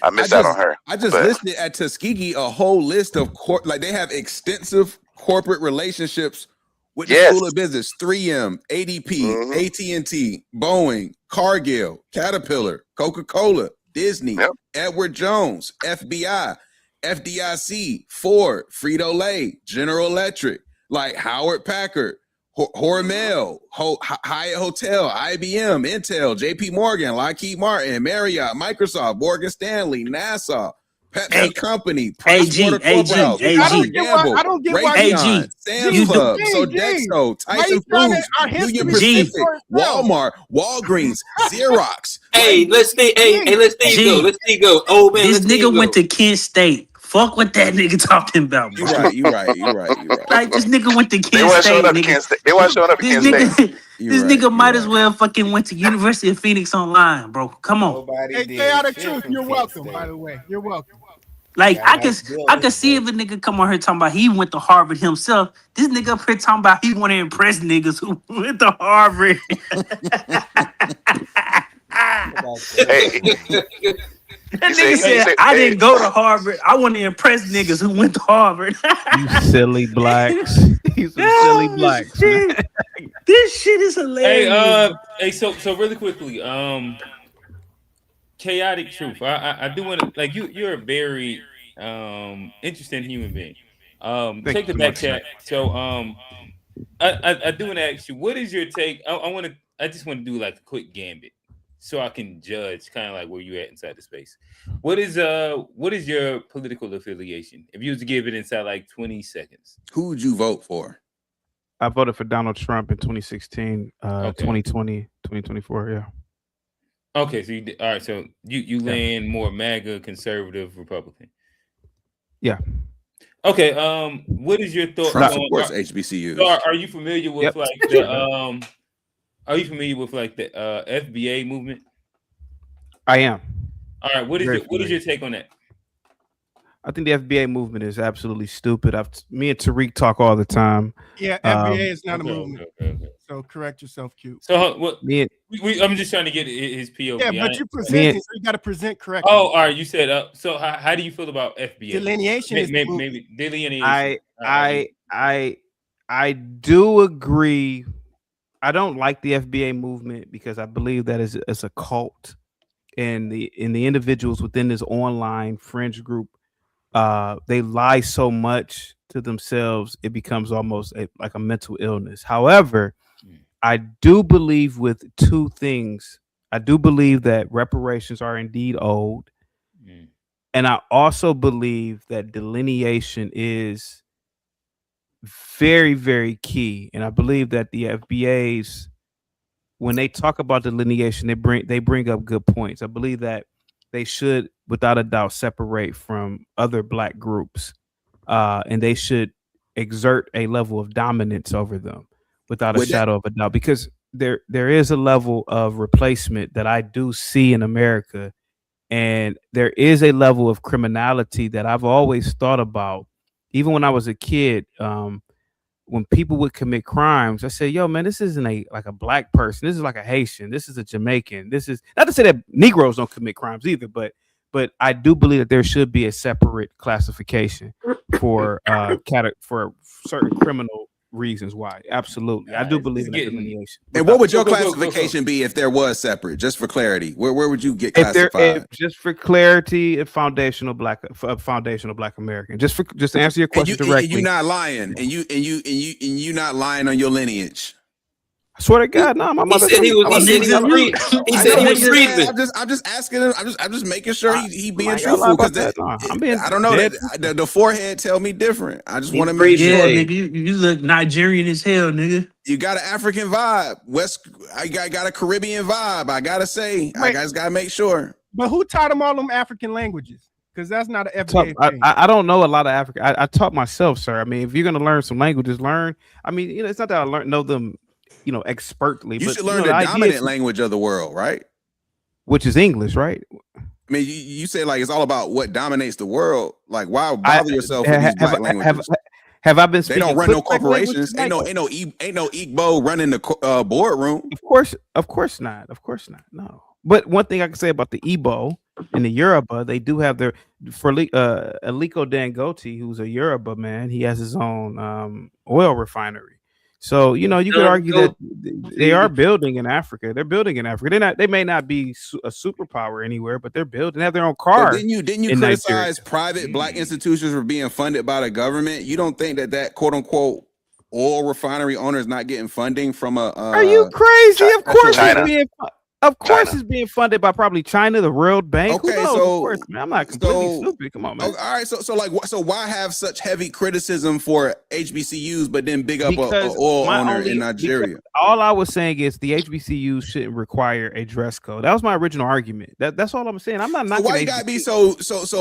I missed out on her. I just listed at Tuskegee a whole list of they have extensive corporate relationships with the School of Business, 3M, ADP, AT&T, Boeing, Cargill, Caterpillar, Coca-Cola, Disney, Edward Jones, FBI, FDIC, Ford, Frito-Lay, General Electric, like Howard Packard, Hormel, Hyatt Hotel, IBM, Intel, JP Morgan, Lockheed Martin, Marriott, Microsoft, Morgan Stanley, NASA, Pepsi Company, Pricewater Corporation, I don't get why Sam's Club, Sodexo, Tyson Foods, Union Pacific, Walmart, Walgreens, Xerox. Let's go. Oh man, this nigga went to Kent State. Fuck what that nigga talking about, bro. You right. Like this nigga went to Kent State. They weren't showing up at Kent State. This nigga might as well fucking went to University of Phoenix online, bro. Come on. Hey, Chaotic Truth, you're welcome. By the way, you're welcome. Like I can see if a nigga come on here talking about he went to Harvard himself. This nigga up here talking about he want to impress niggas who went to Harvard. That nigga said, I didn't go to Harvard. I want to impress niggas who went to Harvard. You silly blacks. You some silly blacks. This shit is hilarious. Hey, so really quickly, Chaotic Truth. I do want to you're a very interesting human being. Take the back chat. So I do want to ask you, what is your take? I just want to do like a quick gambit, so I can judge kind of like where you at inside the space. What is your political affiliation? If you was to give it inside like 20 seconds. Who would you vote for? I voted for Donald Trump in 2016, 2020, 2024, yeah. Okay, so all right, so you land more MAGA, conservative, Republican. Yeah. Okay, what is your thought? Trump supports HBCUs. So are you familiar with Are you familiar with the FBA movement? I am. All right. What is your take on that? I think the FBA movement is absolutely stupid. Me and Tariq talk all the time. Yeah, FBA is not a movement. Okay. So correct yourself, Q. So I'm just trying to get his POV. Yeah, but you're presenting, so you got to present correctly. Oh, all right. You said so. How do you feel about FBA delineation? Maybe delineation. I do agree. I don't like the FBA movement because I believe that it's a cult, and the individuals within this online fringe group, they lie so much to themselves it becomes almost like a mental illness. However, I do believe with two things. I do believe that reparations are indeed owed, and I also believe that delineation is very, very key. And I believe that the FBAs, when they talk about delineation, they bring up good points. I believe that they should, without a doubt, separate from other Black groups, and they should exert a level of dominance over them without a shadow of a doubt, because there is a level of replacement that I do see in America, and there is a level of criminality that I've always thought about. Even when I was a kid, when people would commit crimes, I said, yo, man, this isn't like a Black person. This is like a Haitian. This is a Jamaican. This is not to say that Negroes don't commit crimes either, but I do believe that there should be a separate classification for certain criminal reasons why. Absolutely. I do believe in delineation. And what would your classification be if there was separate, just for clarity? Where would you get classified? Just for clarity, a foundational Black American. Just to answer your question directly. And you not lying. And you not lying on your lineage. I swear to God, no, my mother. He said he was freezing. I'm just asking him. I'm just making sure he being truthful, because I don't know that the forehead tell me different. I just want to make sure. Yeah, nigga, you look Nigerian as hell, nigga. You got an African vibe. I got a Caribbean vibe. I gotta say, I just gotta make sure. But who taught him all them African languages? Because that's not an FDA thing. I don't know a lot of African. I taught myself, sir. I mean, if you're gonna learn some languages, learn. I mean, it's not that I know them, expertly. You but, should learn the dominant language of the world, right? Which is English, right? I mean, you say like it's all about what dominates the world. Like, why bother yourself with these black languages? Have I been? They don't run no corporations. Ain't no Igbo running the boardroom. Of course not. No. But one thing I can say about the Igbo and the Yoruba, they do have their Aliko Dangote, who's a Yoruba man. He has his own oil refinery. So you could argue that they are building in Africa. They're building in Africa. They may not be a superpower anywhere, but they're building. They have their own car. Didn't you criticize private black institutions for being funded by the government? You don't think that quote unquote oil refinery owner is not getting funding from a? Are you crazy? Of course, it's being funded by probably China, the World Bank. Okay, Who knows? so of course, man, I'm not completely stupid. Come on, man. All right, so why have such heavy criticism for HBCUs, but then big up a oil owner in Nigeria? All I was saying is the HBCUs shouldn't require a dress code. That was my original argument. That's all I'm saying. I'm not knocking. Why you gotta be so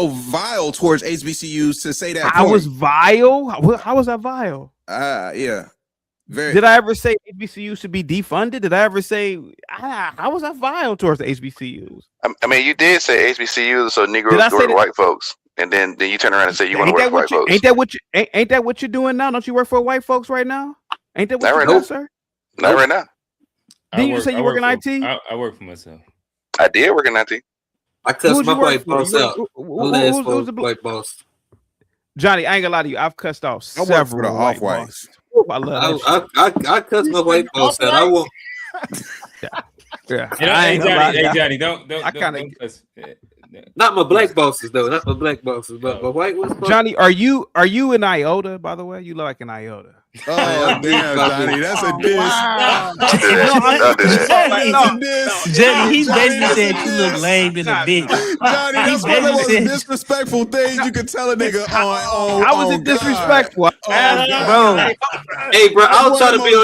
vile towards HBCUs to say that? I was vile. How was I vile? Yeah. Did I ever say HBCUs should be defunded? Did I ever say how was I vile towards the HBCUs? I mean, you did say HBCUs, so Negroes go to white folks, and then you turn around and say you want to work for white folks. Ain't that what you're doing now? Don't you work for white folks right now? Ain't that what you're doing, sir? Not right now. Didn't you say you work in IT? I work for myself. I did work in IT. I cussed my white boss out. Who's the white boss? Johnny, I ain't gonna lie to you. I've cussed off several white bosses. I love I cuss my white boss out. I won't. Yeah. Hey Johnny, don't cuss. Not my black bosses though. Not my black bosses, but my white ones. Johnny, are you an iota? By the way, you look like an iota. Oh damn, Johnny, that's a diss. Wow. Johnny, he basically said you look lame in a bitch. Johnny, that's one of the most disrespectful things you can tell a nigga on. How was it disrespectful? Bro. Hey, bro, I was trying to be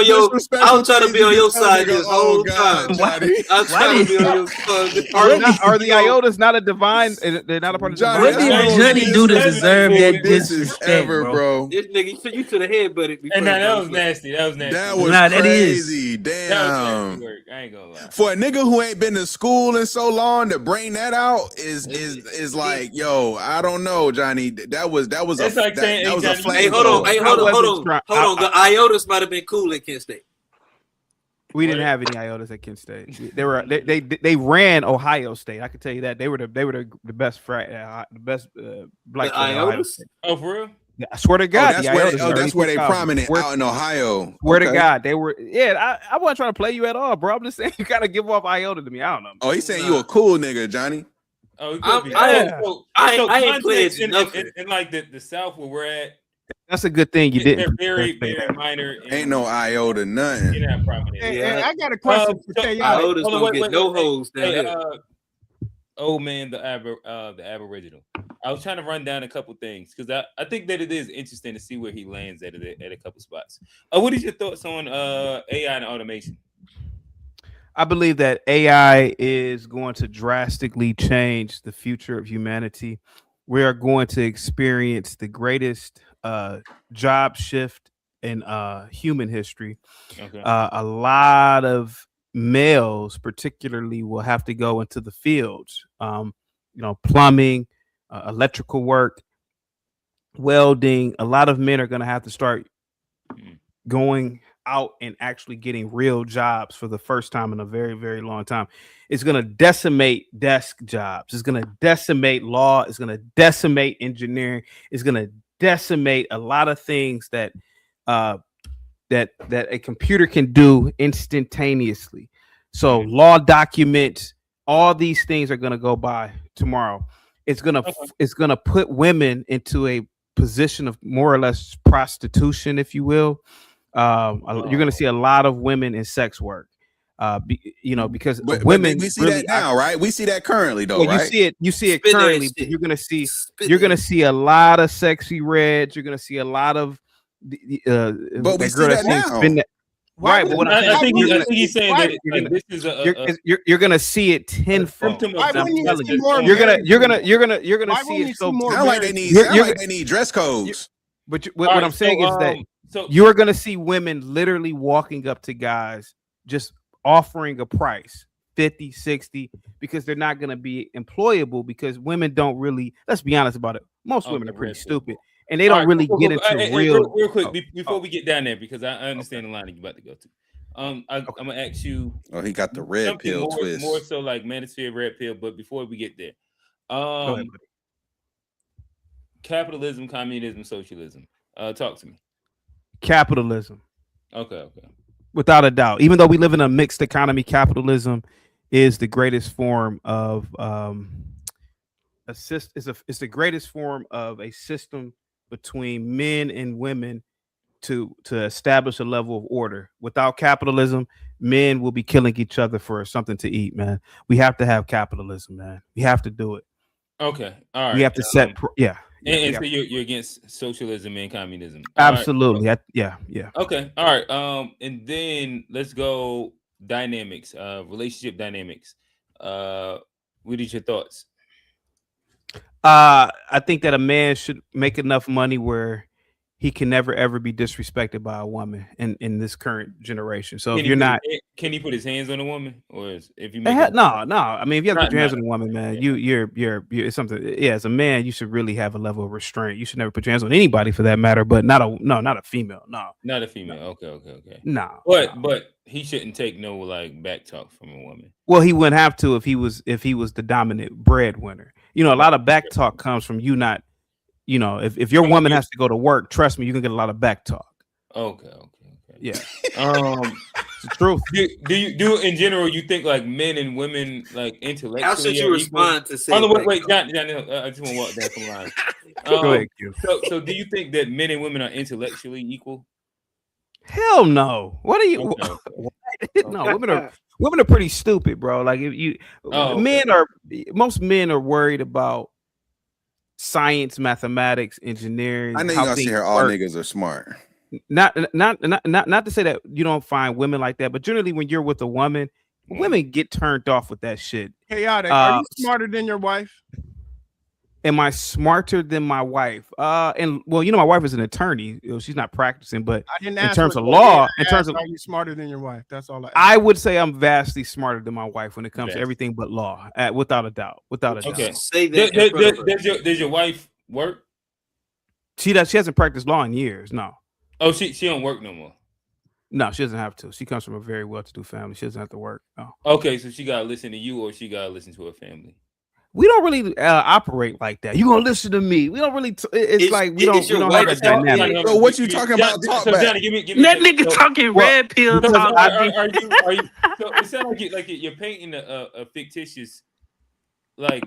on your side this whole time. I'm trying to be on your side. Are the iotas not a divine? They're not a part of Johnny. the What did Johnny do to deserve that disrespect, bro? This nigga, you to the head, buddy. And that was nasty. That was crazy. Damn. That was work. I ain't gonna lie. For a nigga who ain't been to school in so long to bring that out is like, yo, I don't know, Johnny. That was a flame. Hey, hold on. The iotas might have been cool at Kent State. We didn't have any iotas at Kent State. They ran Ohio State. I can tell you that they were the best black iotas. Oh, for real? Yeah, I swear to God, that's where they prominent out in Ohio. Swear to God, they were. Yeah, I wasn't trying to play you at all, bro. I'm just saying you gotta give off iota to me. I don't know. Oh, he's saying you a cool nigga, Johnny. Oh, I ain't playing nothing. In like the South where we're at. That's a good thing you didn't. They're very minor. Ain't no iota, nothing. You know, prominent. Hey, I got a question to tell y'all. Iotas don't get no hoes down here. Oh man, the Aboriginal. I was trying to run down a couple things because I think that it is interesting to see where he lands at a couple spots. What is your thoughts on AI and automation? I believe that AI is going to drastically change the future of humanity. We are going to experience the greatest job shift in human history. Okay. A lot of males particularly will have to go into the fields, plumbing, electrical work, welding. A lot of men are going to have to start going out and actually getting real jobs for the first time in a very, very long time. It's going to decimate desk jobs. It's going to decimate law. It's going to decimate engineering. It's going to decimate a lot of things that a computer can do instantaneously. So law documents, all these things are going to go by tomorrow. It's going to put women into a position of more or less prostitution, if you will. You're going to see a lot of women in sex work. Because women we see really, that now, right? We see that currently, though, right? You see it currently. But you're gonna see a lot of sexy reds. You're gonna see a lot of but we see that now. Right, but what I'm saying, I think he's saying that this is you're gonna see it tenfold. Why wouldn't you see more? You're gonna Why see wouldn't it you so. see more? Sound like they need dress codes. But what I'm saying is that you're gonna see women literally walking up to guys just offering a price 50, 60, because they're not gonna be employable, because women don't really, let's be honest about it. Most women are pretty stupid. And they don't really get into real quick before we get down there, because I understand the line that you're about to go to. I'm gonna ask you. Oh, he got the red pill twist. More so like manosphere red pill. But before we get there, go ahead, capitalism, communism, socialism. Talk to me. Capitalism. Okay. Without a doubt. Even though we live in a mixed economy, capitalism is the greatest form of it's the greatest form of a system between men and women to establish a level of order. Without capitalism, men will be killing each other for something to eat, man. We have to have capitalism, man. We have to do it. Okay. All right. We have to set And so you're against socialism and communism. Absolutely. Right. Yeah. Okay. All right. And then let's go dynamics, relationship dynamics. What is your thoughts? I think that a man should make enough money where he can never ever be disrespected by a woman in this current generation. So can he put his hands on a woman, or if you no? I mean, if you have to put your hands on a woman, man, you're it's something. Yeah, as a man, you should really have a level of restraint. You should never put your hands on anybody for that matter, but not a female. No, not a female. Okay. No, but he shouldn't take no like back talk from a woman. Well, he wouldn't have to if he was the dominant breadwinner. You know, a lot of back talk comes from you not. You know, if your woman has to go to work, trust me, you can get a lot of back talk. Okay. Yeah. It's the truth. Do you in general, you think like men and women like intellectually? How should you respond to say? Wait, John, I just want to walk down some lines. Go ahead, Q. So do you think that men and women are intellectually equal? Hell no. What are you? Okay. No, women are pretty stupid, bro. Like most men are worried about science, mathematics, engineering. I know you're gonna say here all niggas are smart. Not to say that you don't find women like that, but generally when you're with a woman, women get turned off with that shit. Chaotic. Are you smarter than your wife? Am I smarter than my wife? And well, you know, my wife is an attorney. You know, she's not practicing, but in terms of law, are you smarter than your wife? That's all I would say I'm vastly smarter than my wife when it comes to everything but law, without a doubt. Okay. Say that. Does your wife work? She does. She hasn't practiced law in years. No. Oh, she don't work no more. No, she doesn't have to. She comes from a very well-to-do family. She doesn't have to work. No. Okay, so she gotta listen to you, or she gotta listen to her family. We don't really operate like that. You gonna listen to me? We don't really. It's like we don't have that dynamic. So what you talking about? Talk back. Johnny, give me that nigga talking red pill. Are you? So it sounds like you're painting a fictitious, like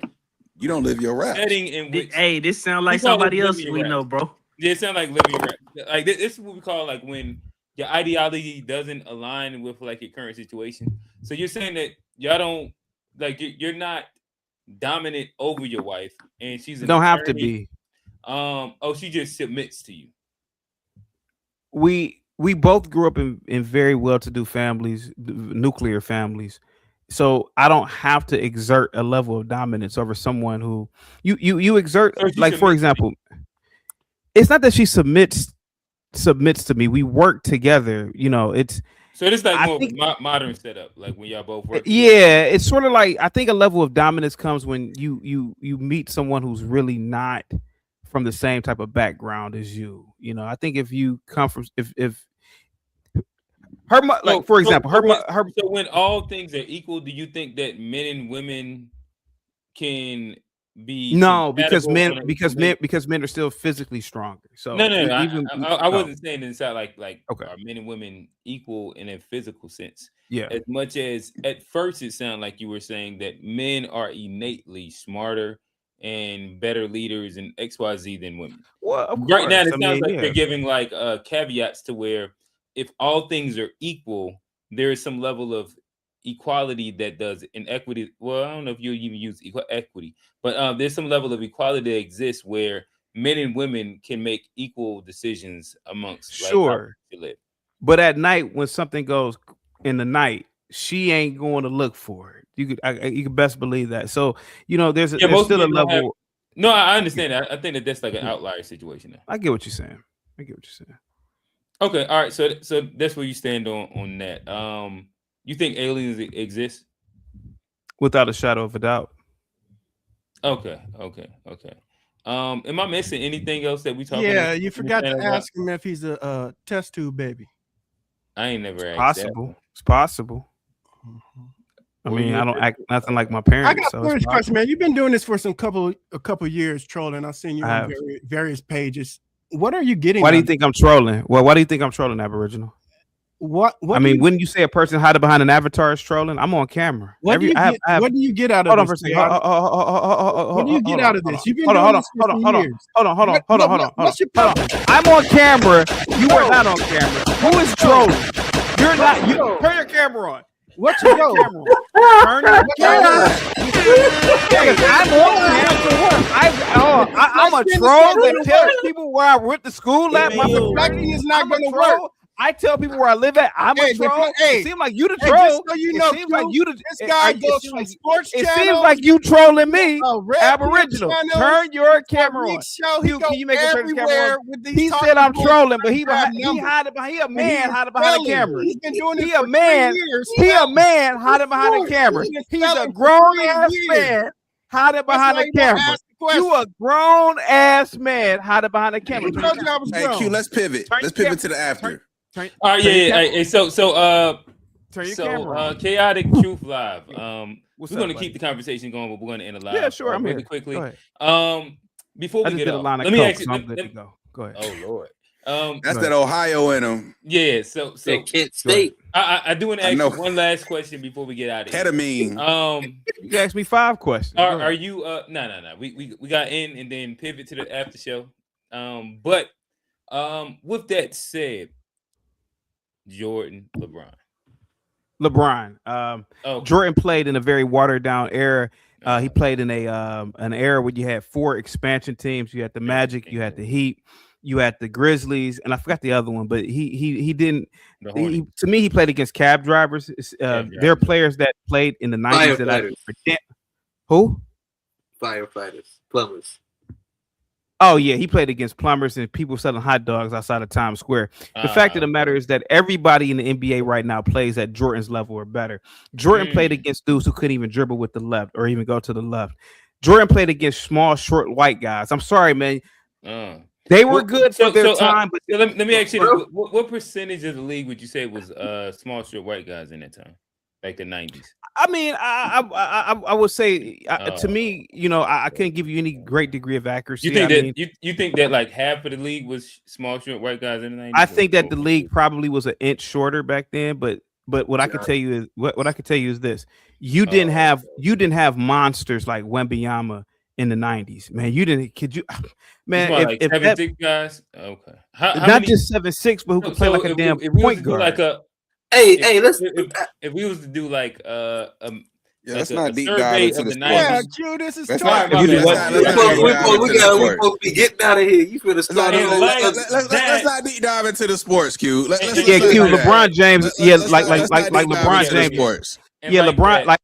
you don't live your rap. Setting in which this sounds like somebody else we know, bro. Yeah, it sounds like living your rap. Like this is what we call like when your ideology doesn't align with like your current situation. So you're saying that y'all don't like you're not dominant over your wife, and she's don't have to be. She just submits to you. We both grew up in very well-to-do families, nuclear families, so I don't have to exert a level of dominance over someone who you exert. Like for example, it's not that she submits to me. We work together. You know, it's. So it's like more modern setup, like when y'all both work. Yeah, it's sort of like I think a level of dominance comes when you meet someone who's really not from the same type of background as you. You know, I think if you come from if her like for example her. So when all things are equal, do you think that men and women can be because men are still physically stronger. So no. I wasn't saying inside like okay. Are men and women equal in a physical sense? Yeah. As much as at first it sounded like you were saying that men are innately smarter and better leaders in XYZ than women. Well, of course. Right now it sounds like you're giving like caveats to where if all things are equal, there is some level of equality that does inequity. Well, I don't know if you even use equity, but there's some level of equality that exists where men and women can make equal decisions amongst sure. Like, how to live. But at night, when something goes in the night, she ain't going to look for it. You could best believe that. So there's still a level. No, I understand that. I think that that's like an outlier situation now. I get what you're saying. Okay, all right. So that's where you stand on that. You think aliens exist? Without a shadow of a doubt. Okay. Am I missing anything else that we talking? Yeah, you forgot to ask him if he's a test tube baby. I ain't never asked that. It's possible. I mean, I don't act nothing like my parents. I got a first question, man. You've been doing this for a couple years, trolling. I've seen you on various pages. What are you getting? Why do you think I'm trolling? Well, why do you think I'm trolling, Aboriginal? What I mean, when you say a person hiding behind an avatar is trolling, I'm on camera. What do you get out of this? Hold on for a second. What do you get out of this? You've been hold doing on. Hold on. What's your problem? I'm on camera. You are not on camera. Who is trolling? You're not. You turn your camera on. What's your camera? Turn your camera on. I'm on camera. I'm a troll that tells people where I went to school at. My deflecting is not going to work. I tell people where I live at. I'm a troll. It seems like you the troll. Just so you know, it seems like you the. This guy goes from sports channel. It seems like you trolling me. Aboriginal. Turn your camera on. Can you make him turn his camera on? He said I'm trolling, but he hiding behind. He a man hiding behind the camera. He's been doing this for 3 years. He a man hiding behind the camera. He's a grown ass man hiding behind the camera. You a grown ass man hiding behind the camera. Hey, Q, let's pivot. Let's pivot to the after. All right, yeah. So turn your camera on. Chaotic Truth Live. We're going to keep the conversation going, but we're going to end it live. Yeah, sure. I'm really here. Quickly. Before we get off, let me ask you. Go ahead. Oh Lord. That's that Ohio in them. Yeah. So Kent State. I do want to ask you one last question before we get out of here. Ketamine. You asked me 5 questions. Are you? No. We got in and then pivot to the after show. But with that said. Jordan, LeBron. Jordan played in a very watered down era. He played in an era where you had 4 expansion teams. You had the Magic, you had the Heat, you had the Grizzlies, and I forgot the other one. But he didn't. To me, he played against cab drivers. There are players that played in the 90s that I forget. Who? Firefighters, plumbers. Oh, yeah, he played against plumbers and people selling hot dogs outside of Times Square. The fact of the matter is that everybody in the NBA right now plays at Jordan's level or better. Jordan played against dudes who couldn't even dribble with the left or even go to the left. Jordan played against small, short, white guys. I'm sorry, man. They were good for their time. But let me ask you, what percentage of the league would you say was small, short, white guys in that time? Like the 90s. I mean, I would say to me, I couldn't give you any great degree of accuracy. You think that like half of the league was small, short white guys in the 90s? I think that the league probably was an inch shorter back then, but what I could tell you is what I could tell you is this: you didn't have monsters like Wembanyama in the 90s, man. You didn't. Could you, man? If 7'6" guys, okay, not just 7'6", but who could play like a damn point guard? Like a let's. If we was to do like let's not deep dive into the sports. Yeah, Q, this is we supposed to be getting out of here. You finna start. Let's not deep dive into the sports, Q. Q. LeBron James. Like LeBron James. Yeah, LeBron.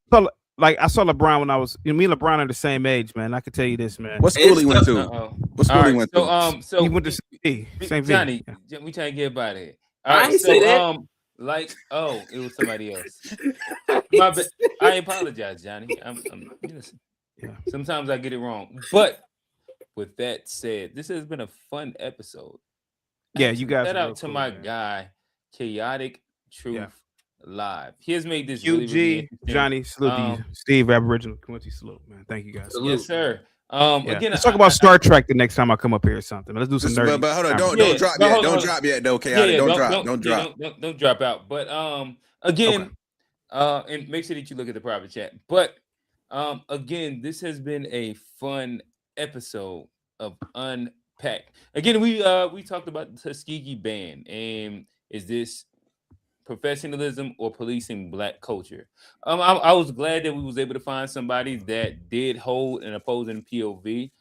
Like I saw LeBron when I was. Me and LeBron are the same age, man. I can tell you this, man. What school he went to? What school he went to? So he went to St. Johnny. We trying to get by there. I ain't say that. It was somebody else. My bad. I apologize, Johnny. Sometimes I get it wrong. But with that said, this has been a fun episode. Yeah, you guys. Shout out to my guy, Chaotic Truth Live. He has made this UG, really Johnny, salute to you. Steve, Aboriginal, Quincy, salute, man. Thank you guys. Yes, sir. Again, let's talk about Star Trek the next time I come up here or something. Let's do some nerdy. But hold on, don't drop yet. Don't drop yet, though. Chaotic, don't drop. Don't drop out. But again, and make sure that you look at the private chat. But again, this has been a fun episode of Unpacked. Again, we talked about the Tuskegee ban, and is this professionalism or policing Black culture? I was glad that we was able to find somebody that did hold an opposing POV.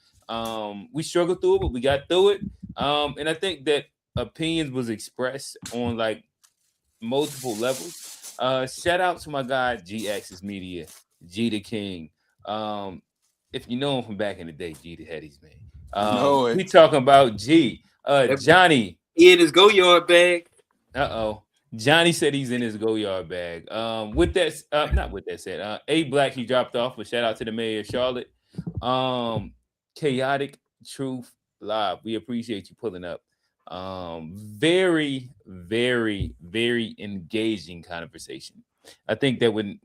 We struggled through it, but we got through it. And I think that opinions was expressed on like multiple levels. Shout out to my guy G Axis Media, G the King. If you know him from back in the day, G the Headies, man. We talking about G. Johnny. He in his go yard bag. Johnny said he's in his go yard bag. With that, not with that said, A Black he dropped off, but shout out to the mayor of Charlotte. Chaotic Truth Live. We appreciate you pulling up. Very, very, very engaging conversation. I think that when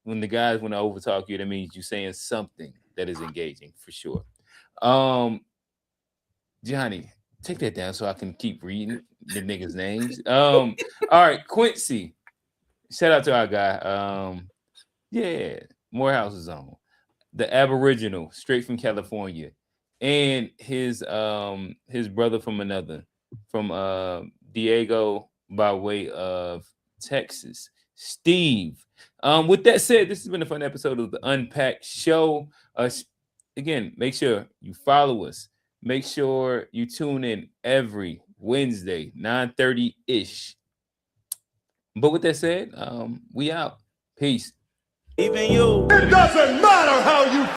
the guys want to overtalk you, that means you're saying something that is engaging for sure. Johnny, take that down so I can keep reading the niggas' names. All right, Quincy. Shout out to our guy. Yeah, Morehouse is on. The Aboriginal, straight from California, and his brother from another, from Diego by way of Texas, Steve. With that said, this has been a fun episode of the Unpacked Show. Again, make sure you follow us. Make sure you tune in every Wednesday, 9:30-ish. But with that said, we out. Peace. Even you. It doesn't matter how you